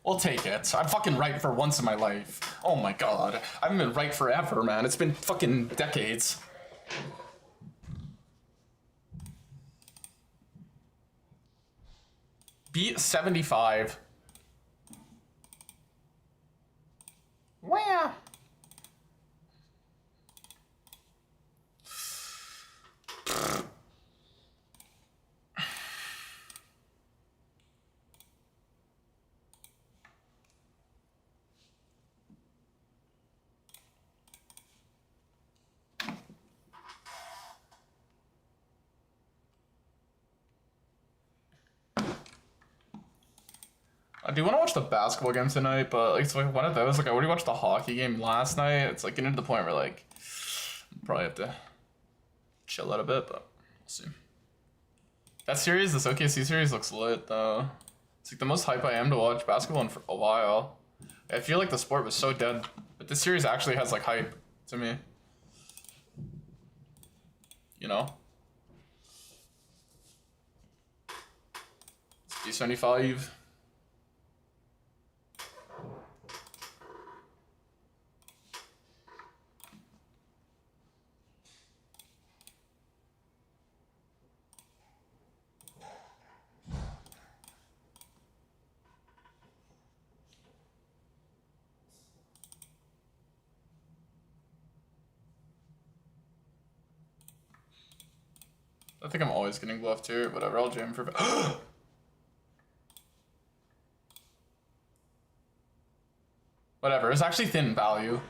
We'll take it. I'm fucking right for once in my life. Oh my god. I haven't been right forever, man. It's been fucking decades. Beat 75. Where? I do want to watch the basketball game tonight, but like, it's like one of those. Like, I already watched the hockey game last night. It's like getting to the point where like, probably have to chill out a bit, but we'll see. That series, this OKC series, looks lit though. It's like the most hype I am to watch basketball in for a while. I feel like the sport was so dead, but this series actually has like hype to me. You know? It's D75. I think I'm always getting bluffed here. Whatever, I'll jam for... Whatever, it's actually thin value.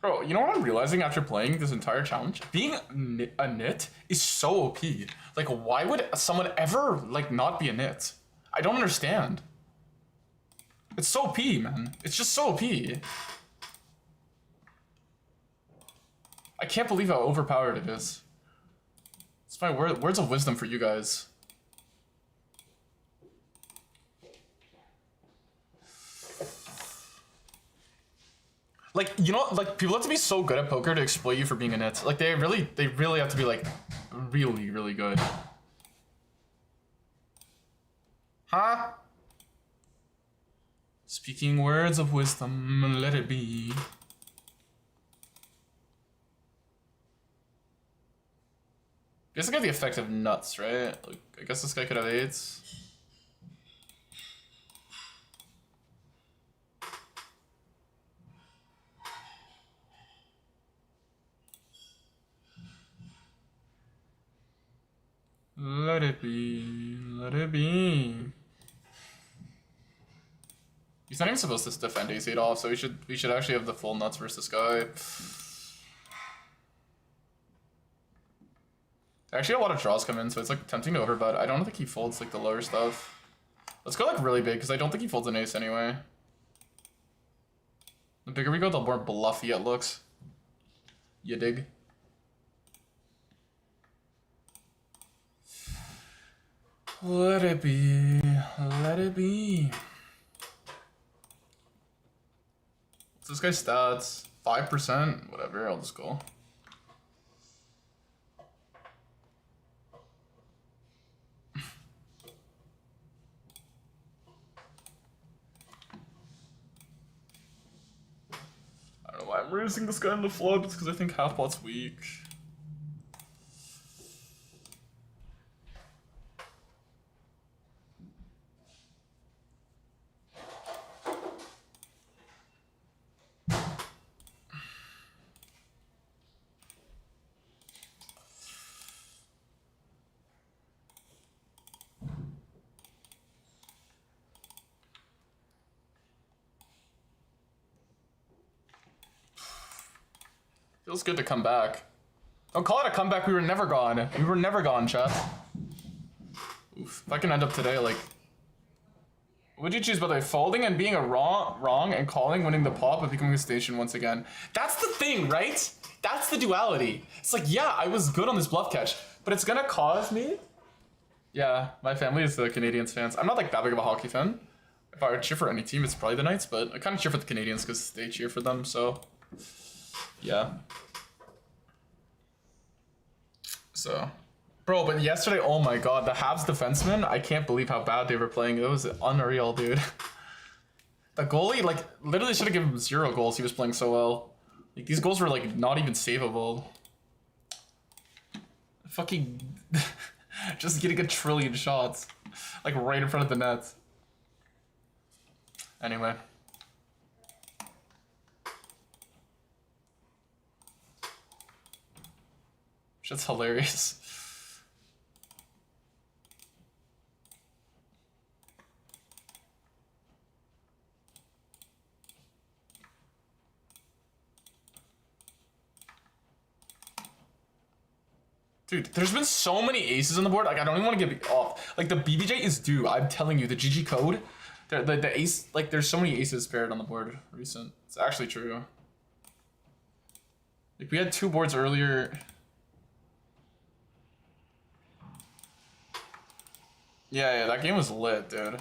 Bro, you know what I'm realizing after playing this entire challenge? Being a nit is so OP. Like, why would someone ever, like, not be a nit? I don't understand. It's so OP, man. It's just so OP. I can't believe how overpowered it is. It's my words of wisdom for you guys. Like, you know, like, people have to be so good at poker to exploit you for being a nit. Like, they really have to be, like, really, really good. Huh? Speaking words of wisdom, let it be. I guess I got the effect of nuts, right? Like, I guess this guy could have eights. Let it be, let it be. He's not even supposed to defend ace-8 off, so we should actually have the full nuts versus guy. Actually, a lot of draws come in, so it's like tempting to overbet. I don't think he folds like the lower stuff. Let's go like really big because I don't think he folds an ace anyway. The bigger we go, the more bluffy it looks. You dig? Let it be. Let it be. What's this guy's stats? 5%? Whatever, I'll just go. I don't know why I'm raising this guy in the flop. It's because I think half pot's weak. Feels good to come back. Don't call it a comeback, we were never gone. We were never gone, chat. Oof. If I can end up today, like... What'd you choose, by the way? Folding and being a wrong and calling, winning the pot, but becoming a station once again. That's the thing, right? That's the duality. It's like, yeah, I was good on this bluff catch, but it's gonna cause me... Yeah, my family is the Canadiens fans. I'm not like that big of a hockey fan. If I were to cheer for any team, it's probably the Knights, but I kind of cheer for the Canadiens because they cheer for them, so... Yeah. So, bro, but yesterday, oh my god, the Habs defenseman, I can't believe how bad they were playing. It was unreal, dude. The goalie, like, literally should have given him 0 goals. He was playing so well. Like, these goals were, like, not even savable. Fucking... just getting a trillion shots. Like, right in front of the net. Anyway. Shit's hilarious. Dude, there's been so many aces on the board, like I don't even want to get off. Like the BBJ is due, I'm telling you, the GG code, the ace, like there's so many aces paired on the board recent. It's actually true. Like we had 2 boards earlier. Yeah, that game was lit, dude.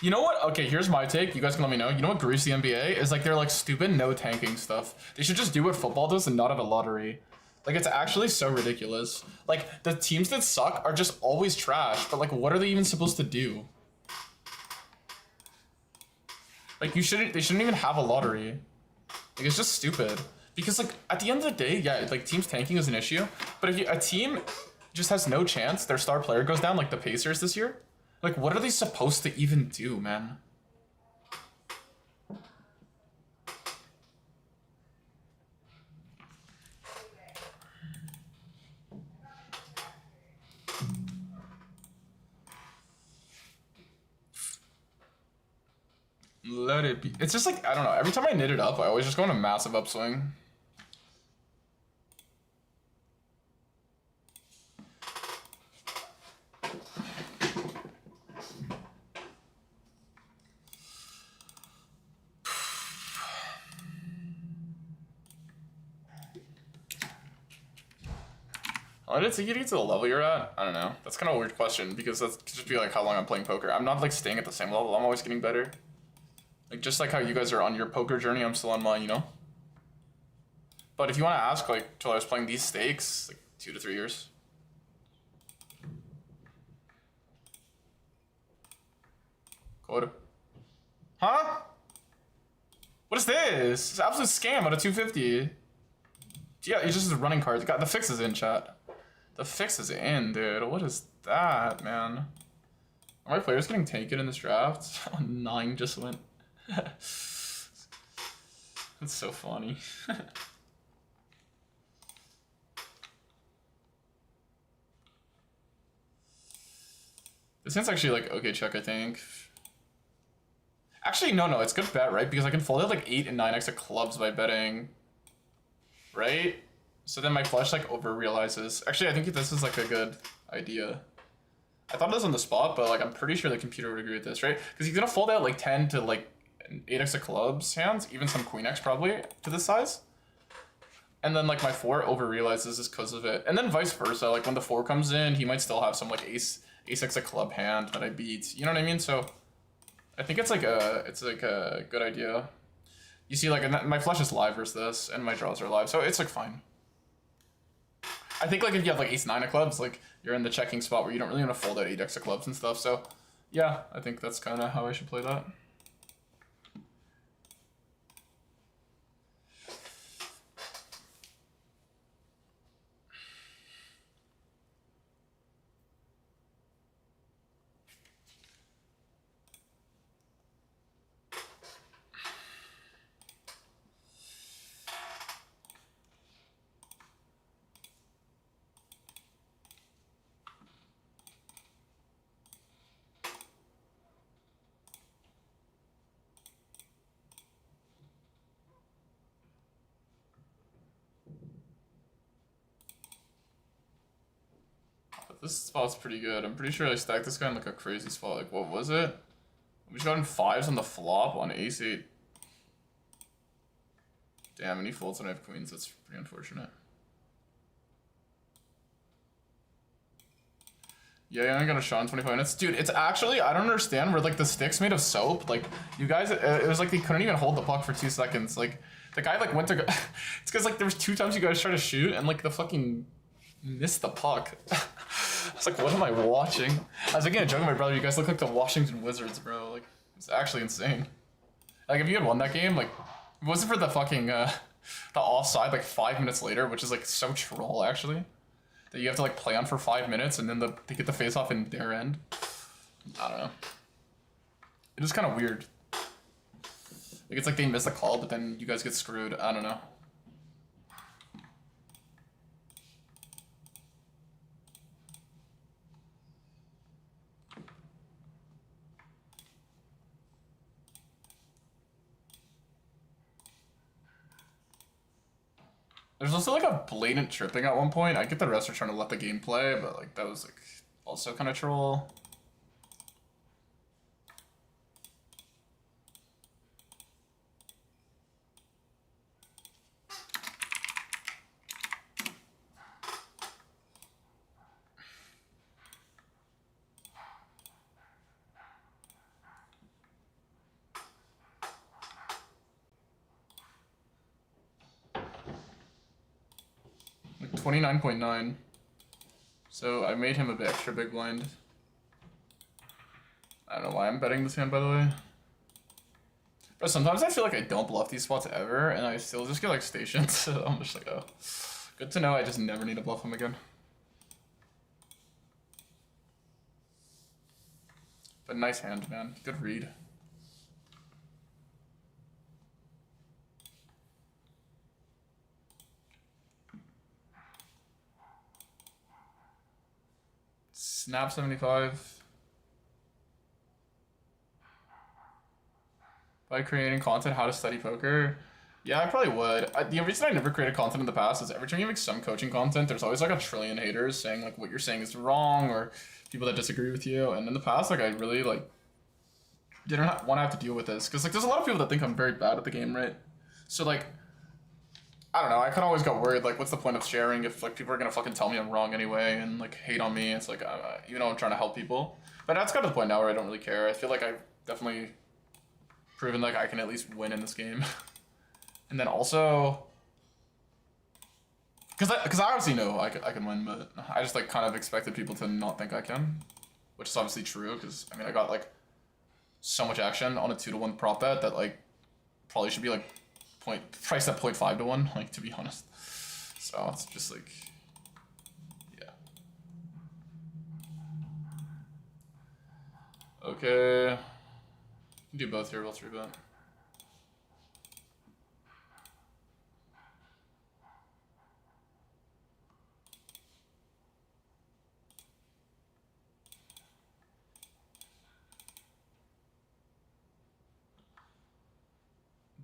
You know what? Okay, here's my take. You guys can let me know. You know what grieves the NBA is like they're like stupid no tanking stuff. They should just do what football does and not have a lottery. Like it's actually so ridiculous. Like the teams that suck are just always trash, but like what are they even supposed to do? Like they shouldn't even have a lottery. Like it's just stupid. Because like at the end of the day, yeah, like teams tanking is an issue. But if a team just has no chance, their star player goes down, like the Pacers this year, like what are they supposed to even do, man? Let it be. It's just like, I don't know, every time I knit it up, I always just go on a massive upswing. How did it get to the level you're at? I don't know. That's kind of a weird question because that's just be like how long I'm playing poker. I'm not like staying at the same level. I'm always getting better. Like just like how you guys are on your poker journey, I'm still on mine, you know? But if you want to ask, like, till I was playing these stakes, like 2 to 3 years. Quota. Huh? What is this? It's an absolute scam out of 250. Yeah, it's just running cards. The fix is in, chat. The fix is in, dude. What is that, man? Are my players getting taken in this draft? 9 just went. That's so funny. This hand's actually like okay check, I think. Actually, no, it's good bet, right? Because I can fold out like 8 and 9x of clubs by betting. Right? So then my flush like over realizes. Actually, I think this is like a good idea. I thought it was on the spot, but like I'm pretty sure the computer would agree with this, right? Because he's gonna fold out like 10 to like an 8x of clubs hands, even some queen x probably to this size. And then like my 4 over realizes this because of it. And then vice versa, like when the 4 comes in, he might still have some like ace x a club hand that I beat. You know what I mean? So I think it's like a good idea. You see, like my flush is live versus this, and my draws are live, so it's like fine. I think like if you have like ace 9 of clubs, like you're in the checking spot where you don't really want to fold out 8x of clubs and stuff. So yeah, I think that's kind of how I should play that. This spot's pretty good. I'm pretty sure I stacked this guy in like a crazy spot. Like, what was it? We just got in 5s on the flop on ace 8. Damn, and he folds when I have queens. That's pretty unfortunate. Yeah, I only got a shot in 25 minutes. Dude, it's actually, I don't understand where like the stick's made of soap. Like, you guys, it was like they couldn't even hold the puck for 2 seconds. Like, the guy like went to go, it's because like there was 2 times you guys tried to shoot and like the fucking missed the puck. I was like, what am I watching? I was again joking with my brother, you guys look like the Washington Wizards, bro. Like, it's actually insane. Like, if you had won that game, like, if it wasn't for the fucking, the offside, like, 5 minutes later, which is, like, so troll, actually, that you have to, like, play on for 5 minutes, and then they get the face-off in their end. I don't know. It is kind of weird. Like, it's like they miss the call, but then you guys get screwed. I don't know. There's also like a blatant tripping at one point. I get the rest are trying to let the game play, but like that was like also kind of troll. Like 29.9. So I made him a bit extra big blind. I don't know why I'm betting this hand, by the way. But sometimes I feel like I don't bluff these spots ever, and I still just get like stationed. So I'm just like, oh, good to know. I just never need to bluff him again. But nice hand, man. Good read. Snap 75. By creating content, how to study poker. Yeah, I probably would. The reason I never created content in the past is every time you make some coaching content, there's always like a trillion haters saying like what you're saying is wrong or people that disagree with you. And in the past, like I really like didn't want to have to deal with this because like there's a lot of people that think I'm very bad at the game, right? So like I don't know. I kind of always got worried like what's the point of sharing if like people are gonna fucking tell me I'm wrong anyway and like hate on me. It's like you know I'm trying to help people, but that's got to the point now where I don't really care. I feel like I've definitely proven like I can at least win in this game. And then also, because I obviously know I can win, but I just like kind of expected people to not think I can, which is obviously true because I mean I got like so much action on a 2-to-1 prop bet that like probably should be like priced at 0.5 to 1, like to be honest. So it's just like, yeah. Okay. Do both here, we'll 3-bet.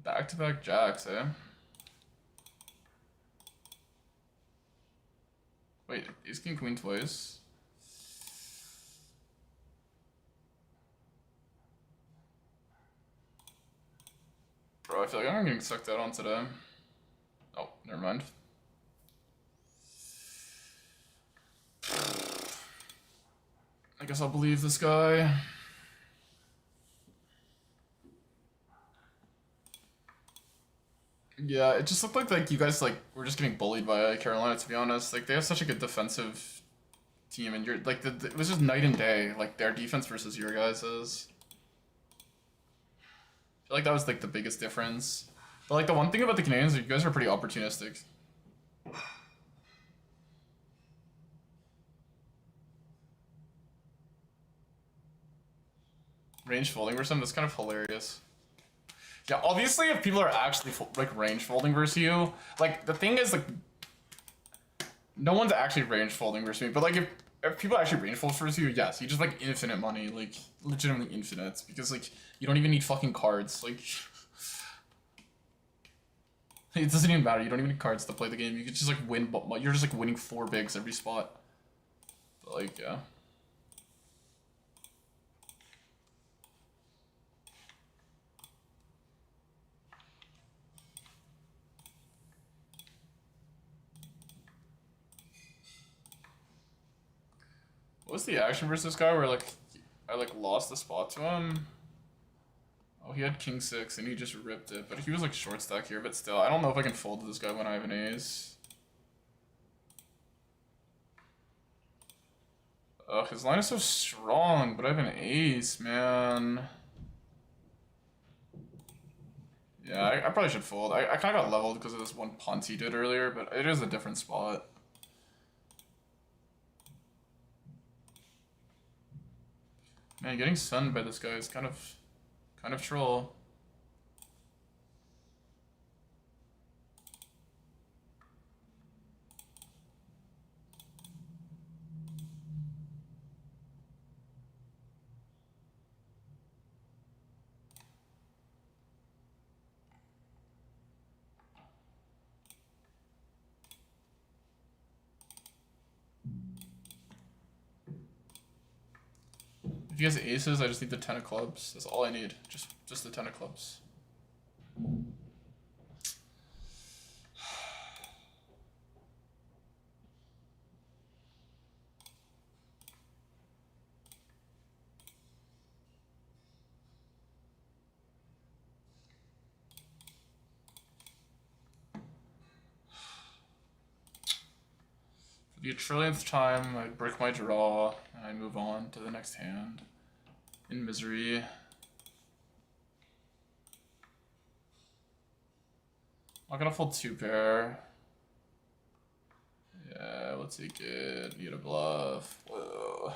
Back-to-back jacks, eh? Wait, ace king queen twice. Bro, I feel like I'm getting sucked out on today. Oh, never mind. I guess I'll believe this guy. Yeah, it just looked like you guys were just getting bullied by Carolina, to be honest. Like they have such a good defensive team, and you're like it was just night and day, like their defense versus your guys's. I feel like that was like the biggest difference. But like the one thing about the Canadians, you guys are pretty opportunistic. Range folding versus them, that's kind of hilarious. Yeah, obviously if people are actually like range folding versus you, like the thing is like no one's actually range folding versus me, but like if people actually range fold versus you, yes, you just like infinite money, like legitimately infinite, because like you don't even need fucking cards, like it doesn't even matter, you don't even need cards to play the game, you can just like win, but you're just like winning 4 bigs every spot. But like, yeah. What was the action versus this guy where like I like lost the spot to him? Oh, he had king 6 and he just ripped it, but he was like short stack here, but still, I don't know if I can fold to this guy when I have an ace. Ugh, his line is so strong, but I have an ace, man. Yeah, I probably should fold. I kind of got leveled because of this one punt he did earlier, but it is a different spot. Man, getting stunned by this guy is kind of troll. If he has aces, I just need the 10 of clubs. That's all I need. Just the 10 of clubs. For the trillionth time, I break my draw, and I move on to the next hand. In misery. Not gonna fold 2 pair. Yeah, we'll take it. Need a bluff. Whoa.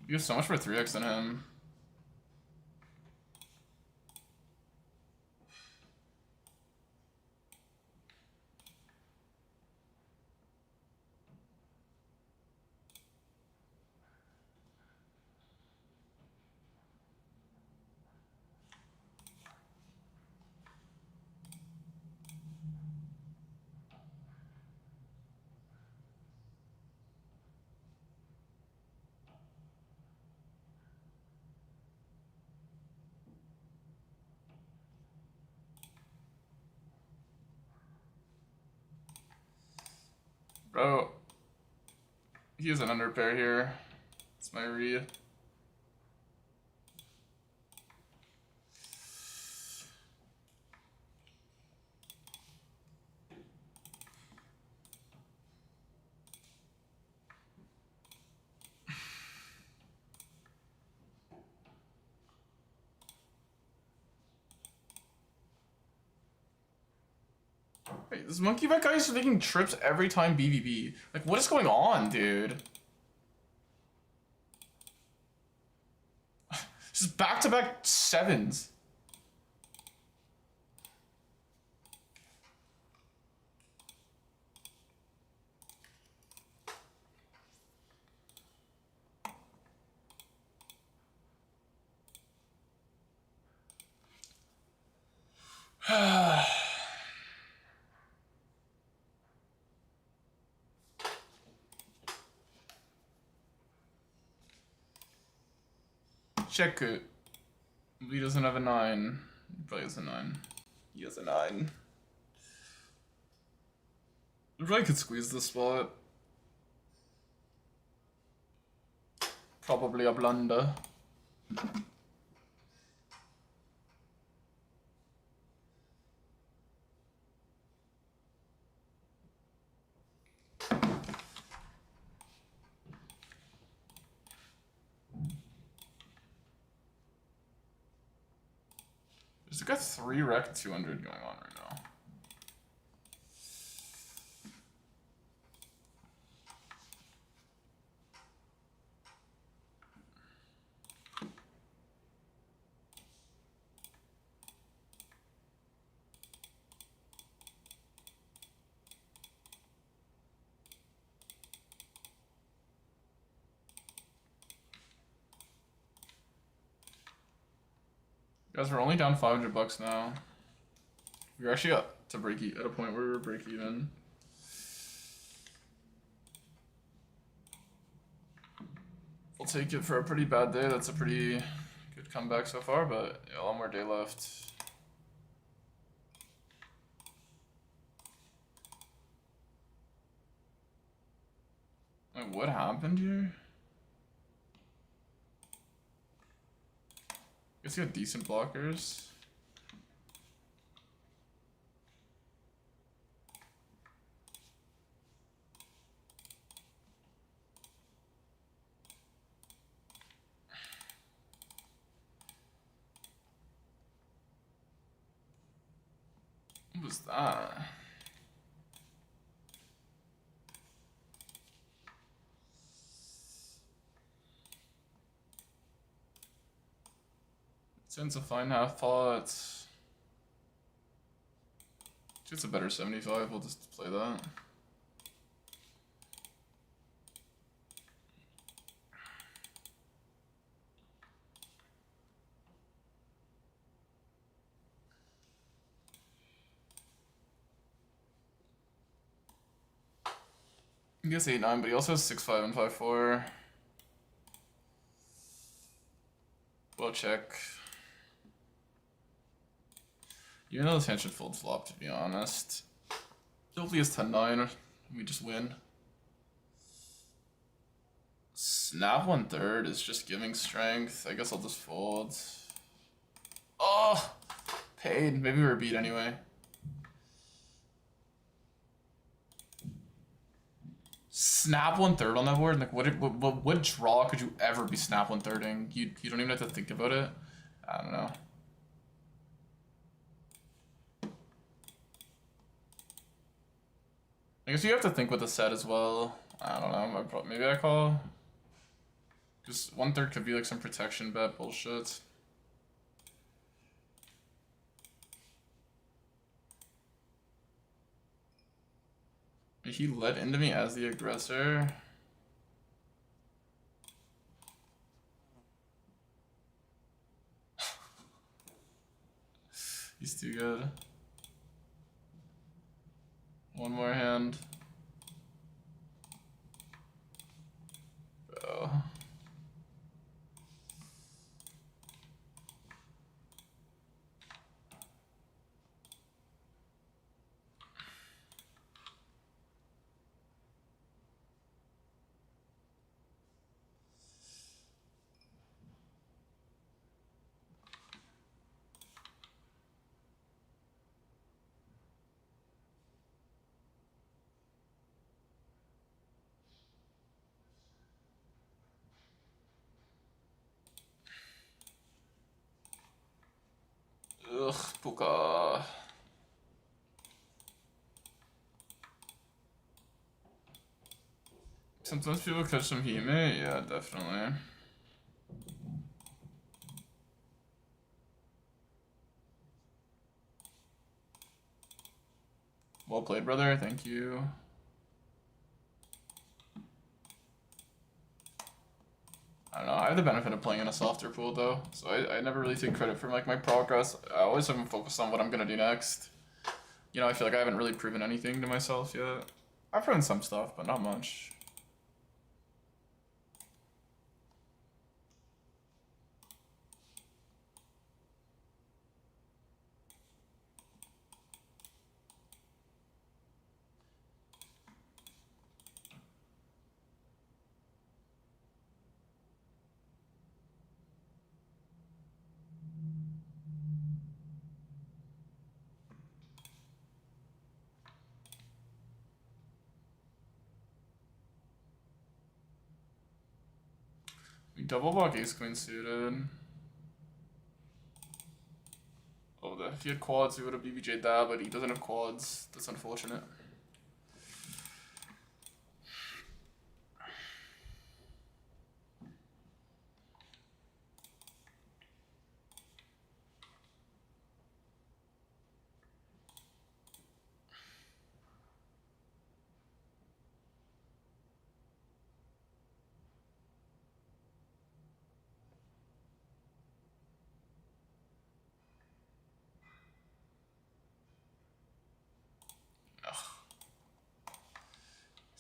You have so much for 3x than him. Bro, he has an underpair here. It's my read. Wait, this monkey vet guy is taking trips every time BBB. Like, what is going on, dude? Just back-to-back sevens. check it. He doesn't have a 9. He probably has a 9. He has a 9. I probably could squeeze this spot. Probably a blunder. There's like a 3 rec 200 going on right now. Guys, we're only down $500 now. We're actually up to at a point where we're break even. We'll take it for a pretty bad day. That's a pretty good comeback so far, but yeah, one more day left. Wait, what happened here? I guess he got decent blockers. What was that? Sends a fine half pot. It's a better 75, we'll just play that. I guess 8-9, but he also has 6-5 and 5-4. Well, check. Even though this hand should fold flop, to be honest. Hopefully it's 10-9, and we just win. Snap 1/3 is just giving strength. I guess I'll just fold. Oh! Paid. Maybe we're beat anyway. Snap 1/3 on that board? Like, what draw could you ever be snap 1/3ing? You don't even have to think about it? I don't know. I guess you have to think with the set as well. I don't know. Maybe I call. Because 1/3 could be like some protection bet bullshit. He led into me as the aggressor. He's too good. One more hand. Bro. Ugh, poker. Sometimes people catch some heat, mate. Yeah, definitely. Well played, brother. Thank you. I don't know. I have the benefit of playing in a softer pool, though, so I never really take credit for like my progress. I always have focused on what I'm gonna do next. You know, I feel like I haven't really proven anything to myself yet. I've proven some stuff, but not much. double block ace queen suited. Oh, if he had quads, he would have BBJ'd that, but he doesn't have quads. That's unfortunate.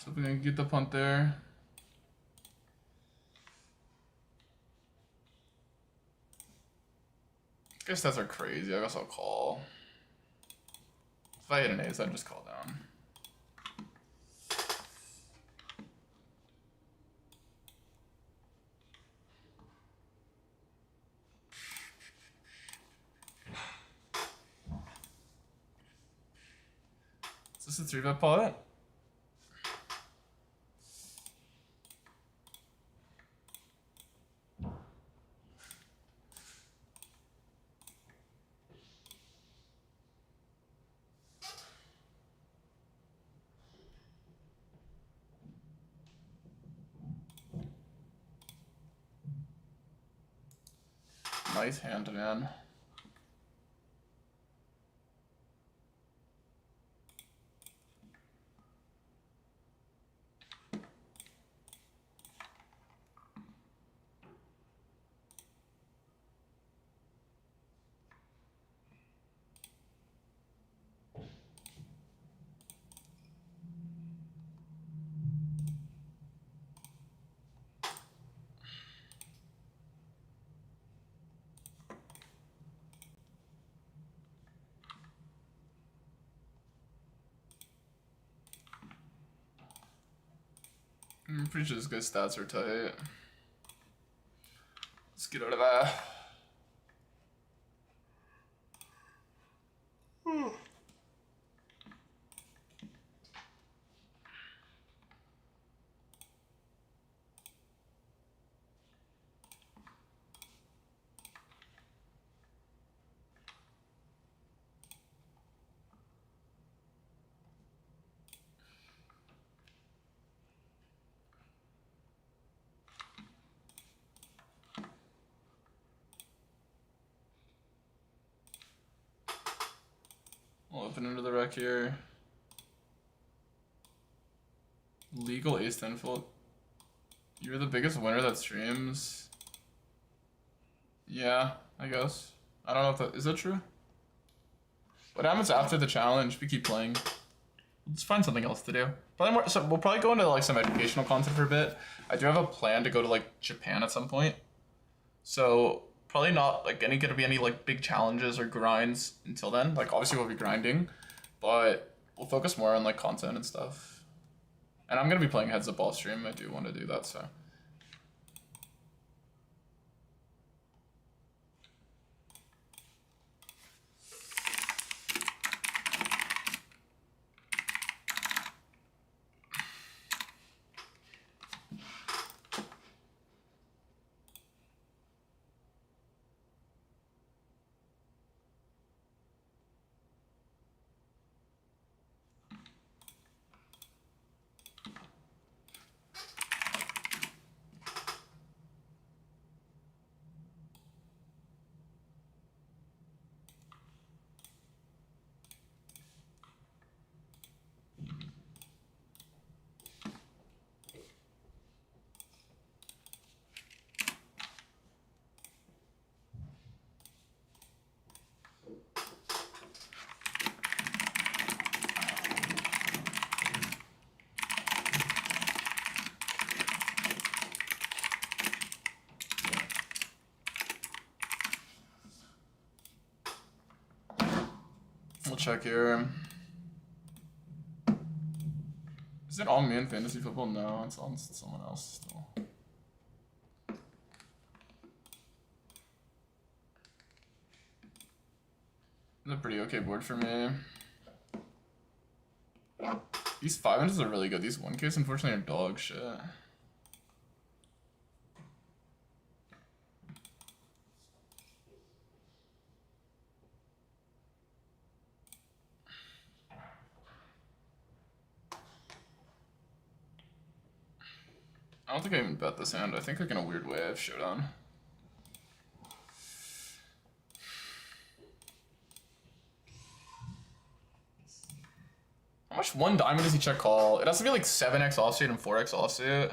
So we can get the punt there. I guess stats are crazy. I guess I'll call. If I hit an ace, I'd just call down. Is this a 3-bet pot? Nice hand, man. I'm pretty sure this guy's stats are tight. Let's get out of that. I'll open into the rec here. Legal ace-10 fold. You're the biggest winner that streams. Yeah, I guess. I don't know if that is that true. What happens after the challenge? We keep playing. Let's find something else to do. Probably more. So we'll probably go into like some educational content for a bit. I do have a plan to go to like Japan at some point. So probably not like gonna be any like big challenges or grinds until then. Like obviously we'll be grinding, but we'll focus more on like content and stuff. And I'm gonna be playing heads up all stream. I do want to do that, so. We'll check here. Is it on me in fantasy football? No, it's on someone else still. It's a pretty okay board for me. These 500s are really good. These 1Ks unfortunately are dog shit. I don't think I even bet this hand. I think like in a weird way I have showdown. How much one diamond does he check call? It has to be like 7x offsuit and 4x offsuit.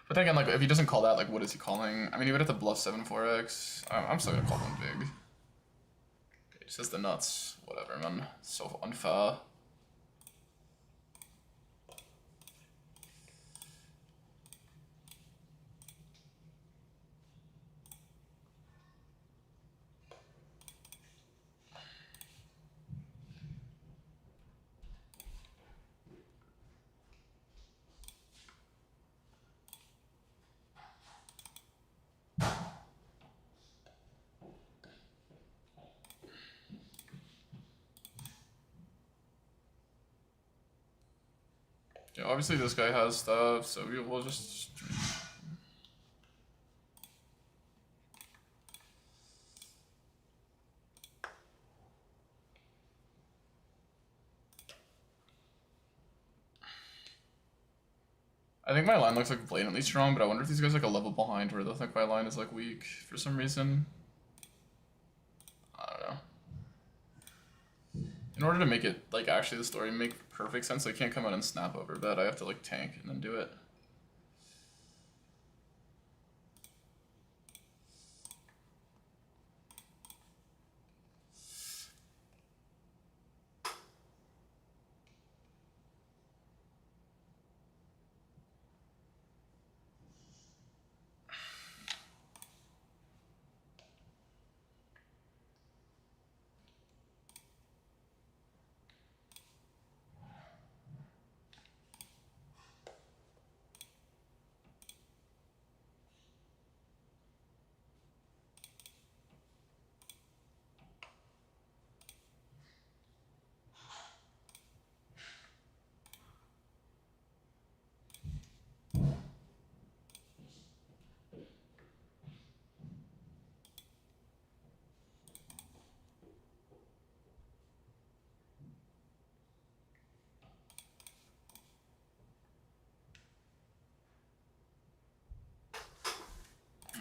But then again, like if he doesn't call that, like what is he calling? I mean, he would have to bluff 7-4x. I'm still gonna call one big. Okay, just has the nuts. Whatever, man. So unfair. Yeah, obviously this guy has stuff, so we'll just... I think my line looks like blatantly strong, but I wonder if these guys are like a level behind where they'll think my line is like weak for some reason. I don't know. In order to make it, like, actually the story make perfect sense, I can't come out and snap over bet. I have to, like, tank and then do it.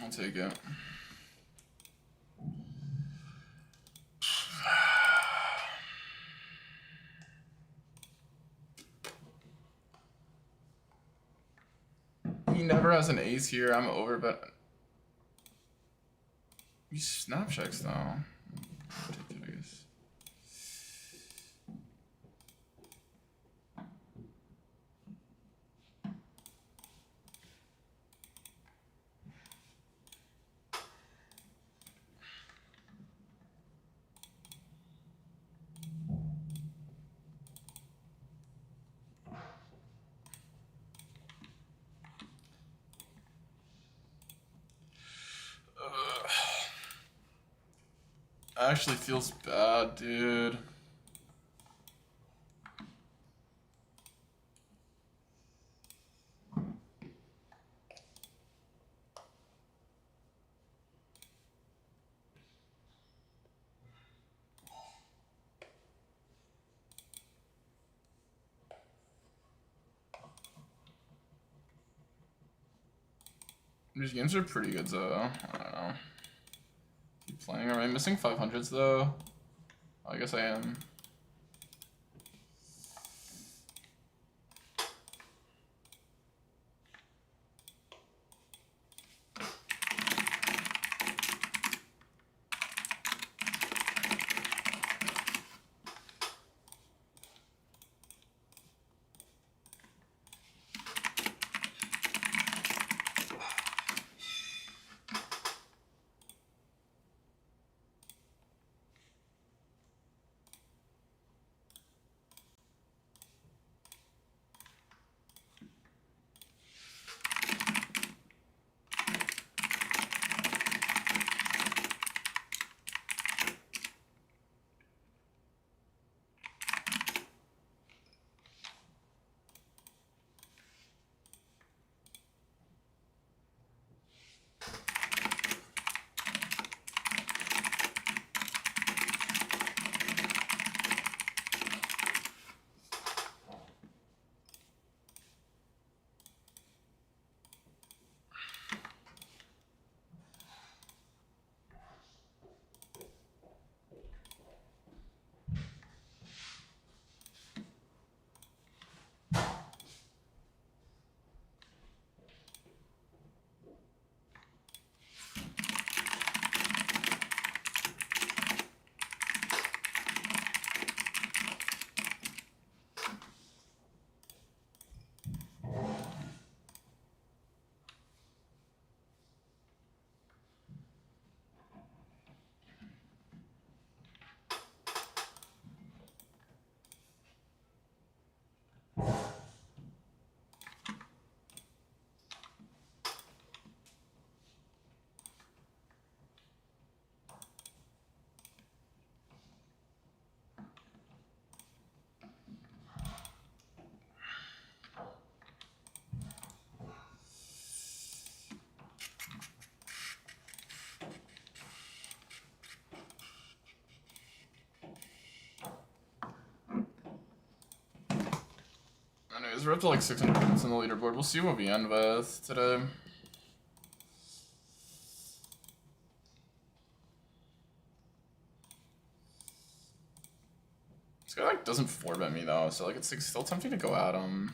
I'll take it. He never has an ace here. I'm over, but he snap checks though. I'll take it, I guess. Actually feels bad, dude. These games are pretty good though. I don't know. Keep playing. Am I missing 500s though? I guess I am. Anyways, we're up to like 600 points on the leaderboard. We'll see what we end with today. This guy like doesn't 4-bet me though, so like it's like still tempting to go at him.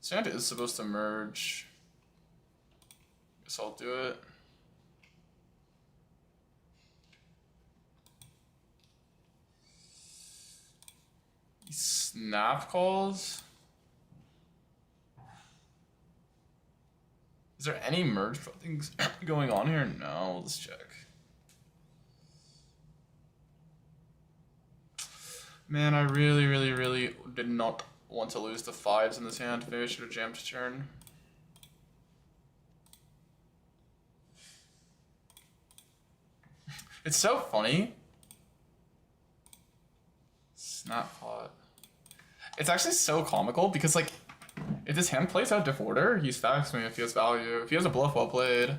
Sand is supposed to merge. Guess I'll do it. He snap calls. Is there any merge things going on here? No, let's check. Man, I really did not want to lose the 5s in this hand. Maybe I should have jammed turn. It's so funny. Snap pot. It's actually so comical because like if this hand plays out diff order, he stacks me if he has value. If he has a bluff, well played.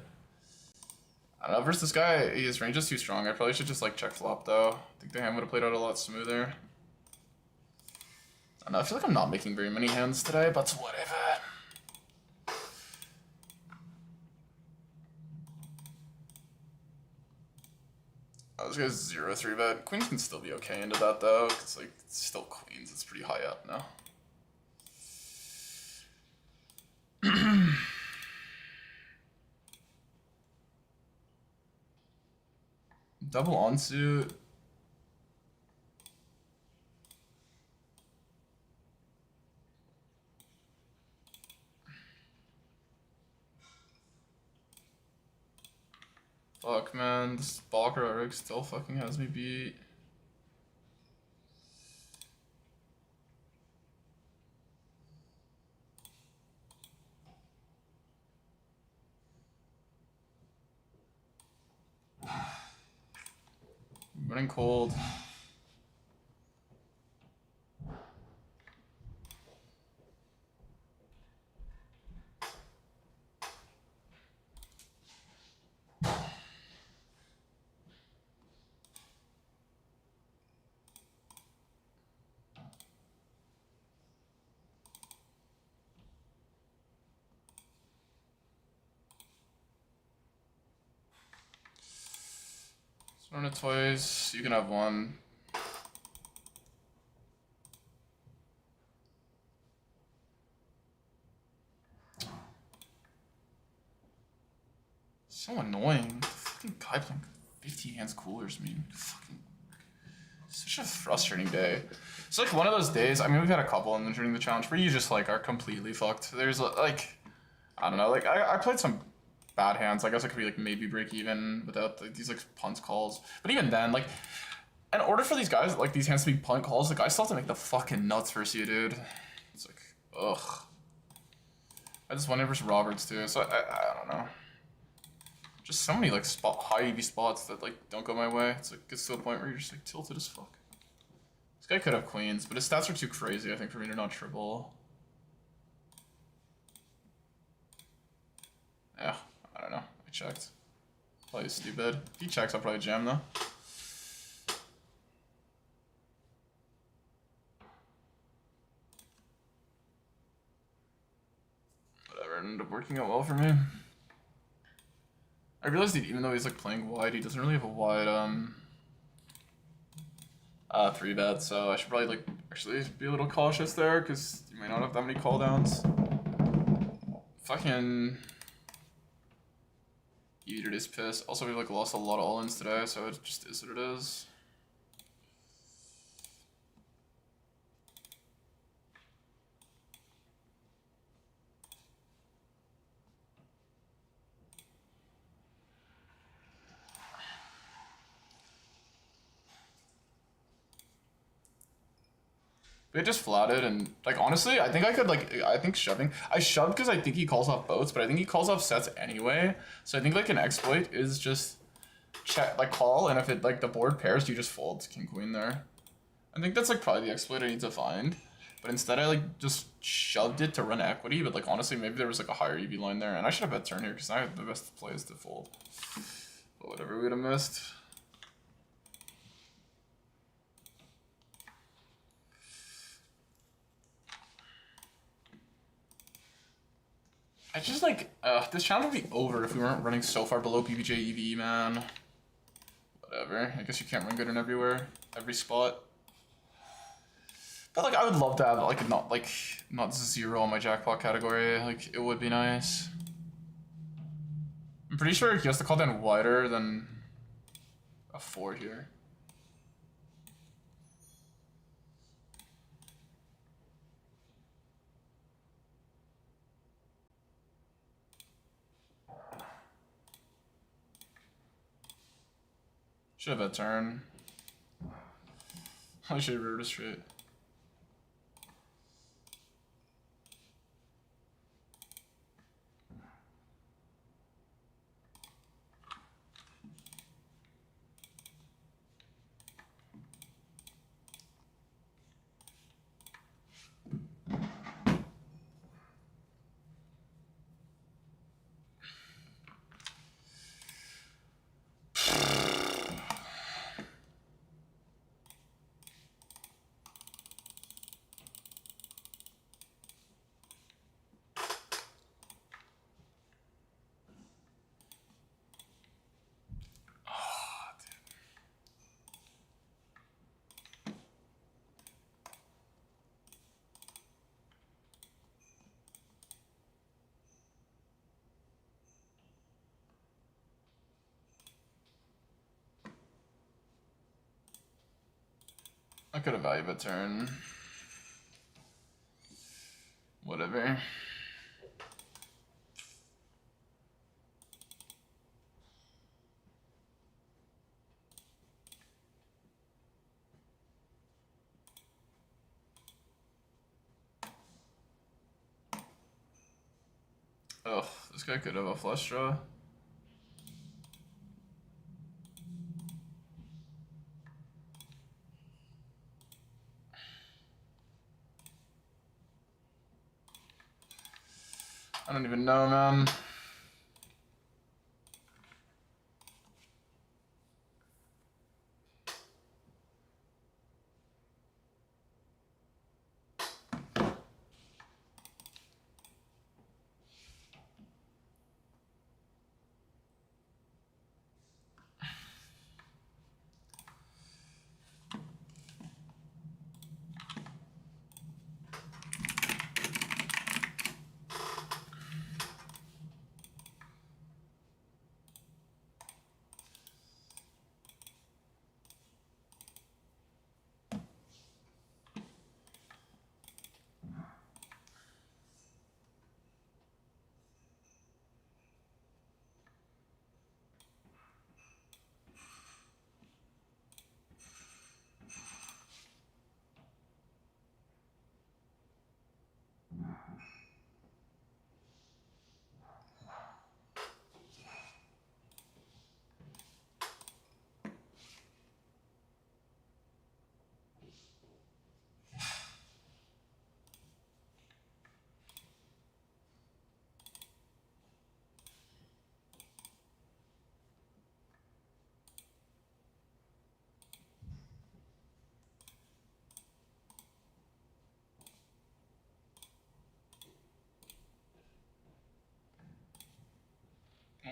I don't know, versus this guy, his range is too strong. I probably should just like check flop though. I think the hand would have played out a lot smoother. I don't know, I feel like I'm not making very many hands today, but whatever. Oh, this guy's 0 3-bet. Queens can still be okay into that though, because like it's still queens. It's pretty high up now. Double onsuit. Fuck, man, this Balker rig still fucking has me beat. Running cold. Run it twice, you can have one. So annoying. The fucking guy playing 50 hands coolers, man. Fucking such a frustrating day. It's like one of those days, I mean we've had a couple during the challenge where you just like are completely fucked. There's like, I don't know, like I played some bad hands. I guess I could be like maybe break even without these like punt calls. But even then, like, in order for these guys, like these hands to be punt calls, the guys still have to make the fucking nuts versus you, dude. It's like, ugh. I just won it versus Roberts too, so I don't know. Just so many like high EV spots that like don't go my way. It's like gets to a point where you're just like tilted as fuck. This guy could have queens, but his stats are too crazy, I think, for me to not triple. Yeah. I don't know. I checked. Probably stupid. If he checks, I'll probably jam though. Whatever, it ended up working out well for me. I realized that even though he's like playing wide, he doesn't really have a wide 3-bet, so I should probably like actually be a little cautious there, because you might not have that many call downs. Fucking Eater is pissed. Also, we've like lost a lot of all-ins today, so it just is what it is. But it just flatted, and like honestly, I think I could like I think shoving. I shoved because I think he calls off boats, but I think he calls off sets anyway. So I think like an exploit is just check like call, and if it like the board pairs, you just fold king queen there. I think that's like probably the exploit I need to find. But instead I like just shoved it to run equity, but like honestly maybe there was like a higher EV line there, and I should have bet turn here because I had the best play is to fold. But whatever, we would have missed. I just like, this challenge would be over if we weren't running so far below PBJ EV, man. Whatever, I guess you can't run good in every spot. But like, I would love to have not zero on my jackpot category. Like, it would be nice. I'm pretty sure he has to call down wider than a 4 here. Should have a turn. I should have rivered a straight. I could have value bet turn. Whatever. Oh, this guy could have a flush draw. I don't even know, man.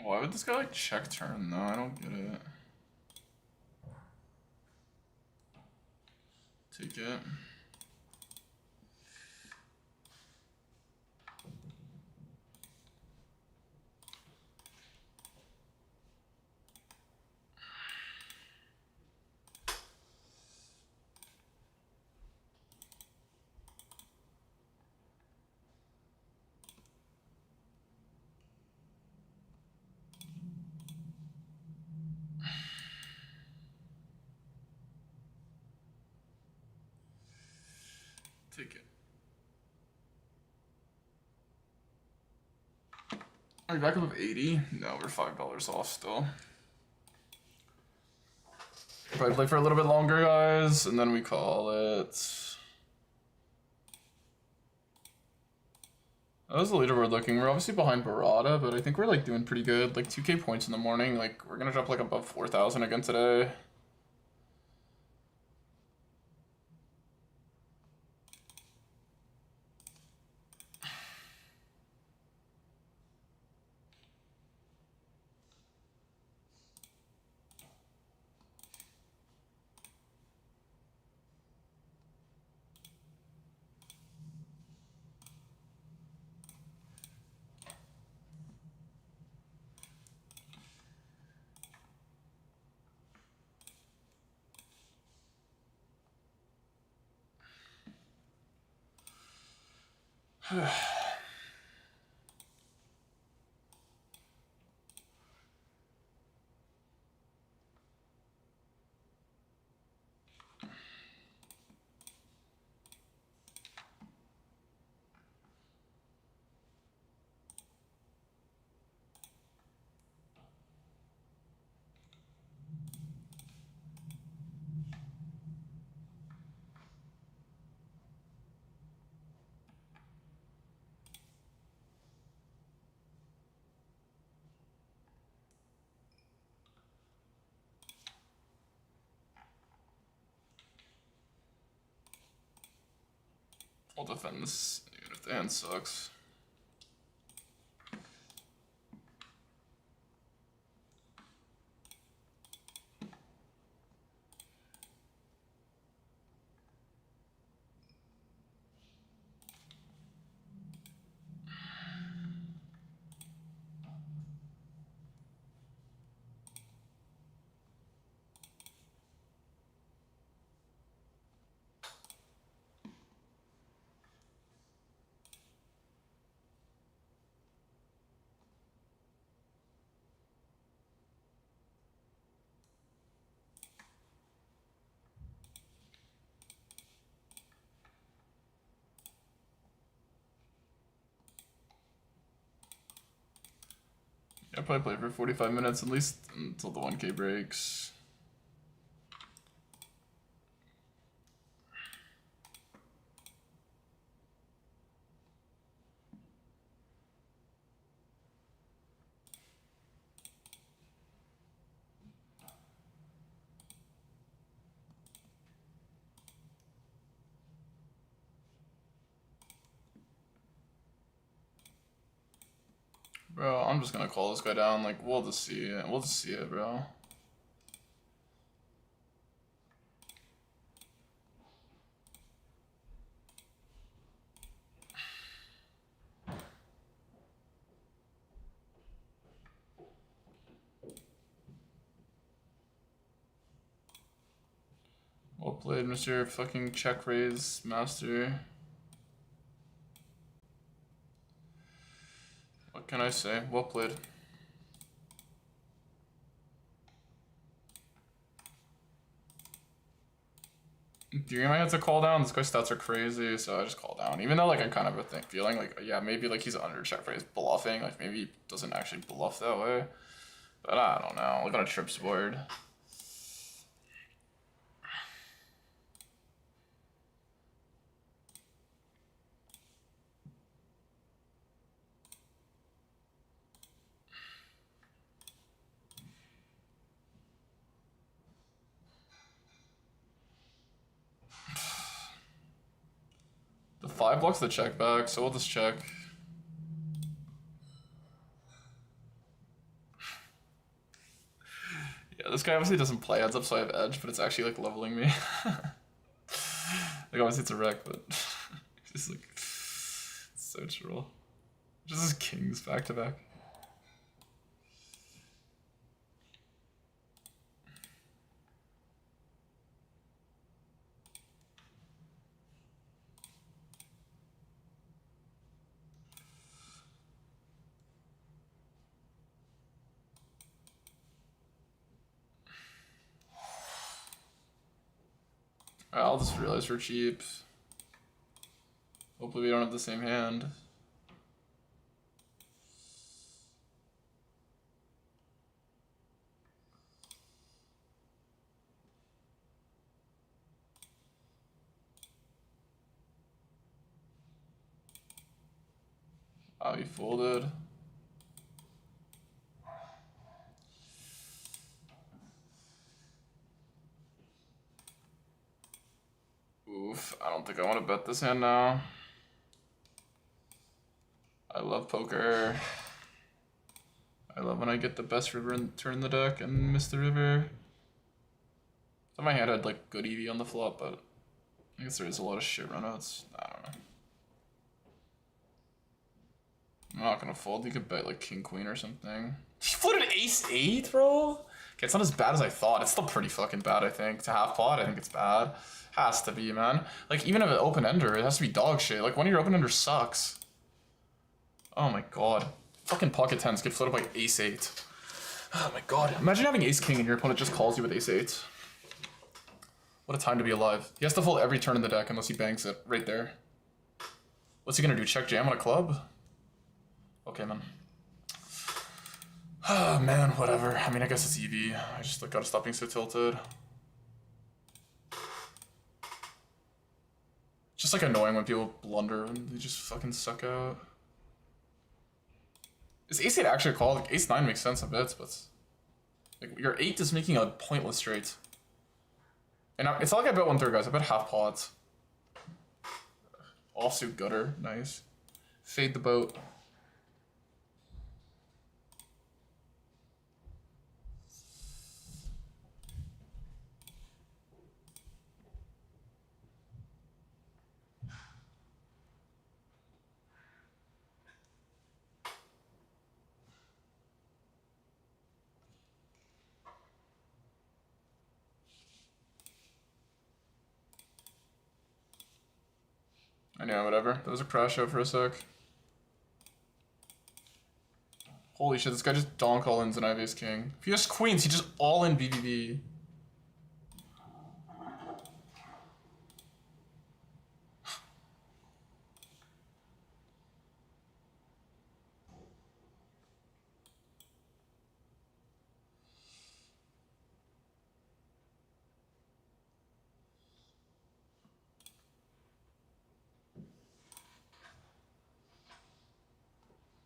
Why would this guy like check turn though? I don't get it. Take it. Take it. Are we back up of 80? No, we're $5 off still. Probably play for a little bit longer, guys, and then we call it How's the leaderboard looking? We're obviously behind Barada, but I think we're like doing pretty good. Like 2K points in the morning. Like we're gonna drop like above 4,000 again today. I'll defend this even if the hand sucks. I'll probably play for 45 minutes at least until the 1K breaks. Bro, I'm just gonna call this guy down. Like, we'll just see it. We'll just see it, bro. Well played, Mr. fucking check raise master. What can I say? Well played. Dream I had to call down. This guy's stats are crazy, so I just call down. Even though like I kind of a feeling like yeah maybe like he's under check raise bluffing. Like maybe he doesn't actually bluff that way. But I don't know. Look at a trips board. The 5 blocks the check back, so we'll just check. Yeah, this guy obviously doesn't play heads up, so I have edge, but it's actually like leveling me. Like obviously it's a wreck, but it's just like it's so troll. Just his kings back to back. I'll just realize we're cheap. Hopefully we don't have the same hand. Wow, he folded. Oof, I don't think I want to bet this hand now. I love poker. I love when I get the best river and turn the deck and miss the river. So my hand had like good EV on the flop, but I guess there is a lot of shit runouts. I don't know. I'm not gonna fold. You could bet like king queen or something. He floated ace 8, bro. Okay, it's not as bad as I thought. It's still pretty fucking bad, I think. To half pot, I think it's bad. Has to be, man. Like even if an open ender, it has to be dog shit. Like one of your open enders sucks. Oh my god. Fucking pocket tens get floated by ace 8. Oh my god. Imagine having ace king and your opponent just calls you with ace 8. What a time to be alive. He has to fold every turn in the deck unless he banks it right there. What's he gonna do? Check jam on a club? Okay, man. Oh man, whatever. I mean, I guess it's EV. I just like gotta stop being so tilted. It's just like annoying when people blunder and they just fucking suck out. Is ace 8 actually a call? Like ace 9 makes sense a bit, but like your 8 is making a pointless straight. And it's not like I bet 1/3, guys. I bet half pots. Offsuit gutter, nice. Fade the boat. I know, whatever. That was a crash out for a sec. Holy shit, this guy just donk all ins and I have ace king. If he has queens, he just all in BBB.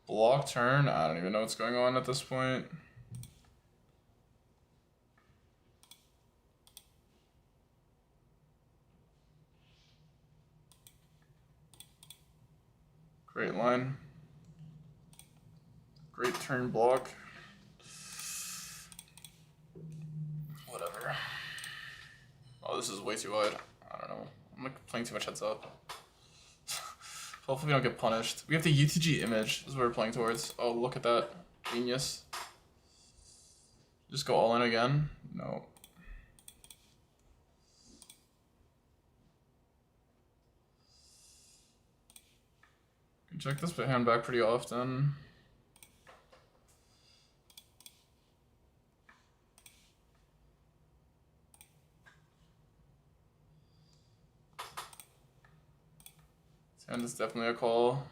Block turn? I don't even know what's going on at this point. Great line. Great turn block. Whatever. Oh, this is way too wide. I don't know. I'm like playing too much heads up. Hopefully we don't get punished. We have the UTG image is what we're playing towards. Oh, look at that. Genius. Just go all in again? No. Can check this hand back pretty often. This hand is definitely a call.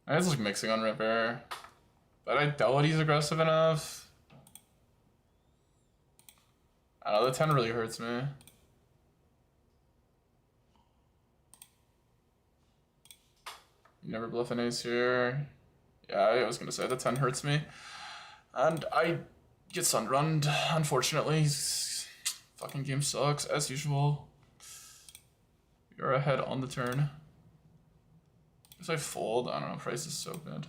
I was like mixing on river, but I doubt he's aggressive enough. I don't know, the 10 really hurts me. You never bluff an ace here. Yeah, I was gonna say the 10 hurts me. And I get sunrunned, unfortunately. Fucking game sucks, as usual. You're ahead on the turn. If I fold, I don't know, price is so good.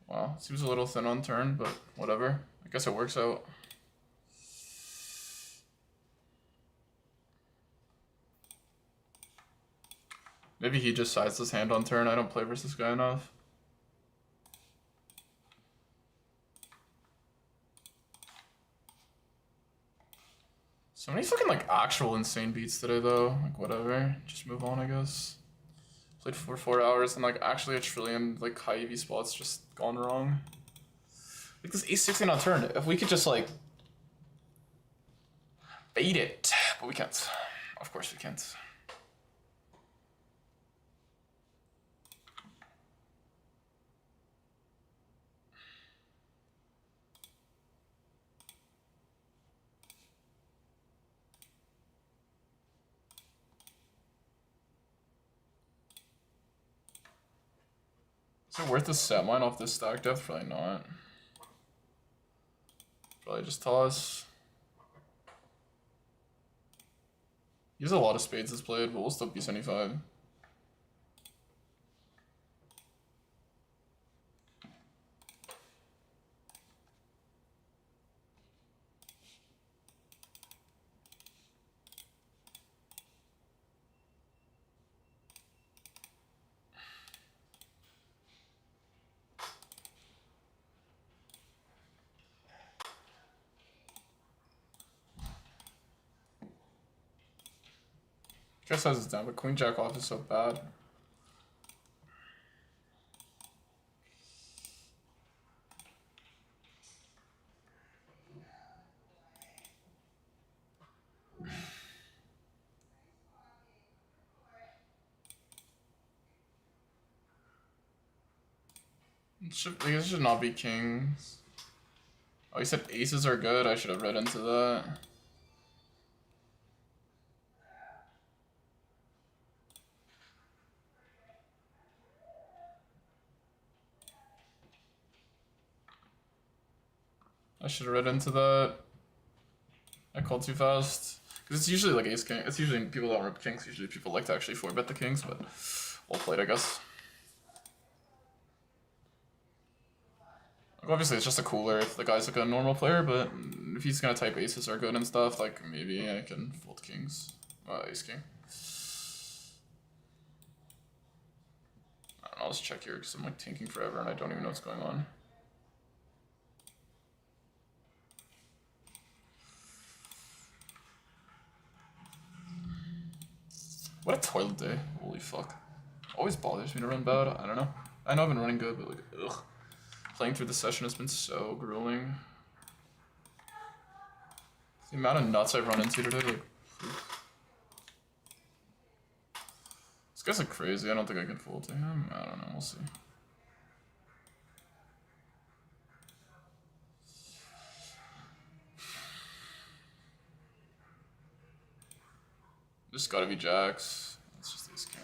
Wow, seems a little thin on turn, but whatever. I guess it works out. Maybe he just sides this hand on turn. I don't play versus this guy enough. So many fucking like actual insane beats today though. Like whatever. Just move on, I guess. Played for 4 hours and like actually a trillion like high EV spots just gone wrong. Like this ace 16 on turn. If we could just like bait it. But we can't. Of course we can't. Is it worth a set mine off this stack depth? Probably not. Probably just toss. He has a lot of spades that's played, but we'll still be 75. Guess has it down, but queen jack off is so bad. This should not be kings. Oh, he said aces are good. I should have read into that. I should have read into that. I called too fast. Because it's usually like ace king. It's usually people don't rip kings. Usually people like to actually 4-bet the kings, but well played, I guess. Like, obviously, it's just a cooler if the guy's like a normal player, but if he's gonna type aces are good and stuff, like maybe I can fold kings. Ace king. I don't know, let's check here because I'm like tanking forever and I don't even know what's going on. What a toilet day. Holy fuck. Always bothers me to run bad. I don't know. I know I've been running good, but like, ugh. Playing through the session has been so grueling. The amount of nuts I've run into today, like, this guy's like crazy. I don't think I can fold to him. I don't know. We'll see. This gotta be jacks. It's just ace king.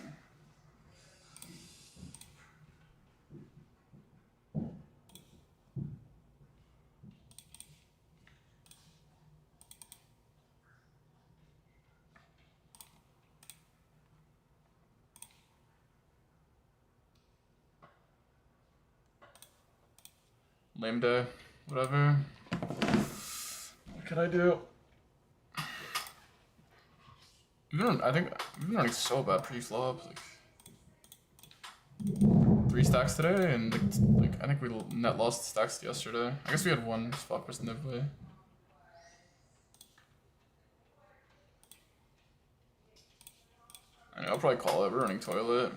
Lame day. Whatever. What can I do? I think we've been running so bad pre-flop. Like 3 stacks today, and like I think we net lost stacks yesterday. I guess we had one spot person that way. I know, I'll probably call it. We're running toilet.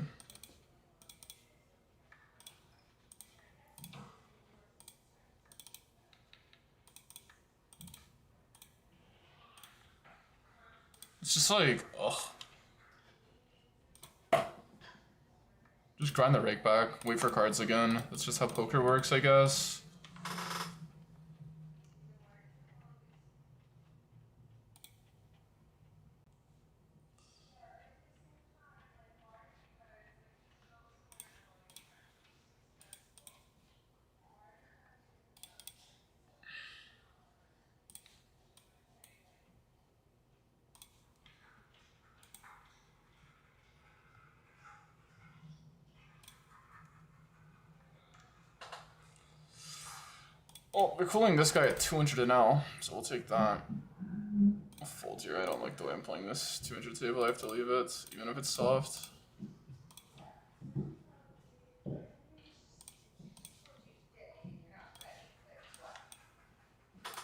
It's just like, ugh. Just grind the rake back, wait for cards again. That's just how poker works, I guess. Oh, we're calling this guy at 200 an L, so we'll take that. I'll fold here. I don't like the way I'm playing this 200 table. I have to leave it, even if it's soft.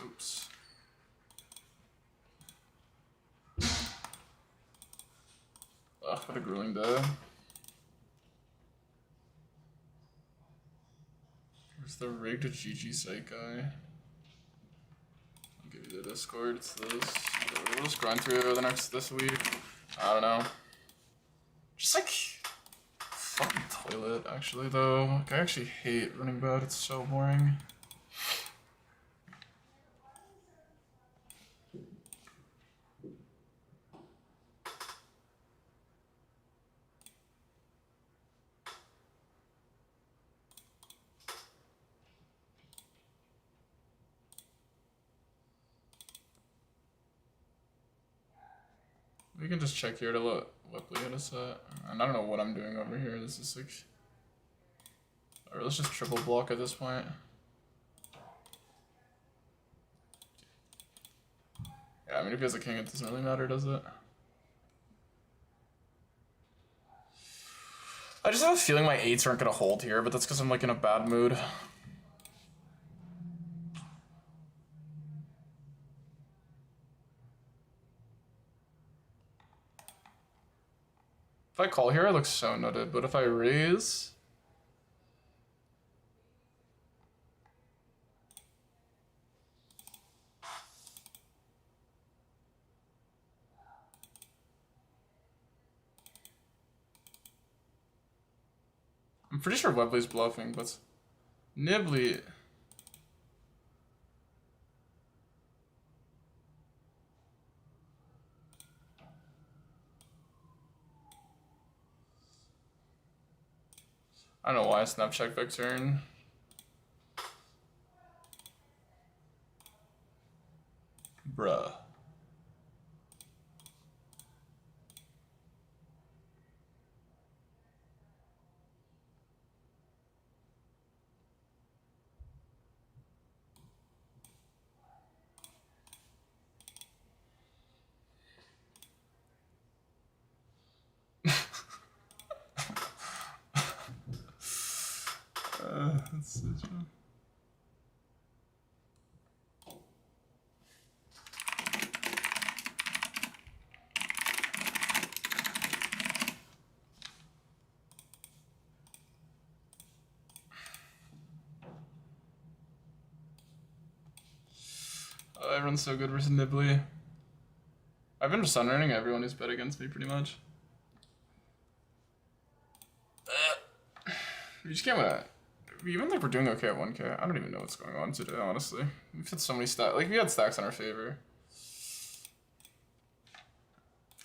Oops. Ugh, what a grueling day. Where's the rigged GG site guy? I'll give you the Discord. It's this. We'll just grind through this week. I don't know. Just like fucking toilet, actually though. Like, I actually hate running bad. It's so boring. We can just check here to let Webley hit a set. And I don't know what I'm doing over here. This is like... Alright, let's just triple block at this point. Yeah, I mean, if he has a king, it doesn't really matter, does it? I just have a feeling my 8s aren't gonna hold here, but that's because I'm like in a bad mood. If I call here, I look so nutted, but if I raise... I'm pretty sure Webley's bluffing, but Nibley... I don't know why I snap check back turn. Bruh. That's such a... Everyone's so good versus Nibley. I've been sun-running everyone who's bet against me, pretty much. We just can't win. We even like we're doing okay at 1K. I don't even know what's going on today, honestly. We've had so many stacks. Like, we had stacks in our favor.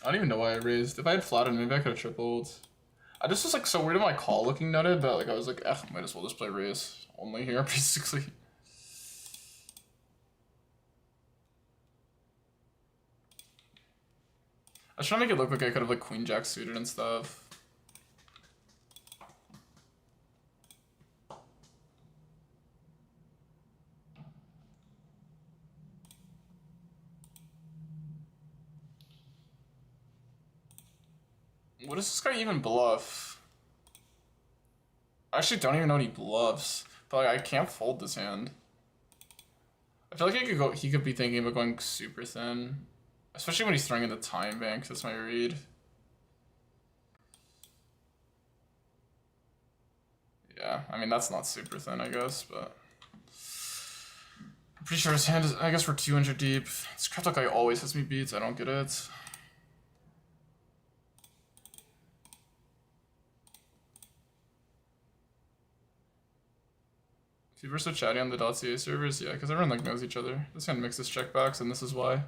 I don't even know why I raised. If I had flatted, maybe I could have tripled. I just was like so weird in my call looking nutted, but like I was like, might as well just play raise only here, basically. I was trying to make it look like I could have like queen jack suited and stuff. What does this guy even bluff? I actually don't even know what he bluffs, but like I can't fold this hand. I feel like he could be thinking about going super thin. Especially when he's throwing in the time bank, that's my read. Yeah, I mean, that's not super thin, I guess, but... I'm pretty sure his hand is... I guess we're 200 deep. This crypto guy always has me beats, I don't get it. People are so chatty on the .ca servers? Yeah, because everyone like knows each other. This hand mixes checkbacks, and this is why.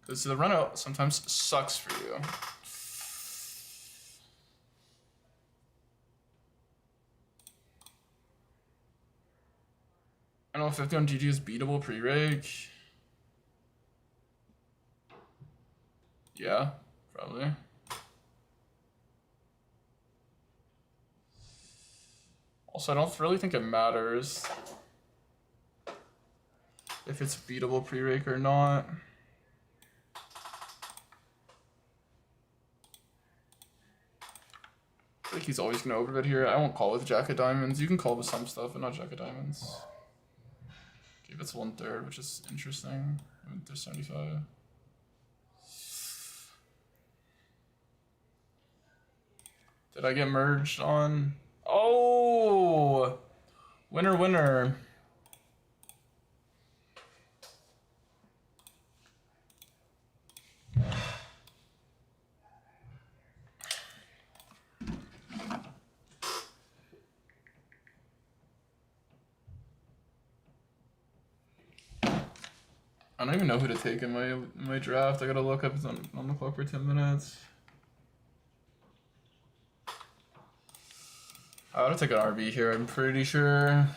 Because the run out sometimes sucks for you. I don't know, 50 on GG is beatable pre-reg. Yeah, probably. Also, I don't really think it matters if it's beatable pre-reg or not. I think he's always gonna overbet here. I won't call with jack of diamonds. You can call with some stuff, but not jack of diamonds. Okay, that's 1/3, which is interesting. There's 75. Did I get merged on? Oh! Winner, winner. I don't even know who to take in my draft. I gotta look up. It's on the clock for 10 minutes. I ought to take an RB here, I'm pretty sure.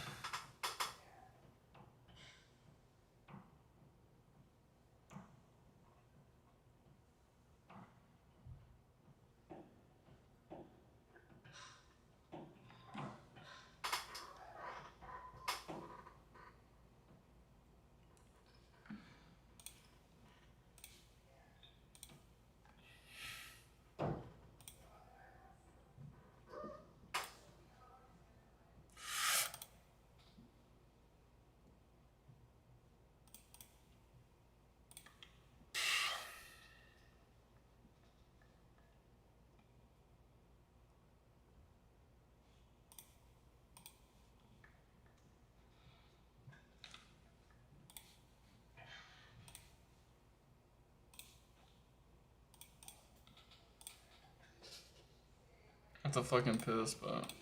That's a fucking piss, but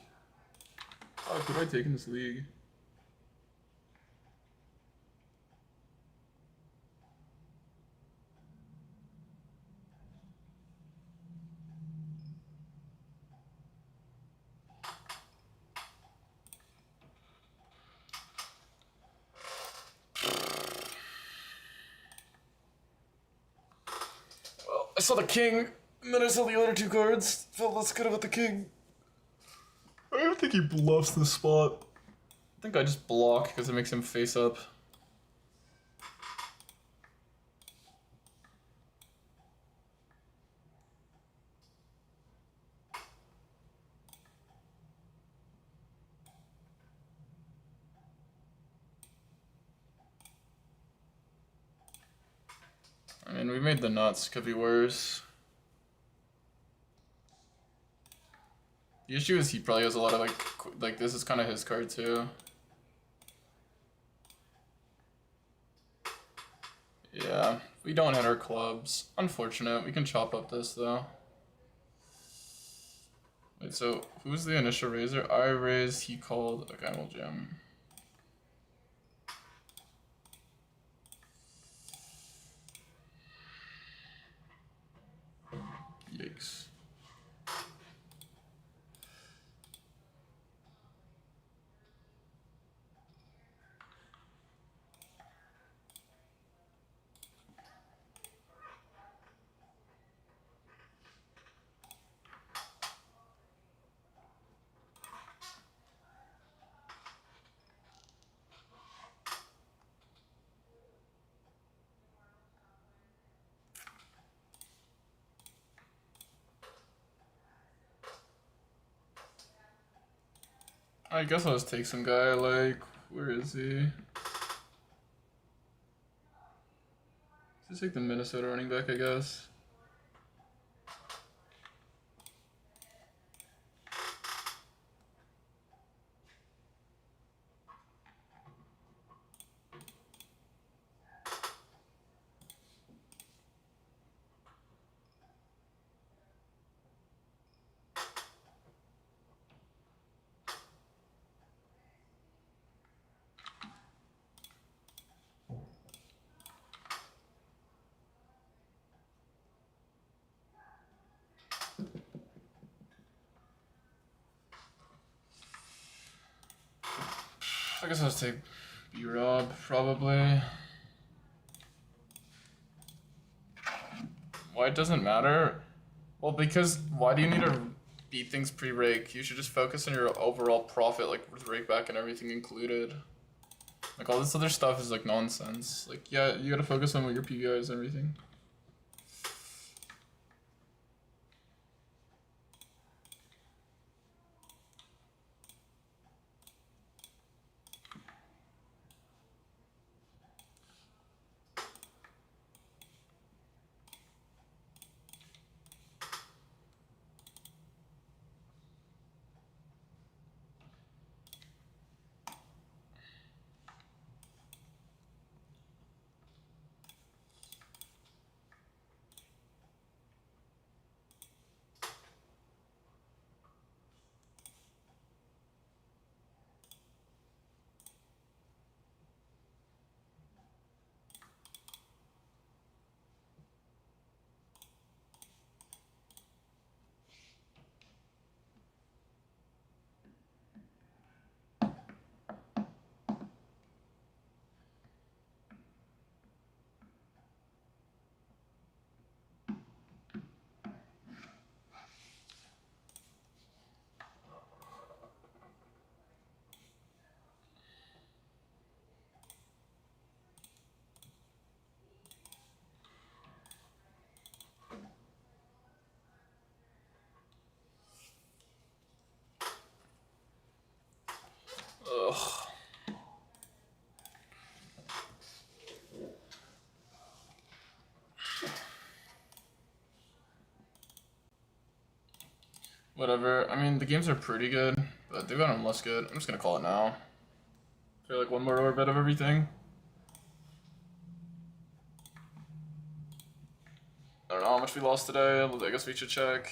fuck, who do I take in this league? Well, I saw the king, and then I saw the other two cards. Felt less good about the king. I don't think he bluffs this spot. I think I just block because it makes him face up. I mean, we made the nuts, could be worse. The issue is he probably has a lot of like this is kind of his card too. Yeah, we don't hit our clubs. Unfortunate, we can chop up this though. Wait, so who's the initial raiser? I raised, he called, okay, we'll jam. Yikes. I guess I'll just take some guy, like, where is he? Just take the Minnesota running back, I guess. I guess I'll just take B-Rob, probably. Why it doesn't matter? Well, because why do you need to beat things pre-rake? You should just focus on your overall profit, like with rake back and everything included. Like all this other stuff is like nonsense. Like yeah, you gotta focus on what your PVI is and everything. Ugh. Whatever. I mean, the games are pretty good, but they've gotten less good. I'm just gonna call it now. I feel like one more orbit of everything. I don't know how much we lost today. I guess we should check.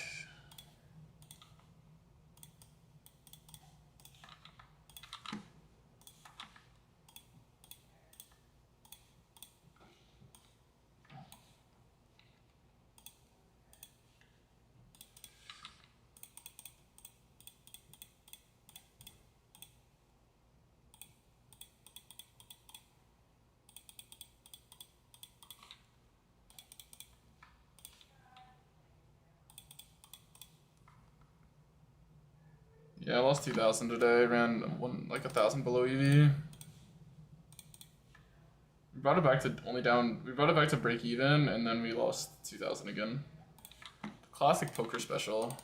Yeah, I lost 2,000 today. Ran like 1,000 below EV. We brought it back to only down. We brought it back to break even, and then we lost 2,000 again. Classic poker special.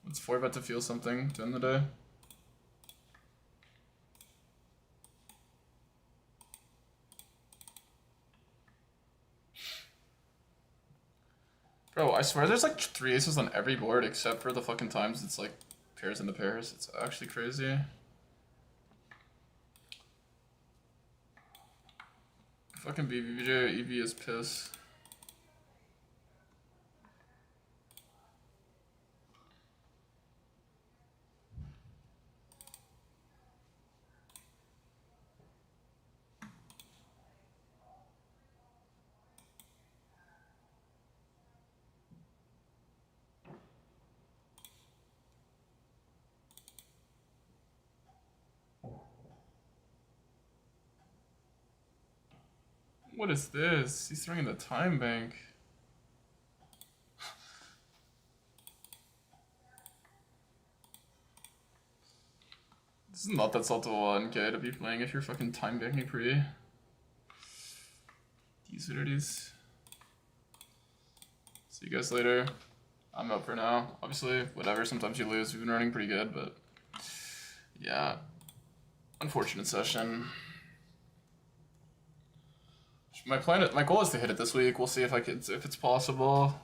It's 4-bet to feel something to end the day. Bro, I swear there's like 3 aces on every board except for the fucking times it's like pairs into pairs. It's actually crazy. Fucking BBJ EV is piss. What is this? He's throwing in the time bank. This is not that salty 1K to be playing if you're fucking time banking pre. These are these. See you guys later. I'm out for now. Obviously, whatever, sometimes you lose. We've been running pretty good, but yeah. Unfortunate session. My goal is to hit it this week. We'll see if it's possible.